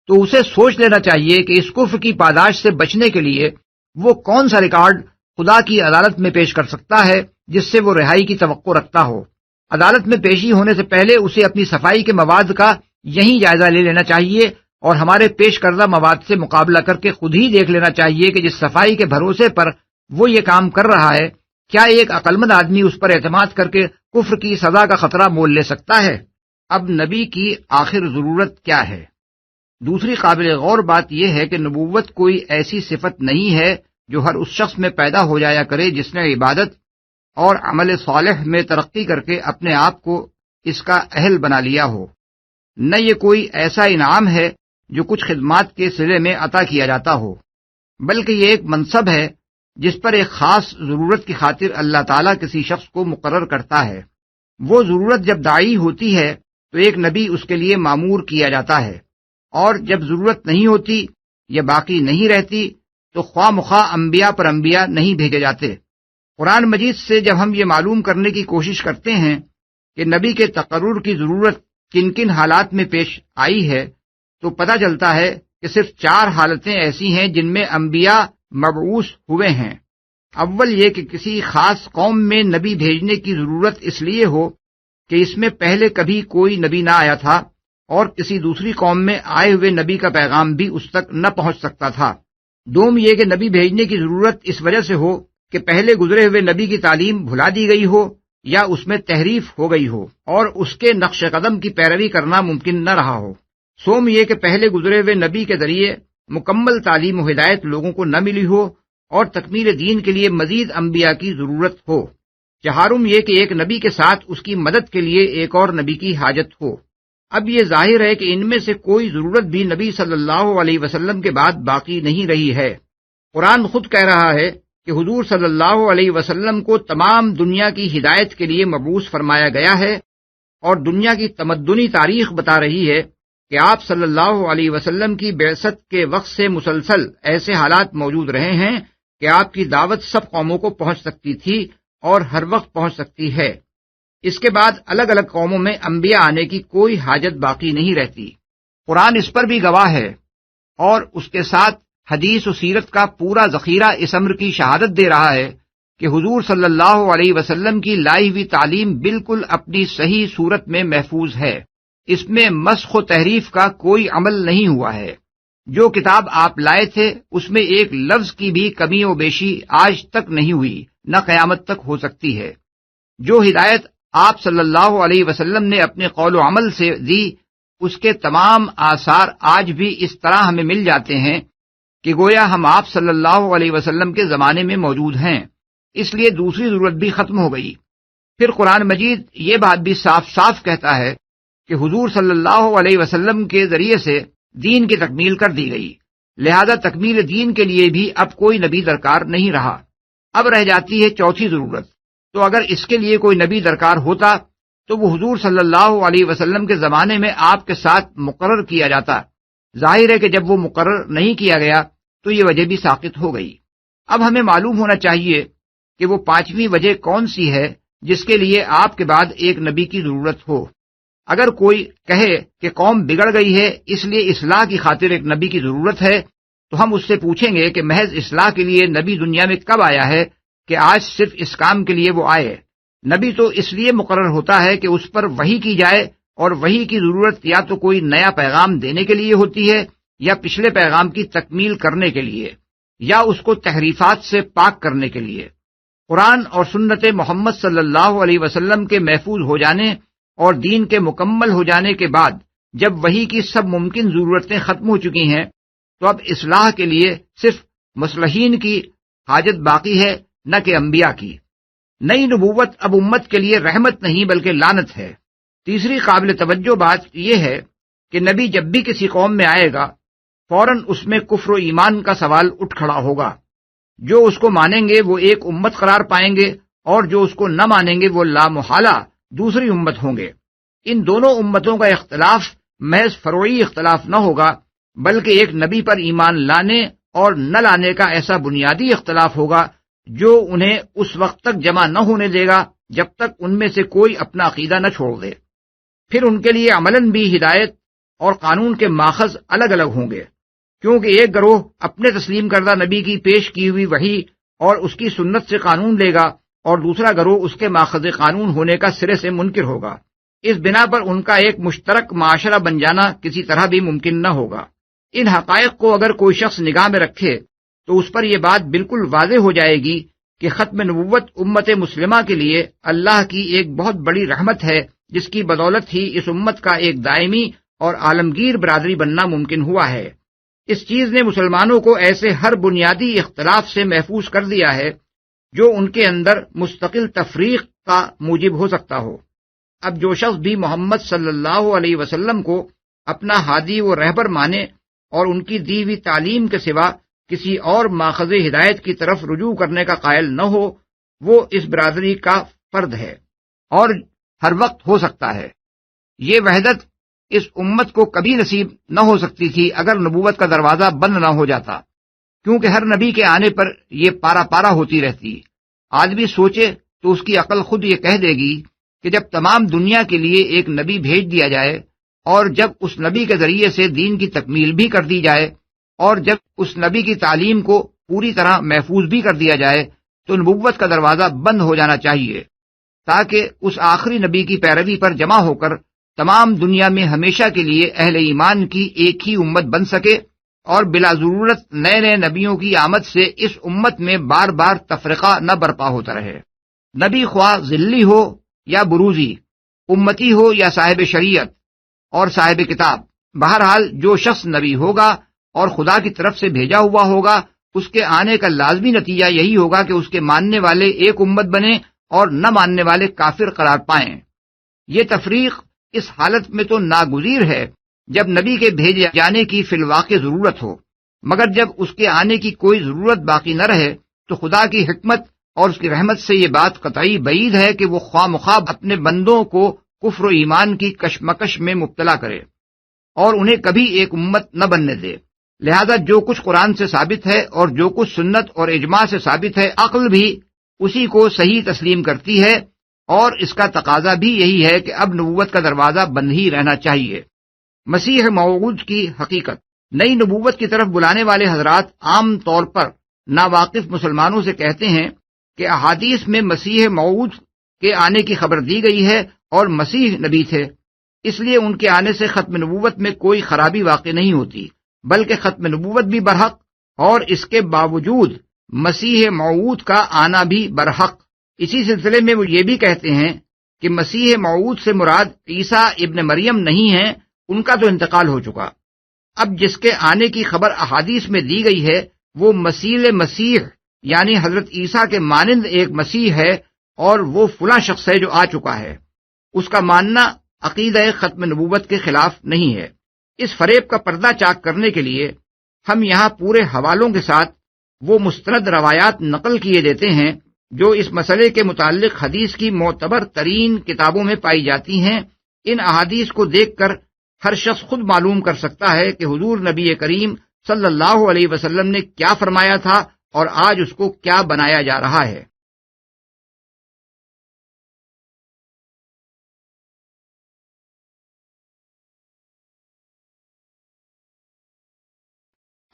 تو اسے سوچ لینا چاہیے کہ اس کفر کی پاداش سے بچنے کے لیے وہ کون سا ریکارڈ خدا کی عدالت میں پیش کر سکتا ہے جس سے وہ رہائی کی توقع رکھتا ہو۔ عدالت میں پیشی ہونے سے پہلے اسے اپنی صفائی کے مواد کا یہی جائزہ لے لینا چاہیے اور ہمارے پیش کردہ مواد سے مقابلہ کر کے خود ہی دیکھ لینا چاہیے کہ جس صفائی کے بھروسے پر وہ یہ کام کر رہا ہے، کیا ایک عقلمند آدمی اس پر اعتماد کر کے کفر کی سزا کا خطرہ مول لے سکتا ہے؟ اب نبی کی آخر ضرورت کیا ہے؟ دوسری قابل غور بات یہ ہے کہ نبوت کوئی ایسی صفت نہیں ہے جو ہر اس شخص میں پیدا ہو جایا کرے جس نے عبادت اور عمل صالح میں ترقی کر کے اپنے آپ کو اس کا اہل بنا لیا ہو۔ نہ یہ کوئی ایسا انعام ہے جو کچھ خدمات کے صلے میں عطا کیا جاتا ہو، بلکہ یہ ایک منصب ہے جس پر ایک خاص ضرورت کی خاطر اللہ تعالیٰ کسی شخص کو مقرر کرتا ہے۔ وہ ضرورت جب داعی ہوتی ہے تو ایک نبی اس کے لیے مامور کیا جاتا ہے، اور جب ضرورت نہیں ہوتی یا باقی نہیں رہتی تو خواہ مخواہ انبیاء پر انبیاء نہیں بھیجے جاتے۔ قرآن مجید سے جب ہم یہ معلوم کرنے کی کوشش کرتے ہیں کہ نبی کے تقرر کی ضرورت کن کن حالات میں پیش آئی ہے تو پتہ چلتا ہے کہ صرف 4 حالتیں ایسی ہیں جن میں انبیاء مبعوث ہوئے ہیں۔ اول یہ کہ کسی خاص قوم میں نبی بھیجنے کی ضرورت اس لیے ہو کہ اس میں پہلے کبھی کوئی نبی نہ آیا تھا اور کسی دوسری قوم میں آئے ہوئے نبی کا پیغام بھی اس تک نہ پہنچ سکتا تھا۔ دوم یہ کہ نبی بھیجنے کی ضرورت اس وجہ سے ہو کہ پہلے گزرے ہوئے نبی کی تعلیم بھلا دی گئی ہو یا اس میں تحریف ہو گئی ہو اور اس کے نقش قدم کی پیروی کرنا ممکن نہ رہا ہو۔ سوم یہ کہ پہلے گزرے ہوئے نبی کے ذریعے مکمل تعلیم و ہدایت لوگوں کو نہ ملی ہو اور تکمیل دین کے لیے مزید انبیاء کی ضرورت ہو۔ چہارم یہ کہ ایک نبی کے ساتھ اس کی مدد کے لیے ایک اور نبی کی حاجت ہو۔ اب یہ ظاہر ہے کہ ان میں سے کوئی ضرورت بھی نبی صلی اللہ علیہ وسلم کے بعد باقی نہیں رہی ہے۔ قرآن خود کہہ رہا ہے کہ حضور صلی اللہ علیہ وسلم کو تمام دنیا کی ہدایت کے لیے مبعوث فرمایا گیا ہے، اور دنیا کی تمدنی تاریخ بتا رہی ہے کہ آپ صلی اللہ علیہ وسلم کی بعثت کے وقت سے مسلسل ایسے حالات موجود رہے ہیں کہ آپ کی دعوت سب قوموں کو پہنچ سکتی تھی اور ہر وقت پہنچ سکتی ہے۔ اس کے بعد الگ الگ قوموں میں انبیاء آنے کی کوئی حاجت باقی نہیں رہتی۔ قرآن اس پر بھی گواہ ہے، اور اس کے ساتھ حدیث و سیرت کا پورا ذخیرہ اس امر کی شہادت دے رہا ہے کہ حضور صلی اللہ علیہ وسلم کی لائی ہوئی تعلیم بالکل اپنی صحیح صورت میں محفوظ ہے۔ اس میں مسخ و تحریف کا کوئی عمل نہیں ہوا ہے۔ جو کتاب آپ لائے تھے اس میں ایک لفظ کی بھی کمی و بیشی آج تک نہیں ہوئی، نہ قیامت تک ہو سکتی ہے۔ جو ہدایت آپ صلی اللہ علیہ وسلم نے اپنے قول و عمل سے دی، اس کے تمام آثار آج بھی اس طرح ہمیں مل جاتے ہیں کہ گویا ہم آپ صلی اللہ علیہ وسلم کے زمانے میں موجود ہیں۔ اس لیے دوسری ضرورت بھی ختم ہو گئی۔ پھر قرآن مجید یہ بات بھی صاف صاف کہتا ہے کہ حضور صلی اللہ علیہ وسلم کے ذریعے سے دین کی تکمیل کر دی گئی، لہذا تکمیل دین کے لیے بھی اب کوئی نبی درکار نہیں رہا۔ اب رہ جاتی ہے چوتھی ضرورت۔ تو اگر اس کے لیے کوئی نبی درکار ہوتا تو وہ حضور صلی اللہ علیہ وسلم کے زمانے میں آپ کے ساتھ مقرر کیا جاتا۔ ظاہر ہے کہ جب وہ مقرر نہیں کیا گیا تو یہ وجہ بھی ساقط ہو گئی۔ اب ہمیں معلوم ہونا چاہیے کہ وہ 5ویں وجہ کون سی ہے جس کے لیے آپ کے بعد ایک نبی کی ضرورت ہو۔ اگر کوئی کہے کہ قوم بگڑ گئی ہے اس لیے اصلاح کی خاطر ایک نبی کی ضرورت ہے، تو ہم اس سے پوچھیں گے کہ محض اصلاح کے لیے نبی دنیا میں کب آیا ہے کہ آج صرف اس کام کے لیے وہ آئے؟ نبی تو اس لیے مقرر ہوتا ہے کہ اس پر وحی کی جائے، اور وحی کی ضرورت یا تو کوئی نیا پیغام دینے کے لیے ہوتی ہے یا پچھلے پیغام کی تکمیل کرنے کے لیے، یا اس کو تحریفات سے پاک کرنے کے لیے۔ قرآن اور سنت محمد صلی اللہ علیہ وسلم کے محفوظ ہو جانے اور دین کے مکمل ہو جانے کے بعد جب وحی کی سب ممکن ضرورتیں ختم ہو چکی ہیں تو اب اصلاح کے لیے صرف مصلحین کی حاجت باقی ہے، نہ کہ انبیاء کی۔ نئی نبوت اب امت کے لیے رحمت نہیں بلکہ لعنت ہے۔ تیسری قابل توجہ بات یہ ہے کہ نبی جب بھی کسی قوم میں آئے گا فوراً اس میں کفر و ایمان کا سوال اٹھ کھڑا ہوگا۔ جو اس کو مانیں گے وہ ایک امت قرار پائیں گے، اور جو اس کو نہ مانیں گے وہ لامحالہ دوسری امت ہوں گے۔ ان دونوں امتوں کا اختلاف محض فروعی اختلاف نہ ہوگا بلکہ ایک نبی پر ایمان لانے اور نہ لانے کا ایسا بنیادی اختلاف ہوگا جو انہیں اس وقت تک جمع نہ ہونے دے گا جب تک ان میں سے کوئی اپنا عقیدہ نہ چھوڑ دے۔ پھر ان کے لیے عملاً بھی ہدایت اور قانون کے ماخذ الگ الگ ہوں گے، کیونکہ ایک گروہ اپنے تسلیم کردہ نبی کی پیش کی ہوئی وحی اور اس کی سنت سے قانون لے گا، اور دوسرا گروہ اس کے ماخذ قانون ہونے کا سرے سے منکر ہوگا۔ اس بنا پر ان کا ایک مشترک معاشرہ بن جانا کسی طرح بھی ممکن نہ ہوگا۔ ان حقائق کو اگر کوئی شخص نگاہ میں رکھے تو اس پر یہ بات بالکل واضح ہو جائے گی کہ ختم نبوت امت مسلمہ کے لیے اللہ کی ایک بہت بڑی رحمت ہے، جس کی بدولت ہی اس امت کا ایک دائمی اور عالمگیر برادری بننا ممکن ہوا ہے۔ اس چیز نے مسلمانوں کو ایسے ہر بنیادی اختلاف سے محفوظ کر دیا ہے جو ان کے اندر مستقل تفریق کا موجب ہو سکتا ہو۔ اب جو شخص بھی محمد صلی اللہ علیہ وسلم کو اپنا ہادی و رہبر مانے اور ان کی دی ہوئی تعلیم کے سوا کسی اور ماخذ ہدایت کی طرف رجوع کرنے کا قائل نہ ہو، وہ اس برادری کا فرد ہے اور ہر وقت ہو سکتا ہے۔ یہ وحدت اس امت کو کبھی نصیب نہ ہو سکتی تھی اگر نبوت کا دروازہ بند نہ ہو جاتا، کیونکہ ہر نبی کے آنے پر یہ پارا پارا ہوتی رہتی۔ آدمی سوچے تو اس کی عقل خود یہ کہہ دے گی کہ جب تمام دنیا کے لیے ایک نبی بھیج دیا جائے اور جب اس نبی کے ذریعے سے دین کی تکمیل بھی کر دی جائے اور جب اس نبی کی تعلیم کو پوری طرح محفوظ بھی کر دیا جائے تو نبوت کا دروازہ بند ہو جانا چاہیے، تاکہ اس آخری نبی کی پیروی پر جمع ہو کر تمام دنیا میں ہمیشہ کے لیے اہل ایمان کی ایک ہی امت بن سکے اور بلا ضرورت نئے نئے نبیوں کی آمد سے اس امت میں بار بار تفرقہ نہ برپا ہوتا رہے۔ نبی خواہ ذلی ہو یا بروزی، امتی ہو یا صاحب شریعت اور صاحب کتاب، بہرحال جو شخص نبی ہوگا اور خدا کی طرف سے بھیجا ہوا ہوگا، اس کے آنے کا لازمی نتیجہ یہی ہوگا کہ اس کے ماننے والے ایک امت بنیں اور نہ ماننے والے کافر قرار پائیں۔ یہ تفریق اس حالت میں تو ناگزیر ہے جب نبی کے بھیجے جانے کی فی الواقع ضرورت ہو، مگر جب اس کے آنے کی کوئی ضرورت باقی نہ رہے تو خدا کی حکمت اور اس کی رحمت سے یہ بات قطعی بعید ہے کہ وہ خواہ مخواہ اپنے بندوں کو کفر و ایمان کی کشمکش میں مبتلا کرے اور انہیں کبھی ایک امت نہ بننے دے۔ لہذا جو کچھ قرآن سے ثابت ہے اور جو کچھ سنت اور اجماع سے ثابت ہے، عقل بھی اسی کو صحیح تسلیم کرتی ہے، اور اس کا تقاضا بھی یہی ہے کہ اب نبوت کا دروازہ بند ہی رہنا چاہیے۔ مسیح موعود کی حقیقت۔ نئی نبوت کی طرف بلانے والے حضرات عام طور پر ناواقف مسلمانوں سے کہتے ہیں کہ احادیث میں مسیح موعود کے آنے کی خبر دی گئی ہے اور مسیح نبی تھے، اس لیے ان کے آنے سے ختم نبوت میں کوئی خرابی واقع نہیں ہوتی، بلکہ ختم نبوت بھی برحق اور اس کے باوجود مسیح موعود کا آنا بھی برحق۔ اسی سلسلے میں وہ یہ بھی کہتے ہیں کہ مسیح موعود سے مراد عیسیٰ ابن مریم نہیں ہیں، ان کا تو انتقال ہو چکا۔ اب جس کے آنے کی خبر احادیث میں دی گئی ہے وہ مسیح یعنی حضرت عیسیٰ کے مانند ایک مسیح ہے، اور وہ فلاں شخص ہے جو آ چکا ہے۔ اس کا ماننا عقیدہ ختم نبوت کے خلاف نہیں ہے۔ اس فریب کا پردہ چاک کرنے کے لیے ہم یہاں پورے حوالوں کے ساتھ وہ مستند روایات نقل کیے دیتے ہیں جو اس مسئلے کے متعلق حدیث کی معتبر ترین کتابوں میں پائی جاتی ہیں۔ ان احادیث کو دیکھ کر ہر شخص خود معلوم کر سکتا ہے کہ حضور نبی کریم صلی اللہ علیہ وسلم نے کیا فرمایا تھا اور آج اس کو کیا بنایا جا رہا ہے۔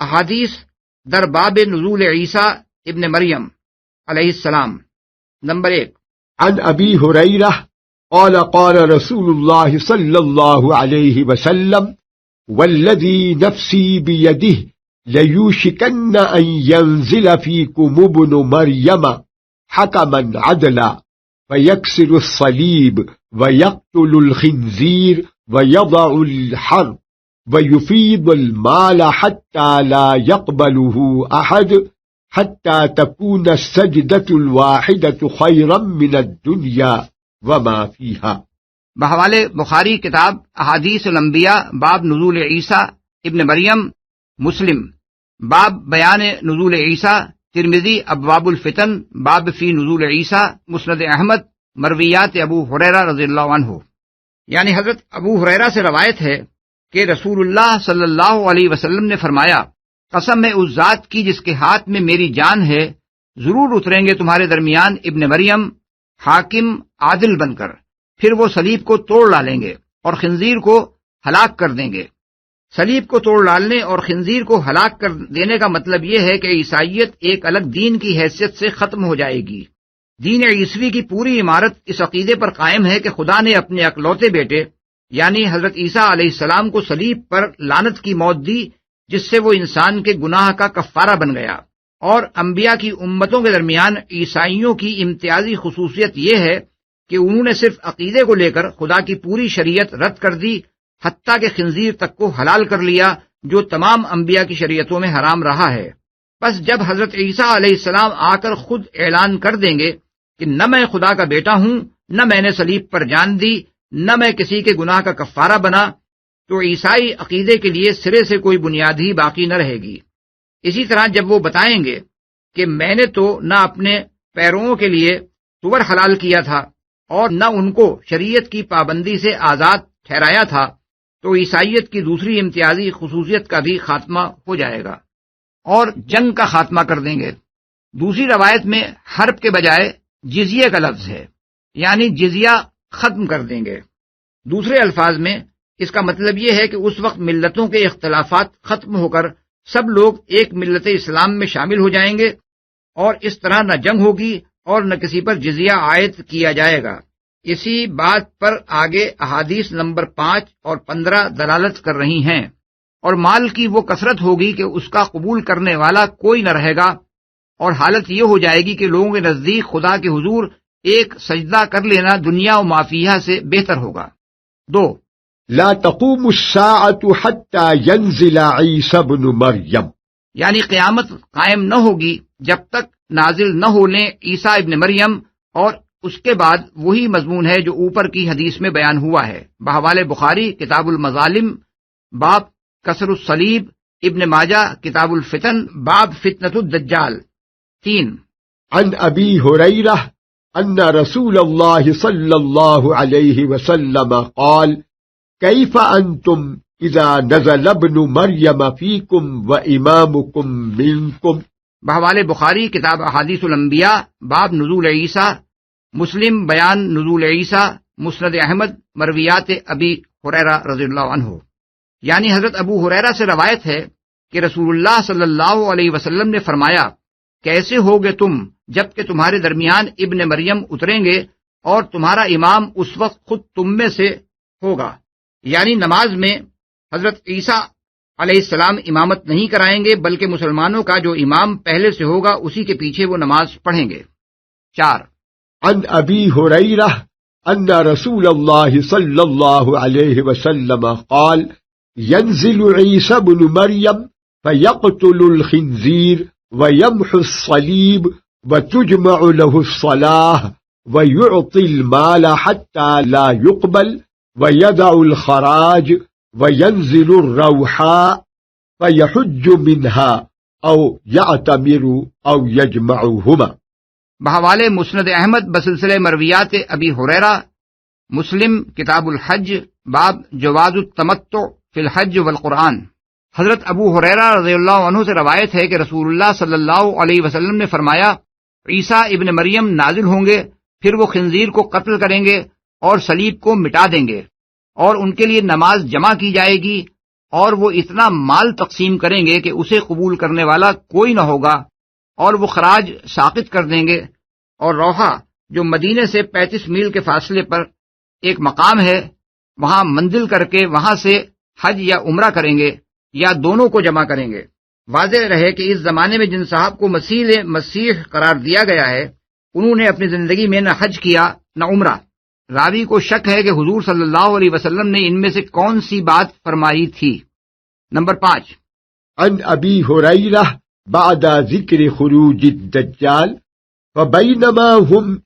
احادیث در باب نزول عیسیٰ ابن مریم علیہ السلام۔ نمبر 1، عن ابی ہریرہ قال قال رسول اللہ صلی اللہ علیہ وسلم والذی نفسی بیدہ لیوشکن ان ینزل فیکم ابن مریم حکما عدلا فیکسر الصلیب ویقتل الخنزیر ویضع الحرب ويفيض المال حتى لا يقبله أحد حتى تكون السجدة الواحدة خيرا من الدنيا وما فيها۔ بحوالے بخاری کتاب احادیث الانبیاء باب نزول عیسیٰ ابن مریم، مسلم باب بیان نزول عیسیٰ، ترمذی ابواب الفتن باب فی نزول عیسیٰ، مسند احمد مرویات ابو ہریرہ رضی اللہ عنہ۔ یعنی حضرت ابو ہریرہ سے روایت ہے کہ رسول اللہ صلی اللہ علیہ وسلم نے فرمایا، قسم ہے اس ذات کی جس کے ہاتھ میں میری جان ہے، ضرور اتریں گے تمہارے درمیان ابن مریم حاکم عادل بن کر، پھر وہ صلیب کو توڑ ڈالیں گے اور خنزیر کو ہلاک کر دیں گے۔ صلیب کو توڑ ڈالنے اور خنزیر کو ہلاک کر دینے کا مطلب یہ ہے کہ عیسائیت ایک الگ دین کی حیثیت سے ختم ہو جائے گی۔ دین عیسوی کی پوری عمارت اس عقیدے پر قائم ہے کہ خدا نے اپنے اکلوتے بیٹے یعنی حضرت عیسیٰ علیہ السلام کو صلیب پر لعنت کی موت دی جس سے وہ انسان کے گناہ کا کفارہ بن گیا۔ اور انبیاء کی امتوں کے درمیان عیسائیوں کی امتیازی خصوصیت یہ ہے کہ انہوں نے صرف عقیدے کو لے کر خدا کی پوری شریعت رد کر دی، حتیٰ کہ خنزیر تک کو حلال کر لیا جو تمام انبیاء کی شریعتوں میں حرام رہا ہے۔ بس جب حضرت عیسیٰ علیہ السلام آ کر خود اعلان کر دیں گے کہ نہ میں خدا کا بیٹا ہوں، نہ میں نے صلیب پر جان دی، نہ میں کسی کے گناہ کا کفارہ بنا، تو عیسائی عقیدے کے لیے سرے سے کوئی بنیاد ہی باقی نہ رہے گی۔ اسی طرح جب وہ بتائیں گے کہ میں نے تو نہ اپنے پیرووں کے لیے سور حلال کیا تھا اور نہ ان کو شریعت کی پابندی سے آزاد ٹھہرایا تھا، تو عیسائیت کی دوسری امتیازی خصوصیت کا بھی خاتمہ ہو جائے گا اور جنگ کا خاتمہ کر دیں گے۔ دوسری روایت میں حرب کے بجائے جزیے کا لفظ ہے، یعنی جزیہ ختم کر دیں گے۔ دوسرے الفاظ میں اس کا مطلب یہ ہے کہ اس وقت ملتوں کے اختلافات ختم ہو کر سب لوگ ایک ملت اسلام میں شامل ہو جائیں گے، اور اس طرح نہ جنگ ہوگی اور نہ کسی پر جزیہ عائد کیا جائے گا۔ اسی بات پر آگے احادیث نمبر 5 اور 15 دلالت کر رہی ہیں۔ اور مال کی وہ کثرت ہوگی کہ اس کا قبول کرنے والا کوئی نہ رہے گا، اور حالت یہ ہو جائے گی کہ لوگوں کے نزدیک خدا کے حضور ایک سجدہ کر لینا دنیا و ما فیہا سے بہتر ہوگا۔ 2 لا تقوم الساعة حتى ينزل عيسى ابن مريم، یعنی قیامت قائم نہ ہوگی جب تک نازل نہ ہونے عیسیٰ ابن مریم، اور اس کے بعد وہی مضمون ہے جو اوپر کی حدیث میں بیان ہوا ہے، بحوالِ بخاری کتاب المظالم باب کسر الصلیب، ابن ماجہ کتاب الفتن باب فتنة الدجال۔ 3 عن ابي هريرة ان رسول الله صلى الله عليه وسلم قال كيف انتم اذا نزل ابن مريم فيكم وامامكم منكم، بحوالِ بخاری کتاب احادیث الانبیاء باب نزول عیسیٰ، مسلم بیان نزول عیسیٰ، مسند احمد مرویات ابی ہریرہ رضی اللہ عنہ۔ یعنی حضرت ابو ہریرہ سے روایت ہے کہ رسول اللہ صلی اللہ علیہ وسلم نے فرمایا، کیسے ہوگے تم جب کہ تمہارے درمیان ابن مریم اتریں گے اور تمہارا امام اس وقت خود تم میں سے ہوگا، یعنی نماز میں حضرت عیسیٰ علیہ السلام امامت نہیں کرائیں گے، بلکہ مسلمانوں کا جو امام پہلے سے ہوگا اسی کے پیچھے وہ نماز پڑھیں گے۔ 4 عن ابي هريرة ان رسول الله صلى الله عليه وسلم قال ينزل عيسى ابن مريم فيقتل الخنزير ويمحو الصليب وتجمع له الصلاة ويعطي المال حتى لا يقبل ويدع الخراج وينزل الروحاء فيحج منها أو يعتمر أو يجمعهما۔ بحوالِ مسند احمد بسلسلہ مرویات ابی ہریرہ، مسلم کتاب الحج باب جواز التمتع فی الحج والقرآن۔ حضرت ابو ہریرہ رضی اللہ عنہ سے روایت ہے کہ رسول اللہ صلی اللہ علیہ وسلم نے فرمایا، عیسیٰ ابن مریم نازل ہوں گے، پھر وہ خنزیر کو قتل کریں گے اور صلیب کو مٹا دیں گے، اور ان کے لیے نماز جمع کی جائے گی، اور وہ اتنا مال تقسیم کریں گے کہ اسے قبول کرنے والا کوئی نہ ہوگا، اور وہ خراج ساقط کر دیں گے۔ اور روحا جو مدینے سے 35 میل کے فاصلے پر ایک مقام ہے، وہاں منزل کر کے وہاں سے حج یا عمرہ کریں گے یا دونوں کو جمع کریں گے۔ واضح رہے کہ اس زمانے میں جن صاحب کو مسیح قرار دیا گیا ہے، انہوں نے اپنی زندگی میں نہ حج کیا نہ عمرہ۔ راوی کو شک ہے کہ حضور صلی اللہ علیہ وسلم نے ان میں سے کون سی بات فرمائی تھی۔ نمبر 5 عن ابي هريرة بعد ذكر خروج الدجال فبينما هم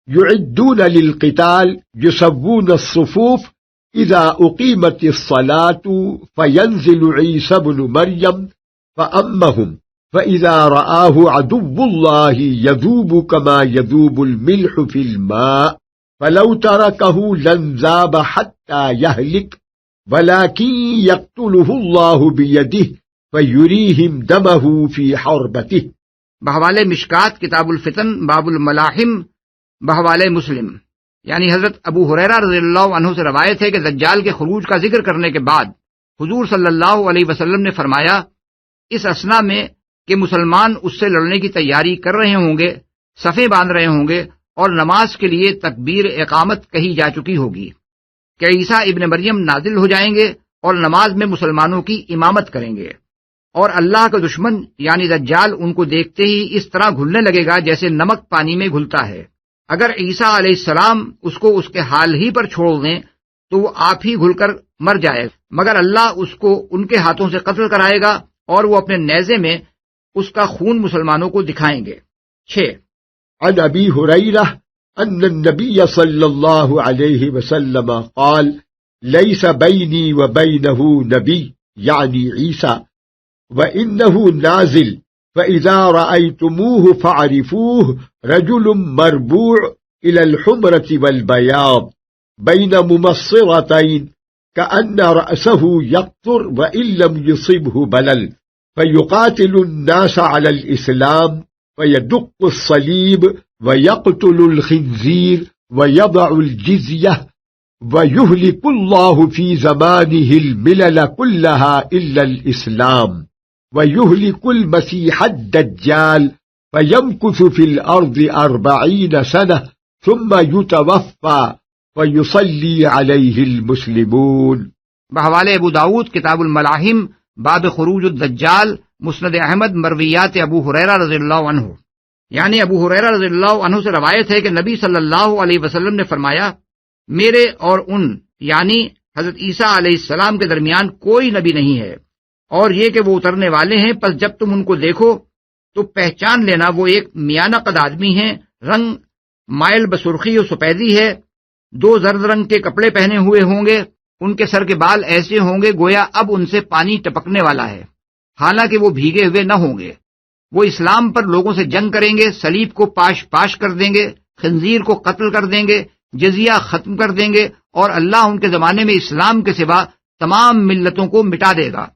يعدون للقتال يسوون الصفوف إذا أقيمت الصلاة فينزل عيسى ابن مريم فأمهم فإذا رآه عدو الله يذوب كما يذوب الملح في الماء فلو تركه لانذاب حتى يهلك ولكن يقتله الله بيده فيريهم دمه في حربته۔ بحوالِ مشکات کتاب الفتن باب الملاحم، بحوالِ مسلم۔ یعنی حضرت ابو ہریرہ رضی اللہ عنہ سے روایت ہے کہ دجال کے خروج کا ذکر کرنے کے بعد حضور صلی اللہ علیہ وسلم نے فرمایا، اس اثنا میں کہ مسلمان اس سے لڑنے کی تیاری کر رہے ہوں گے، صفیں باندھ رہے ہوں گے، اور نماز کے لیے تکبیر اقامت کہی جا چکی ہوگی کہ عیسیٰ ابن مریم نازل ہو جائیں گے اور نماز میں مسلمانوں کی امامت کریں گے۔ اور اللہ کا دشمن یعنی دجال ان کو دیکھتے ہی اس طرح گھلنے لگے گا جیسے نمک پانی میں گھلتا ہے۔ اگر عیسیٰ علیہ السلام اس کو اس کے حال ہی پر چھوڑ دیں تو وہ آپ ہی گھل کر مر جائے، مگر اللہ اس کو ان کے ہاتھوں سے قتل کرائے گا اور وہ اپنے نیزے میں اس کا خون مسلمانوں کو دکھائیں گے۔ 6 عن ابی ہریرہ ان النبی صلی اللہ علیہ وسلم قال لیس بینی وبینہ نبی یعنی عیسیٰ وإنه نازل فإذا رأيتموه فاعرفوه رجل مربوع إلى الحمرة والبياض بين ممصرتين كأن رأسه يقطر وإن لم يصبه بلل فيقاتل الناس على الإسلام ويدق الصليب ويقتل الخنزير ويضع الجزية ويهلك الله في زمانه الملل كلها إلا الإسلام ويهلك المسيح الدجال فيمكث في الأرض 40 سنة ثم يتوفى ويصلي عليه المسلمون۔ بحوالے ابو داود کتاب الملاحم باب خروج الدجال، مسند احمد مرویات ابو ہریرہ رضی اللہ عنہ، یعنی ابو ہریرہ رضی اللہ عنہ سے روایت ہے کہ نبی صلی اللہ علیہ وسلم نے فرمایا، میرے اور ان یعنی حضرت عیسیٰ علیہ السلام کے درمیان کوئی نبی نہیں ہے، اور یہ کہ وہ اترنے والے ہیں، پس جب تم ان کو دیکھو تو پہچان لینا وہ ایک میانہ قد آدمی ہیں، رنگ مائل بسرخی و سفیدی ہے، 2 زرد رنگ کے کپڑے پہنے ہوئے ہوں گے، ان کے سر کے بال ایسے ہوں گے گویا اب ان سے پانی ٹپکنے والا ہے، حالانکہ وہ بھیگے ہوئے نہ ہوں گے۔ وہ اسلام پر لوگوں سے جنگ کریں گے، صلیب کو پاش کر دیں گے، خنزیر کو قتل کر دیں گے، جزیہ ختم کر دیں گے، اور اللہ ان کے زمانے میں اسلام کے سوا تمام ملتوں کو مٹا دے گا،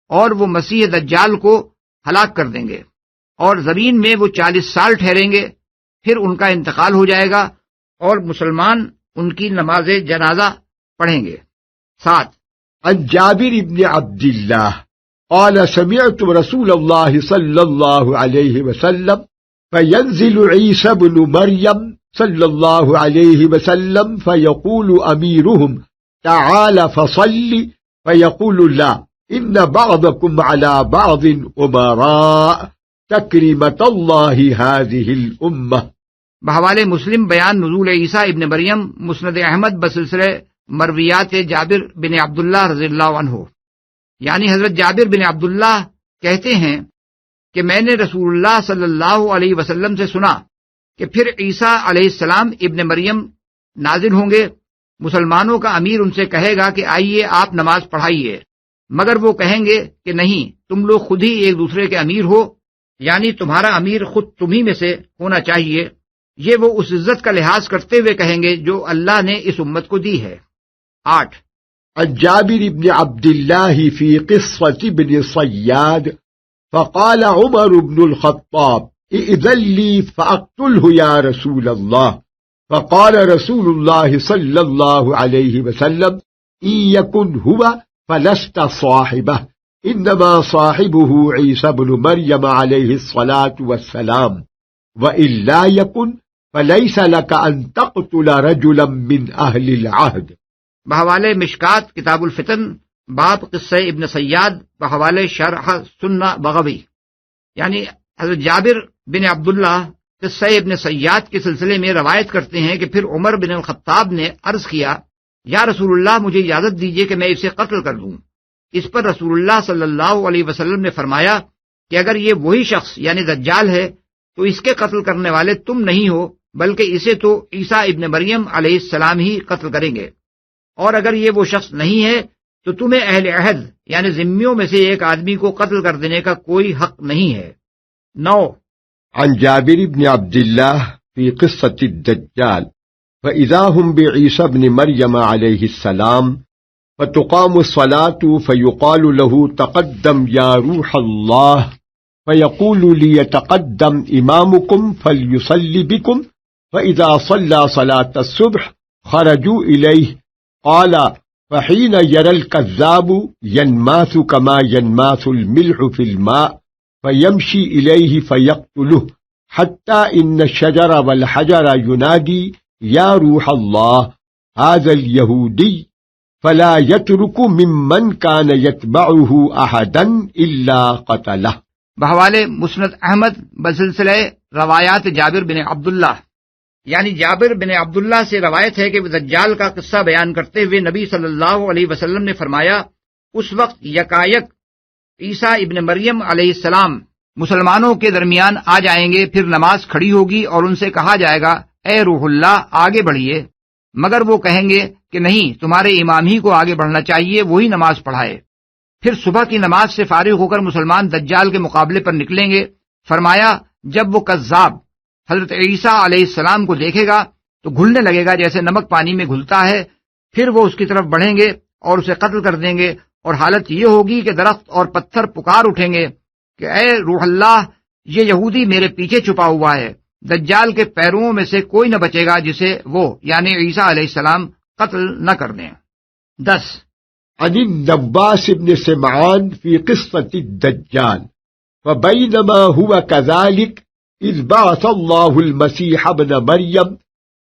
اور وہ مسیح دجال کو ہلاک کر دیں گے، اور زمین میں وہ 40 سال ٹھہریں گے، پھر ان کا انتقال ہو جائے گا اور مسلمان ان کی نماز جنازہ پڑھیں گے۔ 7 عن جابر بن عبد الله قال سمعت رسول الله صلى الله عليه وسلم فينزل عيسى بن مريم صلى الله عليه وسلم فيقول أميرهم تعال فصل فيقول لا إن بعضكم على بعض أمراء تكرمة الله هذه الأمة۔ بحوالے مسلم بیان نزول عیسیٰ ابن مریم، مسند احمد بسلسلہ مرویات جابر بن عبداللہ رضی اللہ عنہ، یعنی حضرت جابر بن عبداللہ کہتے ہیں کہ میں نے رسول اللہ صلی اللہ علیہ وسلم سے سنا کہ پھر عیسیٰ علیہ السلام ابن مریم نازل ہوں گے، مسلمانوں کا امیر ان سے کہے گا کہ آئیے آپ نماز پڑھائیے، مگر وہ کہیں گے کہ نہیں، تم لوگ خود ہی ایک دوسرے کے امیر ہو، یعنی تمہارا امیر خود تمہیں میں سے ہونا چاہیے۔ یہ وہ اس عزت کا لحاظ کرتے ہوئے کہیں گے جو اللہ نے اس امت کو دی ہے۔ 8 عن جابر بن عبد الله في قصة ابن صياد فقال عمر بن الخطاب ائذن لي فأقتله يا رسول الله، فقال رسول الله صلى الله عليه وسلم إن يكن هو فلست صاحبه إنما صاحبه عيسى بن مريم عليه الصلاة والسلام وإن لا يكن فليس لك أن تقتل رجلا من أهل العهد۔ بحوالے مشکات کتاب الفتن باب قصہ ابن سیاد بحوالے شرح سنہ بغوی، یعنی حضرت جابر بن عبداللہ قصہ ابن سیاد کے سلسلے میں روایت کرتے ہیں کہ پھر عمر بن الخطاب نے عرض کیا، یا رسول اللہ مجھے اجازت دیجیے کہ میں اسے قتل کر دوں۔ اس پر رسول اللہ صلی اللہ علیہ وسلم نے فرمایا کہ اگر یہ وہی شخص یعنی دجال ہے تو اس کے قتل کرنے والے تم نہیں ہو، بلکہ اسے تو عیسیٰ ابن مریم علیہ السلام ہی قتل کریں گے، اور اگر یہ وہ شخص نہیں ہے تو تمہیں اہل عہد یعنی ذمیوں میں سے ایک آدمی کو قتل کر دینے کا کوئی حق نہیں ہے۔ 9 عن جابر بن عبد الله في قصة الدجال فإذا هم بعيسى بن مريم عليه السلام فتقام الصلاة فيقال له تقدم يا روح الله، فيقول ليتقدم إمامكم فليصلي بكم، فإذا صلى صلاة الصبح خرجوا إليه، قال فحين يرى الكذاب ينماث كما ينماث الملح في الماء فيمشي إليه فيقتله، حتى إن الشجر والحجر ينادي يا روح الله، هذا اليهودي فلا يترك ممن كان يتبعه أحدا إلا قتله. بحوالے مسند احمد بسلسلہ روایات جابر بن عبداللہ، یعنی جابر بن عبداللہ سے روایت ہے کہ دجال کا قصہ بیان کرتے ہوئے نبی صلی اللہ علیہ وسلم نے فرمایا، اس وقت یکایک عیسیٰ ابن مریم علیہ السلام مسلمانوں کے درمیان آ جائیں گے، پھر نماز کھڑی ہوگی اور ان سے کہا جائے گا، اے روح اللہ آگے بڑھیے، مگر وہ کہیں گے کہ نہیں، تمہارے امام ہی کو آگے بڑھنا چاہیے، وہی نماز پڑھائے۔ پھر صبح کی نماز سے فارغ ہو کر مسلمان دجال کے مقابلے پر نکلیں گے۔ فرمایا، جب وہ کذاب حضرت عیسیٰ علیہ السلام کو دیکھے گا تو گھلنے لگے گا جیسے نمک پانی میں گھلتا ہے، پھر وہ اس کی طرف بڑھیں گے اور اسے قتل کر دیں گے، اور حالت یہ ہوگی کہ درخت اور پتھر پکار اٹھیں گے کہ اے روح اللہ، یہ یہودی میرے پیچھے چھپا ہوا ہے۔ دجال کے پیرووں میں سے کوئی نہ بچے گا جسے وہ یعنی عیسیٰ علیہ السلام قتل نہ کر دیں۔ 10 عن النواس بن سمعان في قصة الدجال وبينما هو كذلك إذ بعث الله المسيح ابن مريم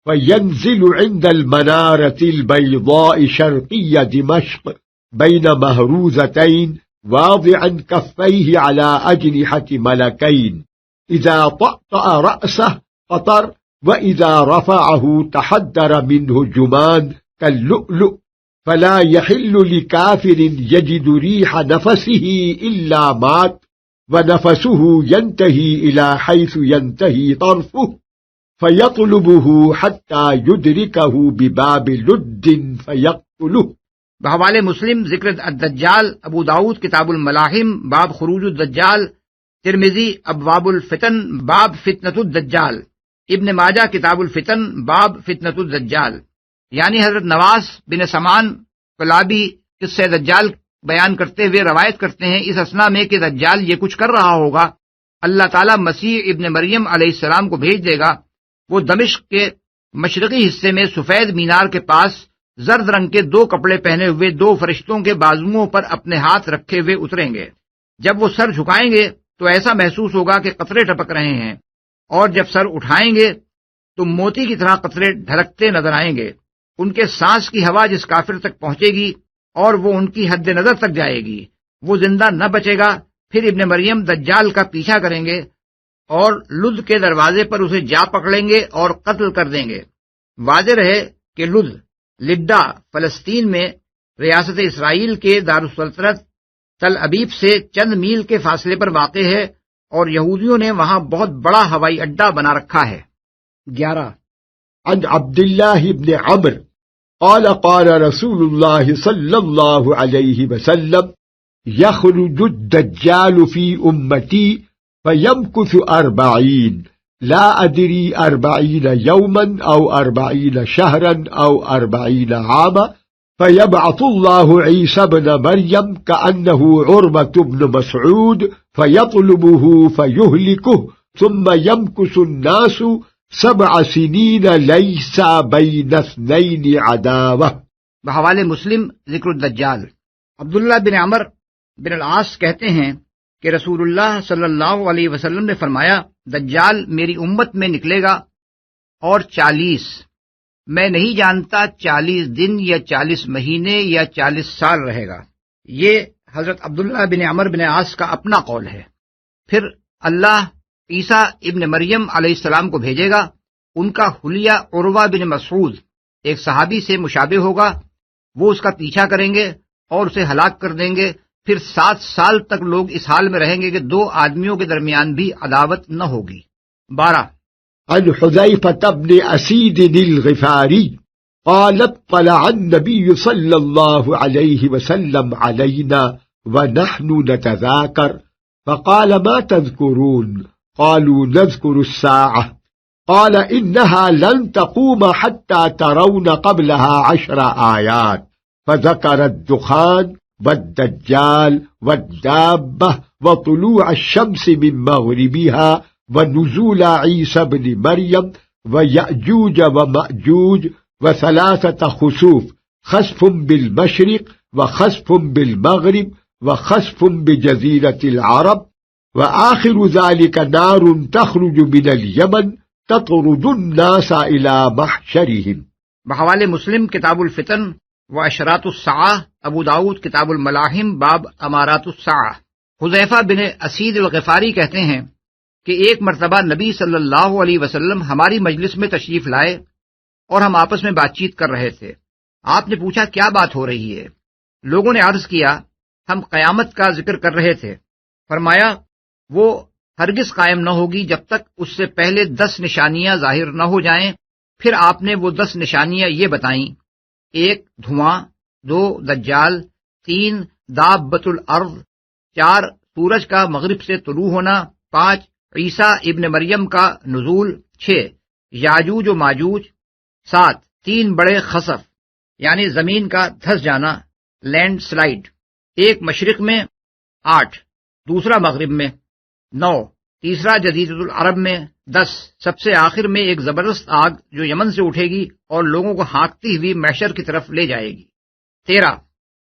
فينزل عند المنارة البيضاء شرقي دمشق بين مهروزتين واضعا كفيه على أجنحة ملكين، إذا طأطأ رأسه قطر وإذا رفعه تحدر منه جمان كاللؤلؤ، فلا يحل لكافر يجد ريح نفسه إلا مات، ونفسه ينتهي إلى حيث ينتهي طرفه فيطلبه حتى يدركه بباب لد فيقتله۔ بحوالے مسلم ذکر الدجال، ابو داود کتاب الملاحم باب خروج الدجال، ترمذی ابواب الفتن باب فتنۃ الدجال، ابن ماجہ کتاب الفتن باب فتنۃ الدجال۔ یعنی حضرت نواس بن سمان کلابی قصہ دجال بیان کرتے ہوئے روایت کرتے ہیں، اس اثنا میں کہ دجال یہ کچھ کر رہا ہوگا، اللہ تعالیٰ مسیح ابن مریم علیہ السلام کو بھیج دے گا، وہ دمشق کے مشرقی حصے میں سفید مینار کے پاس زرد رنگ کے 2 کپڑے پہنے ہوئے 2 فرشتوں کے بازوؤں پر اپنے ہاتھ رکھے ہوئے اتریں گے۔ جب وہ سر جھکائیں گے تو ایسا محسوس ہوگا کہ قطرے ٹپک رہے ہیں، اور جب سر اٹھائیں گے تو موتی کی طرح قطرے ڈھلکتے نظر آئیں گے۔ ان کے سانس کی ہوا جس کافر تک پہنچے گی اور وہ ان کی حد نظر تک جائے گی، وہ زندہ نہ بچے گا۔ پھر ابن مریم دجال کا پیچھا کریں گے اور لد کے دروازے پر اسے جا پکڑیں گے اور قتل کر دیں گے۔ واضح رہے کہ لڈا فلسطین میں ریاست اسرائیل کے دارالسلطنت تل ابیب سے چند میل کے فاصلے پر واقع ہے، اور یہودیوں نے وہاں بہت بڑا ہوائی اڈہ بنا رکھا ہے۔ 11 عن عبد الله بن عمرو قال قال رسول الله صلى الله عليه وسلم يخرج الدجال في أمتي فيمكث 40، لا أدري 40 يوما أو 40 شهرا أو 40 عاما، فيبعث الله عيسى بن مريم كأنه عربة بن مسعود فيطلبه فيهلكه، ثم يمكث الناس 7 سنين ليس بين اثنين عداوة۔ بحوالے مسلم ذکر الدجال، عبداللہ بن عمر بن العاص کہتے ہیں کہ رسول اللہ صلی اللہ علیہ وسلم نے فرمایا، دجال میری امت میں نکلے گا اور 40، میں نہیں جانتا 40 دن یا 40 مہینے یا 40 سال رہے گا۔ یہ حضرت عبداللہ بن عمر بن عاص کا اپنا قول ہے۔ پھر اللہ عیسیٰ ابن مریم علیہ السلام کو بھیجے گا، ان کا حلیہ عروہ بن مسعود ایک صحابی سے مشابہ ہوگا، وہ اس کا پیچھا کریں گے اور اسے ہلاک کر دیں گے۔ پھر 7 سال تک لوگ اس حال میں رہیں گے کہ 2 آدمیوں کے درمیان بھی عداوت نہ ہوگی۔ 12 عن حذيفة بن أسيد الغفاري قال اطلع النبي صلى الله عليه وسلم علينا ونحن نتذاكر، فقال ما تذكرون؟ قالوا نذكر الساعة، قال إنها لن تقوم حتى ترون قبلها 10 آيات، فذكر الدخان والدجال والدابة وطلوع الشمس من مغربها ونزول عيسى بن مريم ويأجوج ومأجوج و3 خسوف، خسف بالمشرق وخسف بالمغرب وخسف بجزيرة العرب، وآخر ذلك نار تخرج من اليمن تطرد الناس إلى محشرهم۔ بحوالے مسلم کتاب الفتن و اشراط الساعہ ابو داؤد کتاب الملاحم باب امارات الساعہ۔ حذیفہ بن اسید الغفاری کہتے ہیں کہ ایک مرتبہ نبی صلی اللہ علیہ وسلم ہماری مجلس میں تشریف لائے اور ہم آپس میں بات چیت کر رہے تھے۔ آپ نے پوچھا کیا بات ہو رہی ہے؟ لوگوں نے عرض کیا ہم قیامت کا ذکر کر رہے تھے۔ فرمایا وہ ہرگز قائم نہ ہوگی جب تک اس سے پہلے 10 نشانیاں ظاہر نہ ہو جائیں۔ پھر آپ نے وہ 10 نشانیاں یہ بتائیں: 1 دھواں، 2 دجال، 3 دابۃ الارض، 4 سورج کا مغرب سے طلوع ہونا، 5 عیسیٰ ابن مریم کا نزول، 6 یاجوج و ماجوج، 7 3 بڑے خسف یعنی زمین کا دھس جانا، لینڈ سلائیڈ، 1 مشرق میں، 8 دوسرا مغرب میں، 9 تیسرا جزیرۃ العرب میں، 10 سب سے آخر میں ایک زبردست آگ جو یمن سے اٹھے گی اور لوگوں کو ہانکتی ہوئی محشر کی طرف لے جائے گی۔ 13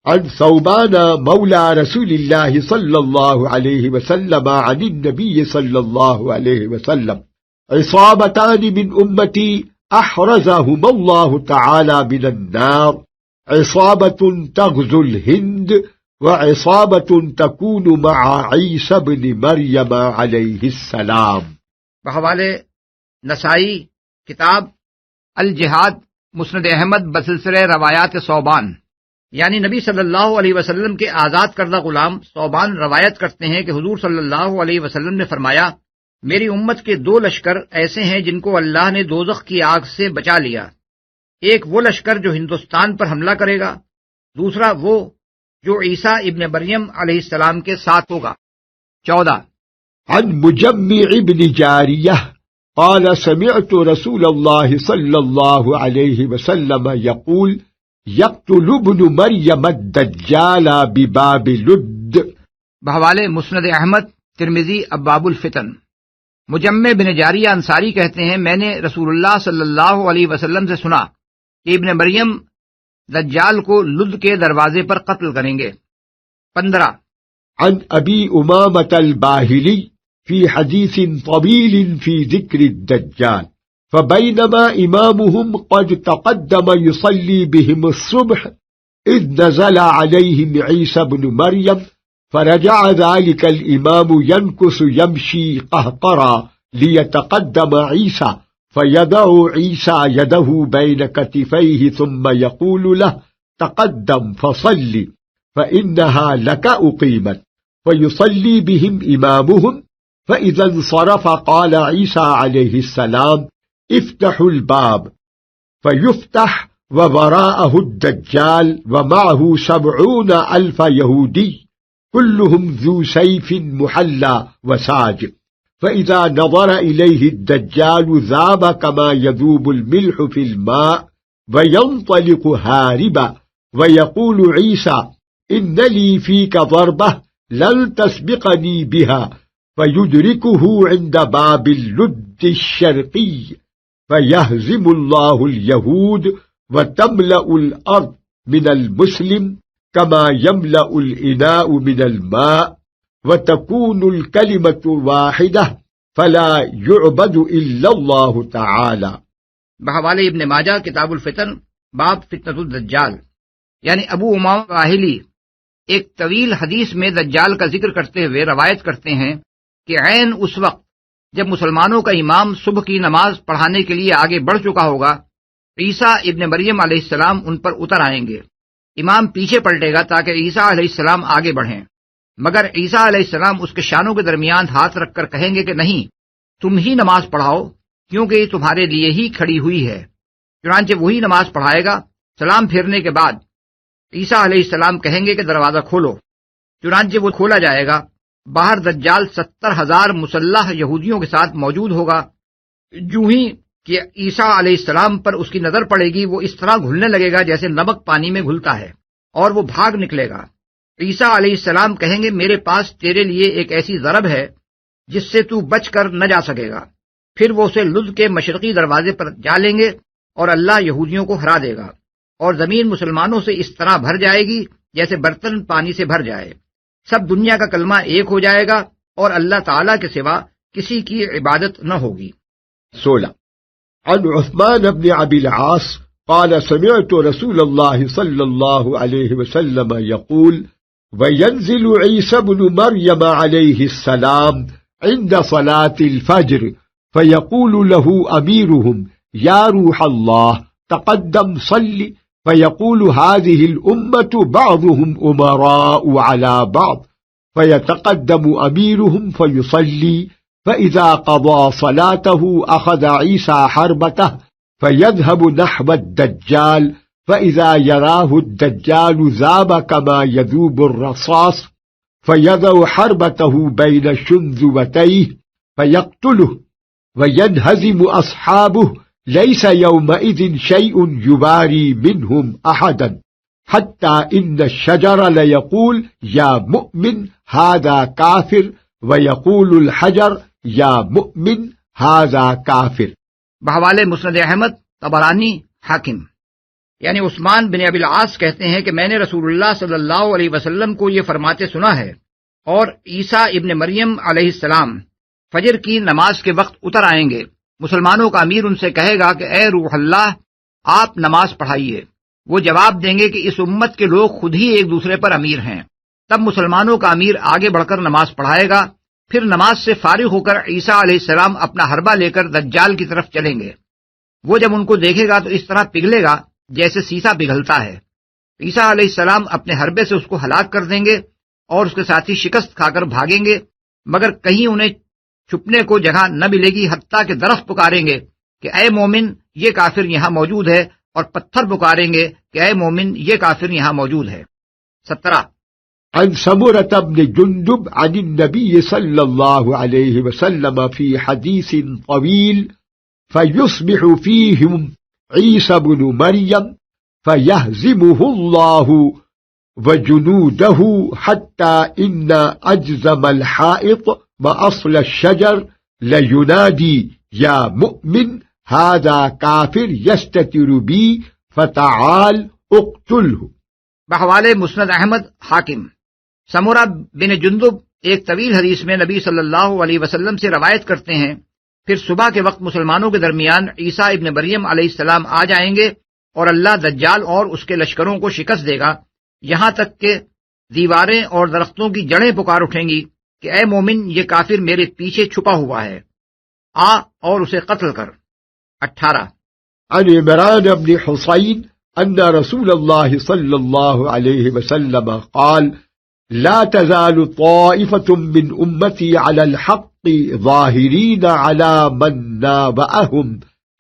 عن ثوبان مولى رسول الله صلى الله عليه وسلم عن النبي صلى الله عليه وسلم: عصابتان من أمتي أحرزهما الله تعالى من النار، عصابة تغزو الهند وعصابة تكون مع عيسى بن مريم عليه السلام۔ بحوالے نسائی کتاب الجہاد مسند احمد بسلسلہ روایات ثوبان، یعنی نبی صلی اللہ علیہ وسلم کے آزاد کردہ غلام ثوبان روایت کرتے ہیں کہ حضور صلی اللہ علیہ وسلم نے فرمایا میری امت کے 2 لشکر ایسے ہیں جن کو اللہ نے دوزخ کی آگ سے بچا لیا۔ ایک وہ لشکر جو ہندوستان پر حملہ کرے گا، دوسرا وہ جو عیسیٰ ابن مریم علیہ السلام کے ساتھ ہوگا۔ 14 عن مجمع بن جارية قال: سمعت رسول الله صلى الله عليه وسلم يقول: يقتل ابن مريم الدجال بباب لد۔ بحوالے مسند احمد ترمذی ابواب الفتن، مجمع بن جاریہ انصاری کہتے ہیں میں نے رسول اللہ صلی اللہ علیہ وسلم سے سنا کہ ابن مریم دجال کو لد کے دروازے پر قتل کریں گے۔ 15 عن ابی امامة الباہلی في حديث طويل في ذكر الدجال: فبينما إمامهم قد تقدم يصلي بهم الصبح إذ نزل عليهم عيسى بن مريم، فرجع ذلك الإمام ينكس يمشي قهقرا ليتقدم عيسى، فيضع عيسى يده بين كتفيه ثم يقول له: تقدم فصل فإنها لك أقيمت، فيصلي بهم إمامهم، فإذا انصرف قال عيسى عليه السلام: افتحوا الباب، فيفتح ووراءه الدجال ومعه 70,000 يهودي كلهم ذو سيف محلى وساج، فإذا نظر إليه الدجال ذاب كما يذوب الملح في الماء وينطلق هاربا، ويقول عيسى: إن لي فيك ضربة لن تسبقني بها، فيدركه عند باب اللد الشرقي، فيهزم الله اليهود وتملأ الأرض من المسلم كما يملأ الإناء من الماء، وتكون الكلمة واحدة فلا يعبد إلا الله تعالى۔ بحوالے ابن ماجہ کتاب الفتن باب فتنۃ الدجال، یعنی ابو امامہ باہلی ایک طویل حدیث میں دجال کا ذکر کرتے ہوئے روایت کرتے ہیں کہ عین اس وقت جب مسلمانوں کا امام صبح کی نماز پڑھانے کے لیے آگے بڑھ چکا ہوگا، عیسیٰ ابن مریم علیہ السلام ان پر اتر آئیں گے۔ امام پیچھے پلٹے گا تاکہ عیسیٰ علیہ السلام آگے بڑھیں، مگر عیسیٰ علیہ السلام اس کے شانوں کے درمیان ہاتھ رکھ کر کہیں گے کہ نہیں، تم ہی نماز پڑھاؤ کیونکہ یہ تمہارے لیے ہی کھڑی ہوئی ہے۔ چنانچہ وہی نماز پڑھائے گا۔ سلام پھیرنے کے بعد عیسیٰ علیہ السلام کہیں گے کہ دروازہ کھولو، چنانچہ وہ کھولا جائے گا۔ باہر دجال 70,000 مسلح یہودیوں کے ساتھ موجود ہوگا۔ جو ہی کہ عیسیٰ علیہ السلام پر اس کی نظر پڑے گی وہ اس طرح گھلنے لگے گا جیسے نمک پانی میں گھلتا ہے، اور وہ بھاگ نکلے گا۔ عیسیٰ علیہ السلام کہیں گے میرے پاس تیرے لیے ایک ایسی ضرب ہے جس سے تو بچ کر نہ جا سکے گا۔ پھر وہ اسے لد کے مشرقی دروازے پر جا لیں گے اور اللہ یہودیوں کو ہرا دے گا، اور زمین مسلمانوں سے اس طرح بھر جائے گی جیسے برتن پانی سے بھر جائے۔ سب دنیا کا کلمہ ایک ہو جائے گا اور اللہ تعالیٰ کے سوا کسی کی عبادت نہ ہوگی۔ 16 عن عثمان بن ابي العاص قال سمعت رسول الله صلى الله عليه وسلم يقول وينزل عيسى بن مريم عليه السلام عند صلاة الفجر فيقول له أميرهم يا روح الله تقدم صل، فيقول هذه الأمة بعضهم أمراء على بعض، فيتقدم أميرهم فيصلي، فإذا قضى صلاته أخذ عيسى حربته فيذهب نحو الدجال، فإذا يراه الدجال ذاب كما يذوب الرصاص، فيضع حربته بين شنذوتيه فيقتله، وينهزم أصحابه، ليس يومئذ شيء يباري منهم أحدا، حتى إن الشجر ليقول يا مؤمن هذا كافر، ويقول الحجر يا مؤمن هذا كافر۔ بحوالے مسند احمد، طبرانی، حاکم۔ یعنی عثمان بن ابی العاص کہتے ہیں کہ میں نے رسول اللہ صلی اللہ علیہ وسلم کو یہ فرماتے سنا ہے، اور عیسیٰ ابن مریم علیہ السلام فجر کی نماز کے وقت اتر آئیں گے۔ مسلمانوں کا امیر ان سے کہے گا کہ اے روح اللہ، آپ نماز پڑھائیے۔ وہ جواب دیں گے کہ اس امت کے لوگ خود ہی ایک دوسرے پر امیر ہیں۔ تب مسلمانوں کا امیر آگے بڑھ کر نماز پڑھائے گا، پھر نماز سے فارغ ہو کر عیسیٰ علیہ السلام اپنا حربہ لے کر دجال کی طرف چلیں گے۔ وہ جب ان کو دیکھے گا تو اس طرح پگھلے گا جیسے سیسا پگھلتا ہے۔ عیسیٰ علیہ السلام اپنے حربے سے اس کو ہلاک کر دیں گے اور اس کے ساتھی شکست کھا کر بھاگیں گے، مگر کہیں انہیں چھپنے کو جگہ نہ ملے گی، حتیٰ کہ درخت پکاریں گے کہ اے مومن یہ کافر یہاں موجود ہے، اور پتھر پکاریں گے کہ اے مومن یہ کافر یہاں موجود ہے۔ 17 عن سمرة بن جندب عن النبي صلى الله عليه وسلم في حديث طويل فيصبح فيهم عيسى بن مريم فيهزمه الله وجنوده حتى إن أجزم الحائط وأصل الشجر لينادي يا مؤمن هذا كافر يستتر بي فتعال اقتله۔ بحوالے مسند احمد، حاکم۔ سمورہ بن جندب ایک طویل حدیث میں نبی صلی اللہ علیہ وسلم سے روایت کرتے ہیں، پھر صبح کے وقت مسلمانوں کے درمیان عیسیٰ ابن مریم علیہ السلام آ جائیں گے اور اللہ دجال اور اس کے لشکروں کو شکست دے گا، یہاں تک کہ دیواریں اور درختوں کی جڑیں پکار اٹھیں گی کہ اے مومن یہ کافر میرے پیچھے چھپا ہوا ہے، آ اور اسے قتل کر۔ 18 عن عمران بن حسين أن رسول الله صلى الله عليه وسلم قال لا تزال طائفة من أمتي على الحق ظاهرين على من نابأهم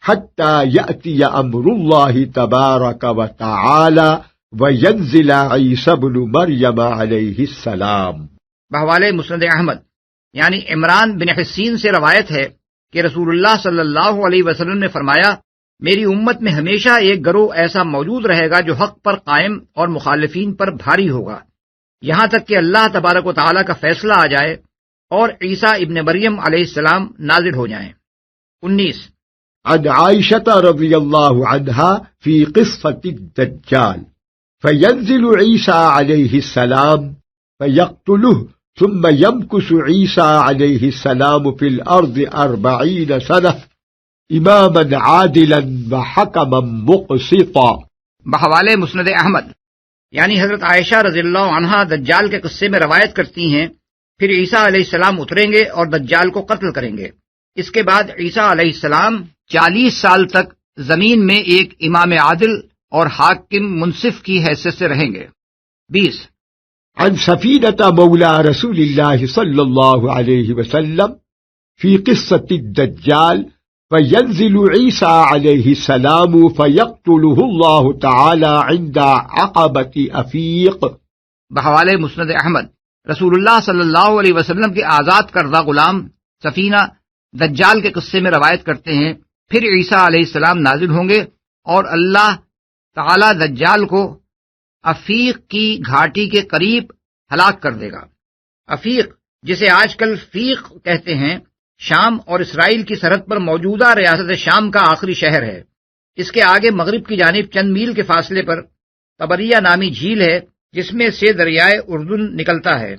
حتى يأتي أمر الله تبارك وتعالى وينزل عيسى بن مريم عليه السلام۔ بحوالے مسند احمد، یعنی عمران بن حسین سے روایت ہے کہ رسول اللہ صلی اللہ علیہ وسلم نے فرمایا میری امت میں ہمیشہ ایک گروہ ایسا موجود رہے گا جو حق پر قائم اور مخالفین پر بھاری ہوگا، یہاں تک کہ اللہ تبارک و تعالیٰ کا فیصلہ آ جائے اور عیسیٰ ابن مریم علیہ السلام نازل ہو جائیں۔ 19 عن عائشة رضي الله عنها في قصة الدجال فينزل عيسى عليه السلام فيقتله ثم يمكث عيسى عليه السلام في الأرض 40 سنة إماما عادلا وحكما مقسطا۔ بحوالے مسند احمد، یعنی حضرت عائشہ رضی اللہ عنہا دجال کے قصے میں روایت کرتی ہیں، پھر عیسیٰ علیہ السلام اتریں گے اور دجال کو قتل کریں گے۔ اس کے بعد عیسیٰ علیہ السلام 40 سال تک زمین میں ایک امام عادل اور حاکم منصف کی حیثیت سے رہیں گے۔ 20 عن سفينة مولى رسول الله صلى الله عليه وسلم في قصة الدجال فينزل عيسى عليه السلام فيقتله الله تعالى عند عقبة أفيق۔ بحوالے مسند احمد، رسول اللہ صلی اللہ علیہ وسلم کے آزاد کردہ غلام سفینہ دجال کے قصے میں روایت کرتے ہیں، پھر عیسیٰ علیہ السلام نازل ہوں گے اور اللہ تعالی دجال کو افیق کی گھاٹی کے قریب ہلاک کر دے گا۔ افیق، جسے آج کل فیق کہتے ہیں، شام اور اسرائیل کی سرحد پر موجودہ ریاست شام کا آخری شہر ہے۔ اس کے آگے مغرب کی جانب چند میل کے فاصلے پر طبریہ نامی جھیل ہے، جس میں سے دریائے اردن نکلتا ہے،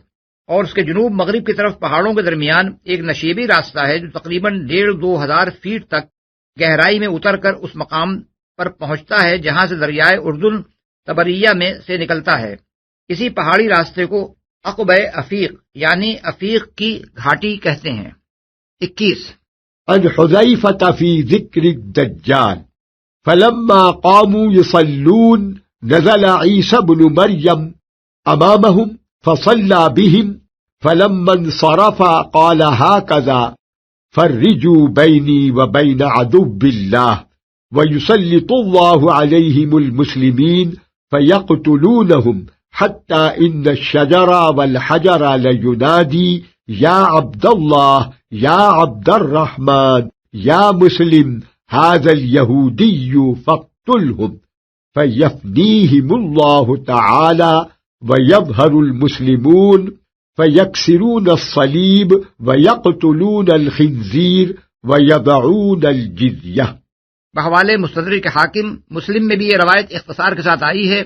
اور اس کے جنوب مغرب کی طرف پہاڑوں کے درمیان ایک نشیبی راستہ ہے جو تقریباً 1500-2000 فیٹ تک گہرائی میں اتر کر اس مقام پر پہنچتا ہے جہاں سے دریائے اردن تبریہ میں سے نکلتا ہے۔ اسی پہاڑی راستے کو عقبہ عفیق یعنی عفیق کی گھاٹی کہتے ہیں۔ 21 عن حذيفة في ذكر الدجال فلما قاموا يصلون نزل عيسى بن مريم أمامهم فصلى بهم فلما انصرف قال هكذا فرجوا بيني وبين عدو الله ويسلط الله عليهم المسلمين فيقتلونهم حتى إن الشجر والحجر لينادي يا عبد الله يا عبد الرحمن يا مسلم هذا اليهودي فاقتلهم فيفنيهم الله تعالى ويظهر المسلمون فيكسرون الصليب ويقتلون الخنزير ويضعون الجزية۔ بحوالے مستدرک حاکم مسلم میں بھی یہ روایت اختصار کے ساتھ آئی ہے،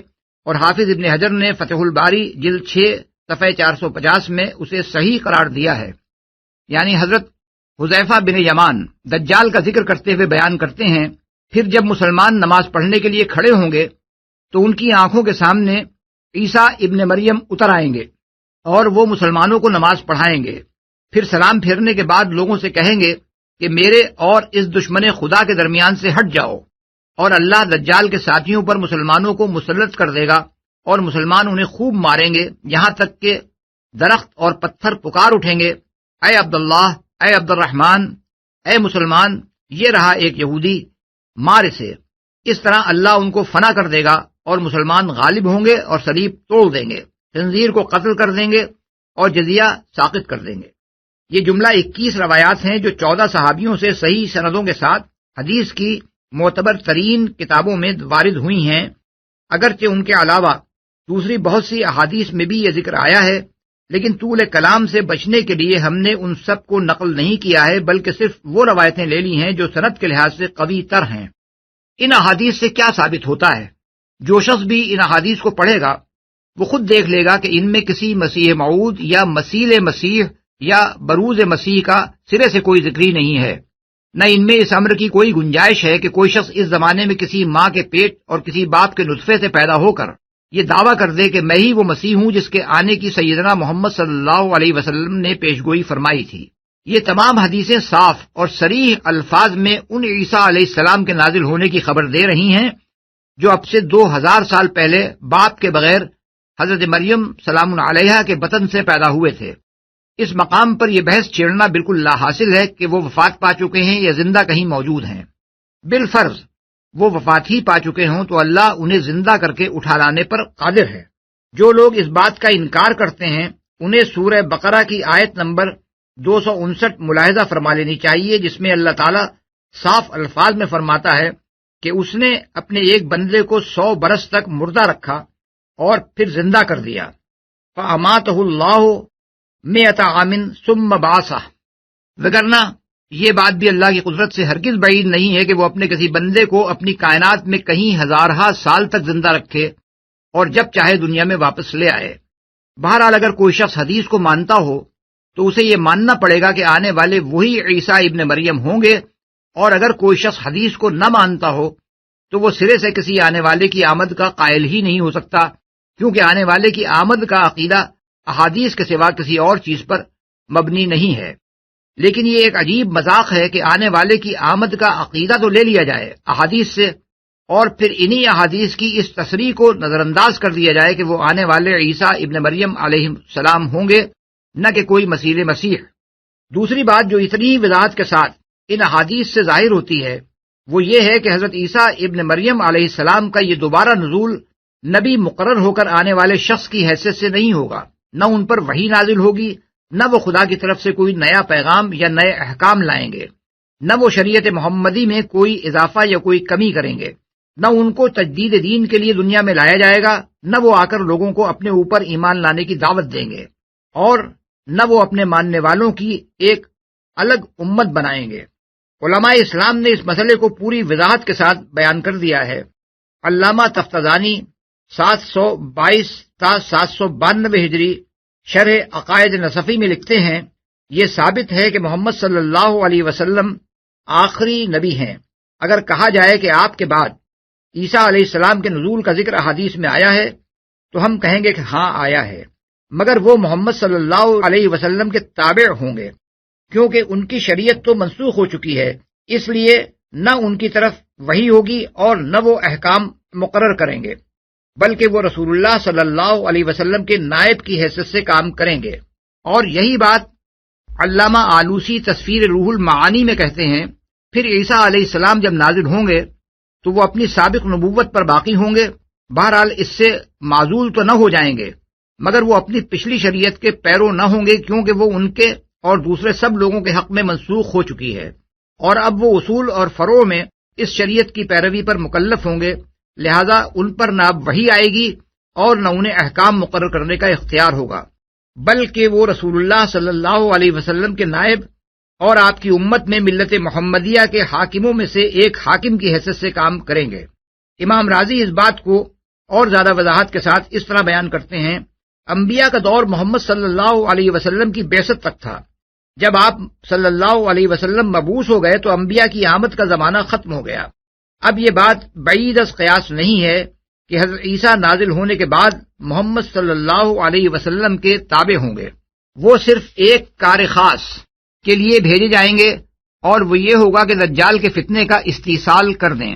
اور حافظ ابن حجر نے فتح الباری جلد 6 صفحہ 450 میں اسے صحیح قرار دیا ہے۔ یعنی حضرت حذیفہ بن یمان دجال کا ذکر کرتے ہوئے بیان کرتے ہیں، پھر جب مسلمان نماز پڑھنے کے لیے کھڑے ہوں گے تو ان کی آنکھوں کے سامنے عیسیٰ ابن مریم اتر آئیں گے اور وہ مسلمانوں کو نماز پڑھائیں گے، پھر سلام پھیرنے کے بعد لوگوں سے کہیں گے کہ میرے اور اس دشمن خدا کے درمیان سے ہٹ جاؤ، اور اللہ دجال کے ساتھیوں پر مسلمانوں کو مسلط کر دے گا اور مسلمان انہیں خوب ماریں گے، یہاں تک کہ درخت اور پتھر پکار اٹھیں گے، اے عبداللہ، اے عبد الرحمن، اے مسلمان، یہ رہا ایک یہودی، مار اسے۔ اس طرح اللہ ان کو فنا کر دے گا اور مسلمان غالب ہوں گے اور صلیب توڑ دیں گے، خنزیر کو قتل کر دیں گے اور جزیہ ساقط کر دیں گے۔ یہ جملہ 21 روایات ہیں جو 14 صحابیوں سے صحیح سندوں کے ساتھ حدیث کی معتبر ترین کتابوں میں وارد ہوئی ہیں، اگرچہ ان کے علاوہ دوسری بہت سی احادیث میں بھی یہ ذکر آیا ہے، لیکن طول کلام سے بچنے کے لیے ہم نے ان سب کو نقل نہیں کیا ہے، بلکہ صرف وہ روایتیں لے لی ہیں جو سند کے لحاظ سے قوی تر ہیں۔ ان احادیث سے کیا ثابت ہوتا ہے؟ جو شخص بھی ان احادیث کو پڑھے گا وہ خود دیکھ لے گا کہ ان میں کسی مسیح موعود یا مسیل مسیح یا بروز مسیح کا سرے سے کوئی ذکر ہی نہیں ہے، نہ ان میں اس امر کی کوئی گنجائش ہے کہ کوئی شخص اس زمانے میں کسی ماں کے پیٹ اور کسی باپ کے نطفے سے پیدا ہو کر یہ دعویٰ کر دے کہ میں ہی وہ مسیح ہوں جس کے آنے کی سیدنا محمد صلی اللہ علیہ وسلم نے پیشگوئی فرمائی تھی۔ یہ تمام حدیثیں صاف اور صریح الفاظ میں ان عیسیٰ علیہ السلام کے نازل ہونے کی خبر دے رہی ہیں جو اب سے 2000 سال پہلے باپ کے بغیر حضرت مریم سلام علیہا کے بطن سے پیدا ہوئے تھے۔ اس مقام پر یہ بحث چھیڑنا بالکل لا حاصل ہے کہ وہ وفات پا چکے ہیں یا زندہ کہیں موجود ہیں۔ بالفرض وہ وفات ہی پا چکے ہوں تو اللہ انہیں زندہ کر کے اٹھا لانے پر قادر ہے۔ جو لوگ اس بات کا انکار کرتے ہیں انہیں سورہ بقرہ کی آیت نمبر 259 ملاحظہ فرما لینی چاہیے، جس میں اللہ تعالیٰ صاف الفاظ میں فرماتا ہے کہ اس نے اپنے ایک بندے کو 100 برس تک مردہ رکھا اور پھر زندہ کر دیا۔ فَأَمَاتَهُ اللَّهُ 100 عَامٍ ثُمَّ بَعَثَهُ۔ وگرنہ یہ بات بھی اللہ کی قدرت سے ہرگز بعید نہیں ہے کہ وہ اپنے کسی بندے کو اپنی کائنات میں کہیں ہزارہا سال تک زندہ رکھے اور جب چاہے دنیا میں واپس لے آئے۔ بہرحال اگر کوئی شخص حدیث کو مانتا ہو تو اسے یہ ماننا پڑے گا کہ آنے والے وہی عیسیٰ ابن مریم ہوں گے، اور اگر کوئی شخص حدیث کو نہ مانتا ہو تو وہ سرے سے کسی آنے والے کی آمد کا قائل ہی نہیں ہو سکتا، کیونکہ آنے والے کی آمد کا عقیدہ احادیث کے سوا کسی اور چیز پر مبنی نہیں ہے۔ لیکن یہ ایک عجیب مذاق ہے کہ آنے والے کی آمد کا عقیدہ تو لے لیا جائے احادیث سے، اور پھر انہی احادیث کی اس تصریح کو نظر انداز کر دیا جائے کہ وہ آنے والے عیسیٰ ابن مریم علیہ السلام ہوں گے، نہ کہ کوئی مسیح مسیح۔ دوسری بات جو اتنی وضاحت کے ساتھ ان احادیث سے ظاہر ہوتی ہے وہ یہ ہے کہ حضرت عیسیٰ ابن مریم علیہ السلام کا یہ دوبارہ نزول نبی مقرر ہو کر آنے والے شخص کی حیثیت سے نہیں ہوگا، نہ ان پر وحی نازل ہوگی، نہ وہ خدا کی طرف سے کوئی نیا پیغام یا نئے احکام لائیں گے، نہ وہ شریعت محمدی میں کوئی اضافہ یا کوئی کمی کریں گے، نہ ان کو تجدید دین کے لیے دنیا میں لایا جائے گا، نہ وہ آ کر لوگوں کو اپنے اوپر ایمان لانے کی دعوت دیں گے، اور نہ وہ اپنے ماننے والوں کی ایک الگ امت بنائیں گے۔ علماء اسلام نے اس مسئلے کو پوری وضاحت کے ساتھ بیان کر دیا ہے۔ علامہ تفتزانی 722 تا 792 ہجری شرح عقائد نصفی میں لکھتے ہیں، یہ ثابت ہے کہ محمد صلی اللہ علیہ وسلم آخری نبی ہیں۔ اگر کہا جائے کہ آپ کے بعد عیسیٰ علیہ السلام کے نزول کا ذکر احادیث میں آیا ہے تو ہم کہیں گے کہ ہاں آیا ہے، مگر وہ محمد صلی اللہ علیہ وسلم کے تابع ہوں گے، کیونکہ ان کی شریعت تو منسوخ ہو چکی ہے، اس لیے نہ ان کی طرف وحی ہوگی اور نہ وہ احکام مقرر کریں گے، بلکہ وہ رسول اللہ صلی اللہ علیہ وسلم کے نائب کی حیثیت سے کام کریں گے۔ اور یہی بات علامہ آلوسی تصفیر روح المعانی میں کہتے ہیں، پھر عیسیٰ علیہ السلام جب نازل ہوں گے تو وہ اپنی سابق نبوت پر باقی ہوں گے، بہرحال اس سے معزول تو نہ ہو جائیں گے، مگر وہ اپنی پچھلی شریعت کے پیرو نہ ہوں گے، کیونکہ وہ ان کے اور دوسرے سب لوگوں کے حق میں منسوخ ہو چکی ہے، اور اب وہ اصول اور فروع میں اس شریعت کی پیروی پر مکلف ہوں گے، لہذا ان پر نہ اب وحی آئے گی اور نہ انہیں احکام مقرر کرنے کا اختیار ہوگا، بلکہ وہ رسول اللہ صلی اللہ علیہ وسلم کے نائب اور آپ کی امت میں ملت محمدیہ کے حاکموں میں سے ایک حاکم کی حیثیت سے کام کریں گے۔ امام رازی اس بات کو اور زیادہ وضاحت کے ساتھ اس طرح بیان کرتے ہیں، انبیاء کا دور محمد صلی اللہ علیہ وسلم کی بعثت تک تھا، جب آپ صلی اللہ علیہ وسلم مبعوث ہو گئے تو انبیاء کی آمد کا زمانہ ختم ہو گیا۔ اب یہ بات بعید از قیاس نہیں ہے کہ حضرت عیسیٰ نازل ہونے کے بعد محمد صلی اللہ علیہ وسلم کے تابع ہوں گے، وہ صرف ایک کار خاص کے لیے بھیجے جائیں گے، اور وہ یہ ہوگا کہ دجال کے فتنے کا استئصال کر دیں۔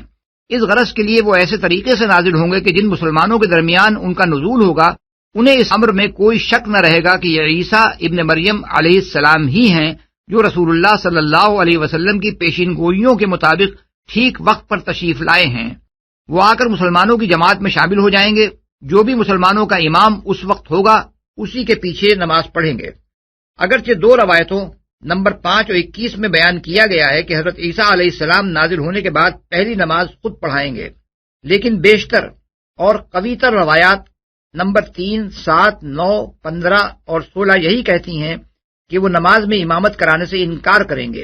اس غرض کے لیے وہ ایسے طریقے سے نازل ہوں گے کہ جن مسلمانوں کے درمیان ان کا نزول ہوگا انہیں اس امر میں کوئی شک نہ رہے گا کہ یہ عیسیٰ ابن مریم علیہ السلام ہی ہیں جو رسول اللہ صلی اللہ علیہ وسلم کی پیشین گوئیوں کے مطابق ٹھیک وقت پر تشریف لائے ہیں۔ وہ آ کر مسلمانوں کی جماعت میں شامل ہو جائیں گے، جو بھی مسلمانوں کا امام اس وقت ہوگا اسی کے پیچھے نماز پڑھیں گے۔ اگرچہ دو روایتوں نمبر 5 اور 21 میں بیان کیا گیا ہے کہ حضرت عیسیٰ علیہ السلام نازل ہونے کے بعد پہلی نماز خود پڑھائیں گے، لیکن بیشتر اور قوی تر روایات نمبر 3، 7، 9، 15 اور 16 یہی کہتی ہیں کہ وہ نماز میں امامت کرانے سے انکار کریں گے،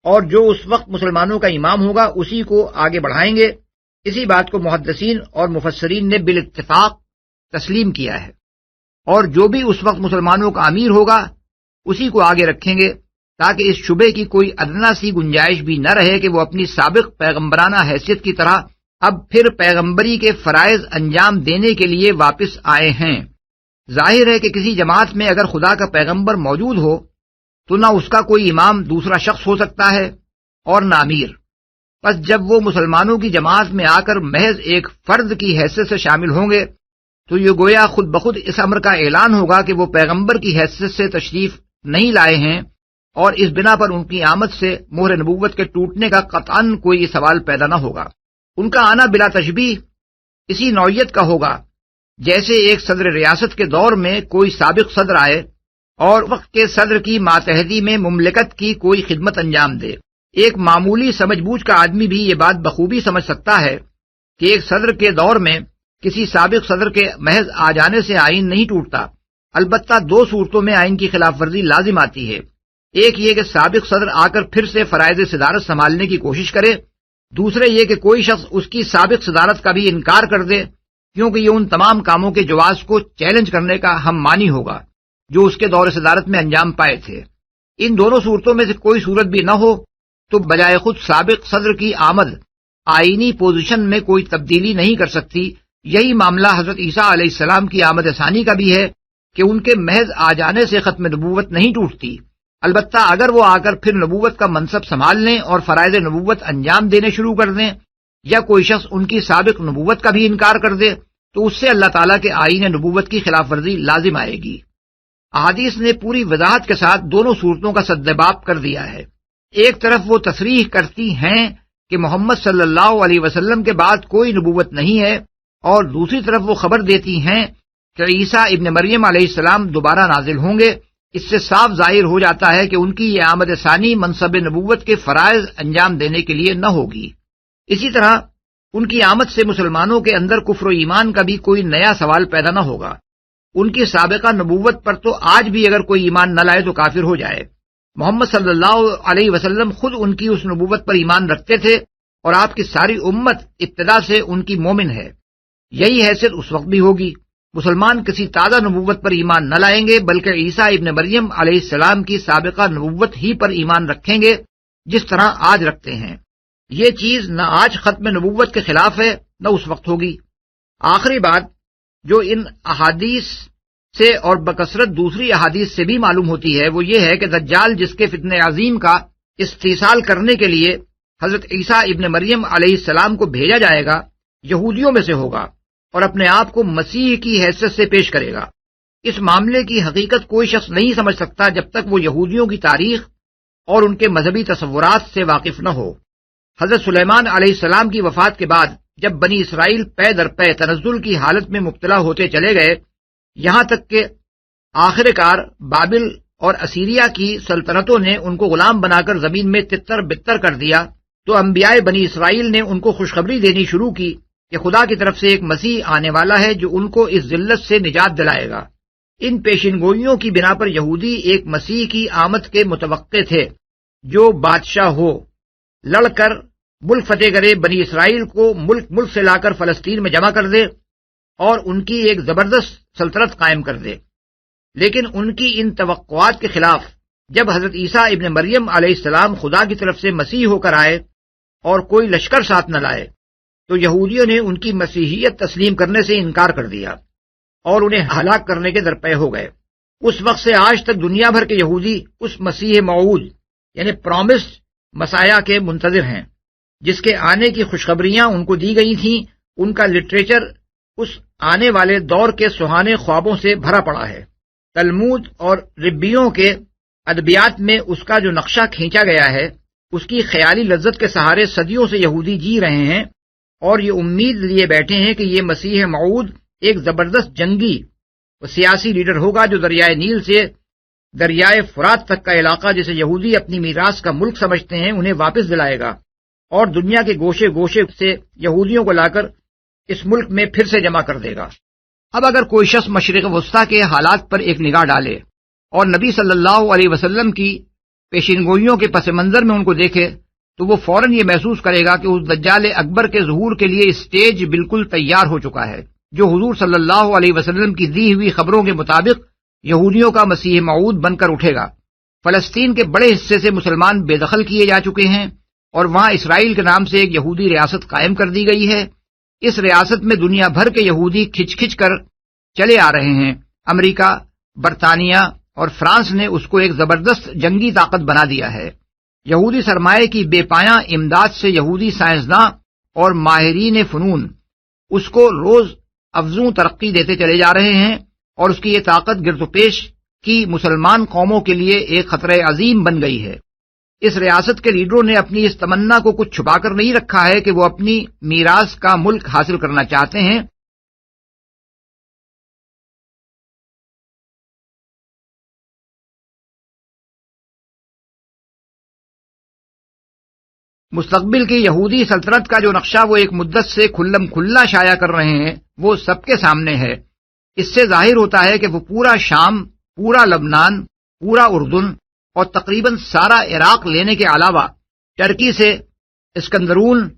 اور جو اس وقت مسلمانوں کا امام ہوگا اسی کو آگے بڑھائیں گے۔ اسی بات کو محدثین اور مفسرین نے بالاتفاق تسلیم کیا ہے، اور جو بھی اس وقت مسلمانوں کا امیر ہوگا اسی کو آگے رکھیں گے، تاکہ اس شبے کی کوئی ادنا سی گنجائش بھی نہ رہے کہ وہ اپنی سابق پیغمبرانہ حیثیت کی طرح اب پھر پیغمبری کے فرائض انجام دینے کے لیے واپس آئے ہیں۔ ظاہر ہے کہ کسی جماعت میں اگر خدا کا پیغمبر موجود ہو تو نہ اس کا کوئی امام دوسرا شخص ہو سکتا ہے اور نہ امیر، پس جب وہ مسلمانوں کی جماعت میں آ کر محض ایک فرد کی حیثیت سے شامل ہوں گے تو یہ گویا خود بخود اس امر کا اعلان ہوگا کہ وہ پیغمبر کی حیثیت سے تشریف نہیں لائے ہیں، اور اس بنا پر ان کی آمد سے مہر نبوت کے ٹوٹنے کا قطعاً کوئی سوال پیدا نہ ہوگا۔ ان کا آنا بلا تشبیہ اسی نوعیت کا ہوگا جیسے ایک صدر ریاست کے دور میں کوئی سابق صدر آئے اور وقت کے صدر کی ماتحتی میں مملکت کی کوئی خدمت انجام دے۔ ایک معمولی سمجھ بوجھ کا آدمی بھی یہ بات بخوبی سمجھ سکتا ہے کہ ایک صدر کے دور میں کسی سابق صدر کے محض آ جانے سے آئین نہیں ٹوٹتا، البتہ دو صورتوں میں آئین کی خلاف ورزی لازم آتی ہے، ایک یہ کہ سابق صدر آ کر پھر سے فرائض صدارت سنبھالنے کی کوشش کرے، دوسرے یہ کہ کوئی شخص اس کی سابق صدارت کا بھی انکار کر دے، کیونکہ یہ ان تمام کاموں کے جواز کو چیلنج کرنے کا ہم مانی ہوگا جو اس کے دور صدارت میں انجام پائے تھے۔ ان دونوں صورتوں میں سے کوئی صورت بھی نہ ہو تو بجائے خود سابق صدر کی آمد آئینی پوزیشن میں کوئی تبدیلی نہیں کر سکتی۔ یہی معاملہ حضرت عیسیٰ علیہ السلام کی آمد ثانی کا بھی ہے کہ ان کے محض آ جانے سے ختم نبوت نہیں ٹوٹتی، البتہ اگر وہ آ کر پھر نبوت کا منصب سنبھال لیں اور فرائض نبوت انجام دینے شروع کر دیں، یا کوئی شخص ان کی سابق نبوت کا بھی انکار کر دے تو اس سے اللہ تعالیٰ کے آئین نبوت کی خلاف ورزی لازم آئے گی۔ احادیث نے پوری وضاحت کے ساتھ دونوں صورتوں کا سدباب کر دیا ہے۔ ایک طرف وہ تصریح کرتی ہیں کہ محمد صلی اللہ علیہ وسلم کے بعد کوئی نبوت نہیں ہے، اور دوسری طرف وہ خبر دیتی ہیں کہ عیسیٰ ابن مریم علیہ السلام دوبارہ نازل ہوں گے۔ اس سے صاف ظاہر ہو جاتا ہے کہ ان کی یہ آمد ثانی منصب نبوت کے فرائض انجام دینے کے لیے نہ ہوگی۔ اسی طرح ان کی آمد سے مسلمانوں کے اندر کفر و ایمان کا بھی کوئی نیا سوال پیدا نہ ہوگا۔ ان کی سابقہ نبوت پر تو آج بھی اگر کوئی ایمان نہ لائے تو کافر ہو جائے۔ محمد صلی اللہ علیہ وسلم خود ان کی اس نبوت پر ایمان رکھتے تھے، اور آپ کی ساری امت ابتدا سے ان کی مومن ہے۔ یہی حیثیت اس وقت بھی ہوگی۔ مسلمان کسی تازہ نبوت پر ایمان نہ لائیں گے، بلکہ عیسیٰ ابن مریم علیہ السلام کی سابقہ نبوت ہی پر ایمان رکھیں گے، جس طرح آج رکھتے ہیں۔ یہ چیز نہ آج ختم نبوت کے خلاف ہے نہ اس وقت ہوگی۔ آخری بات جو ان احادیث سے اور بکثرت دوسری احادیث سے بھی معلوم ہوتی ہے وہ یہ ہے کہ دجال جس کے فتنہ عظیم کا استحصال کرنے کے لیے حضرت عیسیٰ ابن مریم علیہ السلام کو بھیجا جائے گا یہودیوں میں سے ہوگا اور اپنے آپ کو مسیح کی حیثیت سے پیش کرے گا۔ اس معاملے کی حقیقت کوئی شخص نہیں سمجھ سکتا جب تک وہ یہودیوں کی تاریخ اور ان کے مذہبی تصورات سے واقف نہ ہو۔ حضرت سلیمان علیہ السلام کی وفات کے بعد جب بنی اسرائیل پے در پے تنزل کی حالت میں مبتلا ہوتے چلے گئے، یہاں تک کہ آخر کار بابل اور اسیریا کی سلطنتوں نے ان کو غلام بنا کر زمین میں تتر بتر کر دیا، تو انبیاء بنی اسرائیل نے ان کو خوشخبری دینی شروع کی کہ خدا کی طرف سے ایک مسیح آنے والا ہے جو ان کو اس ذلت سے نجات دلائے گا۔ ان پیشین گوئیوں کی بنا پر یہودی ایک مسیح کی آمد کے متوقع تھے جو بادشاہ ہو، لڑ کر ملک فتح کرے، بنی اسرائیل کو ملک سے لا کر فلسطین میں جمع کر دے اور ان کی ایک زبردست سلطنت قائم کر دے۔ لیکن ان کی ان توقعات کے خلاف جب حضرت عیسیٰ ابن مریم علیہ السلام خدا کی طرف سے مسیح ہو کر آئے اور کوئی لشکر ساتھ نہ لائے تو یہودیوں نے ان کی مسیحیت تسلیم کرنے سے انکار کر دیا اور انہیں ہلاک کرنے کے درپے ہو گئے۔ اس وقت سے آج تک دنیا بھر کے یہودی اس مسیح موعود یعنی پرومسڈ مسیح کے منتظر ہیں جس کے آنے کی خوشخبریاں ان کو دی گئی تھیں۔ ان کا لٹریچر اس آنے والے دور کے سہانے خوابوں سے بھرا پڑا ہے۔ تلمود اور ربیوں کے ادبیات میں اس کا جو نقشہ کھینچا گیا ہے اس کی خیالی لذت کے سہارے صدیوں سے یہودی جی رہے ہیں اور یہ امید لیے بیٹھے ہیں کہ یہ مسیح موعود ایک زبردست جنگی و سیاسی لیڈر ہوگا جو دریائے نیل سے دریائے فرات تک کا علاقہ جسے یہودی اپنی میراث کا ملک سمجھتے ہیں انہیں واپس دلائے گا اور دنیا کے گوشے گوشے سے یہودیوں کو لا کر اس ملک میں پھر سے جمع کر دے گا۔ اب اگر کوئی شخص مشرق وسطیٰ کے حالات پر ایک نگاہ ڈالے اور نبی صلی اللہ علیہ وسلم کی پیشین گوئیوں کے پس منظر میں ان کو دیکھے تو وہ فوراً یہ محسوس کرے گا کہ اس دجال اکبر کے ظہور کے لیے اسٹیج بالکل تیار ہو چکا ہے، جو حضور صلی اللہ علیہ وسلم کی دی ہوئی خبروں کے مطابق یہودیوں کا مسیح موعود بن کر اٹھے گا۔ فلسطین کے بڑے حصے سے مسلمان بے دخل کیے جا چکے ہیں اور وہاں اسرائیل کے نام سے ایک یہودی ریاست قائم کر دی گئی ہے۔ اس ریاست میں دنیا بھر کے یہودی کھچ کھچ کر چلے آ رہے ہیں۔ امریکہ، برطانیہ اور فرانس نے اس کو ایک زبردست جنگی طاقت بنا دیا ہے۔ یہودی سرمایہ کی بے پایاں امداد سے یہودی سائنسداں اور ماہرین فنون اس کو روز افزوں ترقی دیتے چلے جا رہے ہیں اور اس کی یہ طاقت گرد و پیش کی مسلمان قوموں کے لیے ایک خطرہ عظیم بن گئی ہے۔ اس ریاست کے لیڈروں نے اپنی اس تمنا کو کچھ چھپا کر نہیں رکھا ہے کہ وہ اپنی میراث کا ملک حاصل کرنا چاہتے ہیں۔ مستقبل کی یہودی سلطنت کا جو نقشہ وہ ایک مدت سے کھلم کھلا شائع کر رہے ہیں وہ سب کے سامنے ہے۔ اس سے ظاہر ہوتا ہے کہ وہ پورا شام، پورا لبنان، پورا اردن اور تقریباً سارا عراق لینے کے علاوہ ٹرکی سے اسکندرون،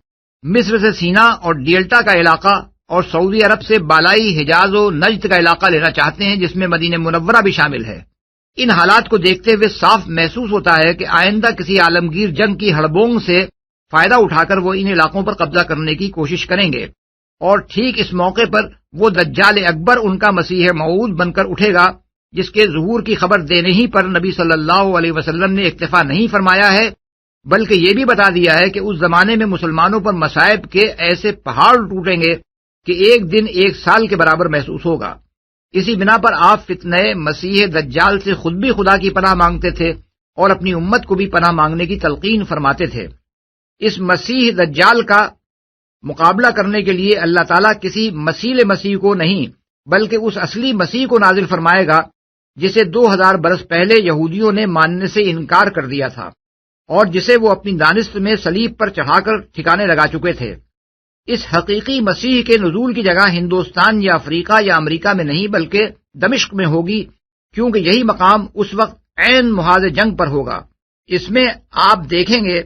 مصر سے سینا اور ڈیلٹا کا علاقہ اور سعودی عرب سے بالائی حجاز و نجد کا علاقہ لینا چاہتے ہیں جس میں مدینہ منورہ بھی شامل ہے۔ ان حالات کو دیکھتے ہوئے صاف محسوس ہوتا ہے کہ آئندہ کسی عالمگیر جنگ کی ہڑبونگ سے فائدہ اٹھا کر وہ ان علاقوں پر قبضہ کرنے کی کوشش کریں گے اور ٹھیک اس موقع پر وہ دجال اکبر ان کا مسیح موعود بن کر اٹھے گا جس کے ظہور کی خبر دینے ہی پر نبی صلی اللہ علیہ وسلم نے اکتفا نہیں فرمایا ہے بلکہ یہ بھی بتا دیا ہے کہ اس زمانے میں مسلمانوں پر مصائب کے ایسے پہاڑ ٹوٹیں گے کہ ایک دن ایک سال کے برابر محسوس ہوگا۔ اسی بنا پر آپ فتنہ مسیح دجال سے خود بھی خدا کی پناہ مانگتے تھے اور اپنی امت کو بھی پناہ مانگنے کی تلقین فرماتے تھے۔ اس مسیح دجال کا مقابلہ کرنے کے لیے اللہ تعالیٰ کسی مثیل مسیح کو نہیں بلکہ اس اصلی مسیح کو نازل فرمائے گا جسے 2000 برس پہلے یہودیوں نے ماننے سے انکار کر دیا تھا اور جسے وہ اپنی دانست میں صلیب پر چڑھا کر ٹھکانے لگا چکے تھے۔ اس حقیقی مسیح کے نزول کی جگہ ہندوستان یا افریقہ یا امریکہ میں نہیں بلکہ دمشق میں ہوگی، کیونکہ یہی مقام اس وقت عین محاذ جنگ پر ہوگا۔ اس میں آپ دیکھیں گے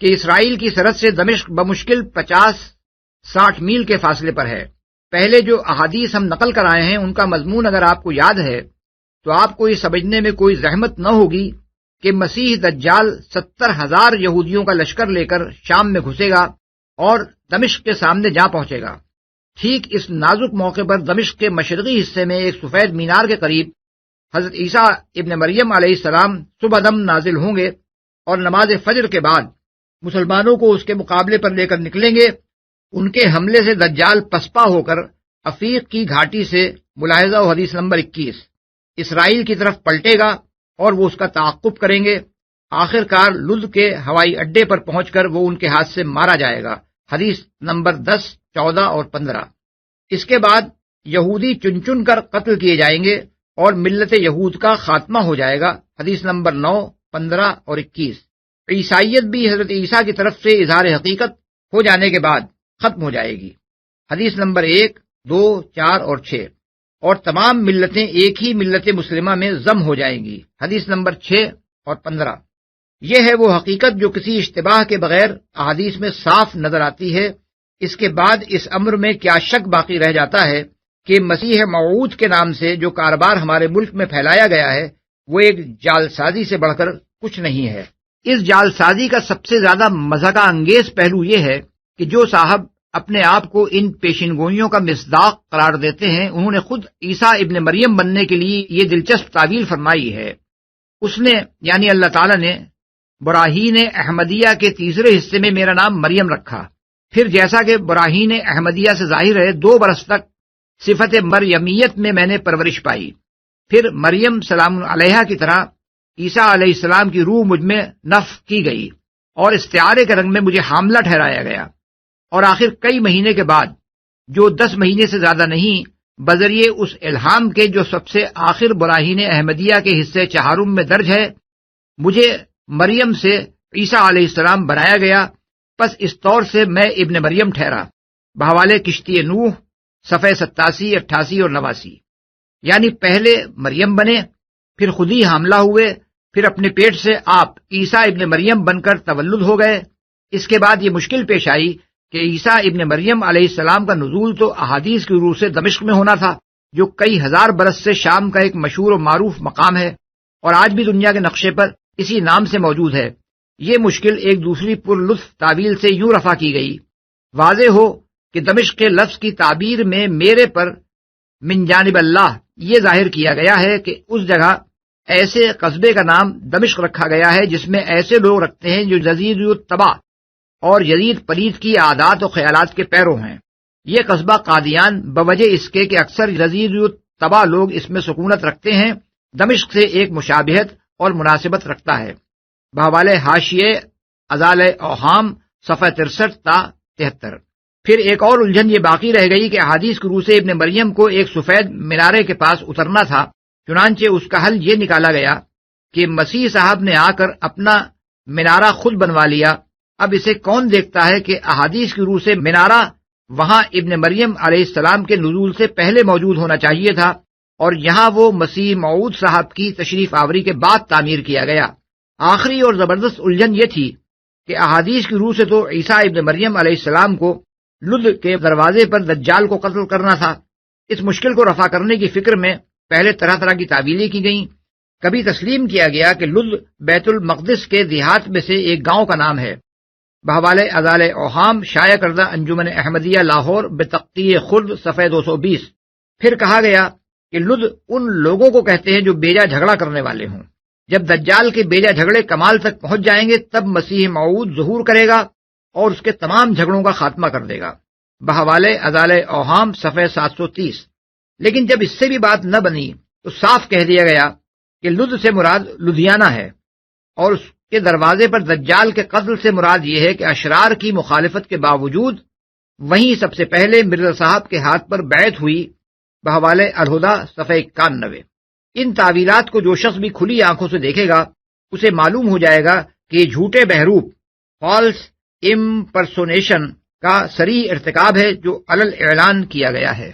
کہ اسرائیل کی سرحد سے دمشق بمشکل 50-60 میل کے فاصلے پر ہے۔ پہلے جو احادیث ہم نقل کر آئے ہیں ان کا مضمون اگر آپ کو یاد ہے تو آپ کو یہ سمجھنے میں کوئی زحمت نہ ہوگی کہ مسیح دجال 70,000 یہودیوں کا لشکر لے کر شام میں گھسے گا اور دمشق کے سامنے جا پہنچے گا۔ ٹھیک اس نازک موقع پر دمشق کے مشرقی حصے میں ایک سفید مینار کے قریب حضرت عیسیٰ ابن مریم علیہ السلام صبح دم نازل ہوں گے اور نماز فجر کے بعد مسلمانوں کو اس کے مقابلے پر لے کر نکلیں گے۔ ان کے حملے سے دجال پسپا ہو کر عفیق کی گھاٹی سے ملاحظہ و حدیث نمبر 21 اسرائیل کی طرف پلٹے گا اور وہ اس کا تعاقب کریں گے۔ آخر کار لد کے ہوائی اڈے پر پہنچ کر وہ ان کے ہاتھ سے مارا جائے گا، حدیث نمبر 10، 14 اور 15۔ اس کے بعد یہودی چن چن کر قتل کیے جائیں گے اور ملت یہود کا خاتمہ ہو جائے گا، حدیث نمبر 9، 15 اور 21۔ عیسائیت بھی حضرت عیسیٰ کی طرف سے اظہار حقیقت ہو جانے کے بعد ختم ہو جائے گی، حدیث نمبر 1، 2، 4 اور 6۔ اور تمام ملتیں ایک ہی ملت مسلمہ میں ضم ہو جائیں گی، حدیث نمبر 6 اور 15۔ یہ ہے وہ حقیقت جو کسی اشتباہ کے بغیر احادیث میں صاف نظر آتی ہے۔ اس کے بعد اس امر میں کیا شک باقی رہ جاتا ہے کہ مسیح موعود کے نام سے جو کاروبار ہمارے ملک میں پھیلایا گیا ہے وہ ایک جال سازی سے بڑھ کر کچھ نہیں ہے۔ اس جال سازی کا سب سے زیادہ مضحکہ انگیز پہلو یہ ہے کہ جو صاحب اپنے آپ کو ان پیشین گوئیوں کا مصداق قرار دیتے ہیں، انہوں نے خود عیسیٰ ابن مریم بننے کے لیے یہ دلچسپ تعویل فرمائی ہے۔ اس نے یعنی اللہ تعالیٰ نے براہین احمدیہ کے تیسرے حصے میں میرا نام مریم رکھا، پھر جیسا کہ براہین احمدیہ سے ظاہر ہے 2 برس تک صفت مریمیت میں نے پرورش پائی، پھر مریم سلام علیہا کی طرح عیسیٰ علیہ السلام کی روح مجھ میں نفخ کی گئی اور استعارے کے رنگ میں مجھے حاملہ ٹھہرایا گیا، اور آخر کئی مہینے کے بعد جو 10 مہینے سے زیادہ نہیں، بذریعے اس الہام کے جو سب سے آخر براہین احمدیہ کے حصے چہارم میں درج ہے، مجھے مریم سے عیسیٰ علیہ السلام بنایا گیا۔ پس اس طور سے میں ابن مریم ٹھہرا، بحوالے کشتی نوح صفحے 87، 88 اور 89۔ یعنی پہلے مریم بنے، پھر خود ہی حاملہ ہوئے، پھر اپنے پیٹ سے آپ عیسیٰ ابن مریم بن کر تولد ہو گئے۔ اس کے بعد یہ مشکل پیش آئی کہ عیسیٰ ابن مریم علیہ السلام کا نزول تو احادیث کی روح سے دمشق میں ہونا تھا، جو کئی ہزار برس سے شام کا ایک مشہور و معروف مقام ہے اور آج بھی دنیا کے نقشے پر اسی نام سے موجود ہے۔ یہ مشکل ایک دوسری پر لطف تعویل سے یوں رفع کی گئی۔ واضح ہو کہ دمشق کے لفظ کی تعبیر میں میرے پر من جانب اللہ یہ ظاہر کیا گیا ہے کہ اس جگہ ایسے قصبے کا نام دمشق رکھا گیا ہے جس میں ایسے لوگ رکھتے ہیں جو یزید التبع اور یزید پلید کی عادات و خیالات کے پیرو ہیں۔ یہ قصبہ قادیان بوجہ اس کے کہ اکثر یزید التبع لوگ اس میں سکونت رکھتے ہیں، دمشق سے ایک مشابہت اور مناسبت رکھتا ہے۔ بحوالے حاشیے ازال اوہام صفحہ 63 تا 73۔ پھر ایک اور الجھن یہ باقی رہ گئی کہ احادیث کی روح سے ابن مریم کو ایک سفید مینارے کے پاس اترنا تھا، چنانچہ اس کا حل یہ نکالا گیا کہ مسیح صاحب نے آ کر اپنا مینارہ خود بنوا لیا۔ اب اسے کون دیکھتا ہے کہ احادیث کی روح سے مینارہ وہاں ابن مریم علیہ السلام کے نزول سے پہلے موجود ہونا چاہیے تھا، اور یہاں وہ مسیح موعود صاحب کی تشریف آوری کے بعد تعمیر کیا گیا۔ آخری اور زبردست الجھن یہ تھی کہ احادیث کی روح سے تو عیسیٰ ابن مریم علیہ السلام کو لد کے دروازے پر دجال کو قتل کرنا تھا۔ اس مشکل کو رفع کرنے کی فکر میں پہلے طرح طرح کی تعویلیں کی گئیں۔ کبھی تسلیم کیا گیا کہ لد بیت المقدس کے دیہات میں سے ایک گاؤں کا نام ہے، بحوالے ازال اوہام شائع کردہ انجمن احمدیہ لاہور بتقطیع خرد صفحہ 220۔ پھر کہا گیا کہ لد ان لوگوں کو کہتے ہیں جو بیجا جھگڑا کرنے والے ہوں۔ جب دجال کے بیجا جھگڑے کمال تک پہنچ جائیں گے تب مسیح موعود ظہور کرے گا اور اس کے تمام جھگڑوں کا خاتمہ کر دے گا، بحوالے ازال اوہام صفحہ 730۔ لیکن جب اس سے بھی بات نہ بنی تو صاف کہہ دیا گیا کہ لد سے مراد لدھیانہ ہے، اور اس کے دروازے پر دجال کے قتل سے مراد یہ ہے کہ اشرار کی مخالفت کے باوجود وہیں سب سے پہلے مرزا صاحب کے ہاتھ پر بیعت ہوئی، بحوالے الہدیٰ صفحہ 91۔ ان تعویلات کو جو شخص بھی کھلی آنکھوں سے دیکھے گا اسے معلوم ہو جائے گا کہ یہ جھوٹے بہروپ فالس امپرسونیشن کا صریح ارتکاب ہے جو علل اعلان کیا گیا ہے۔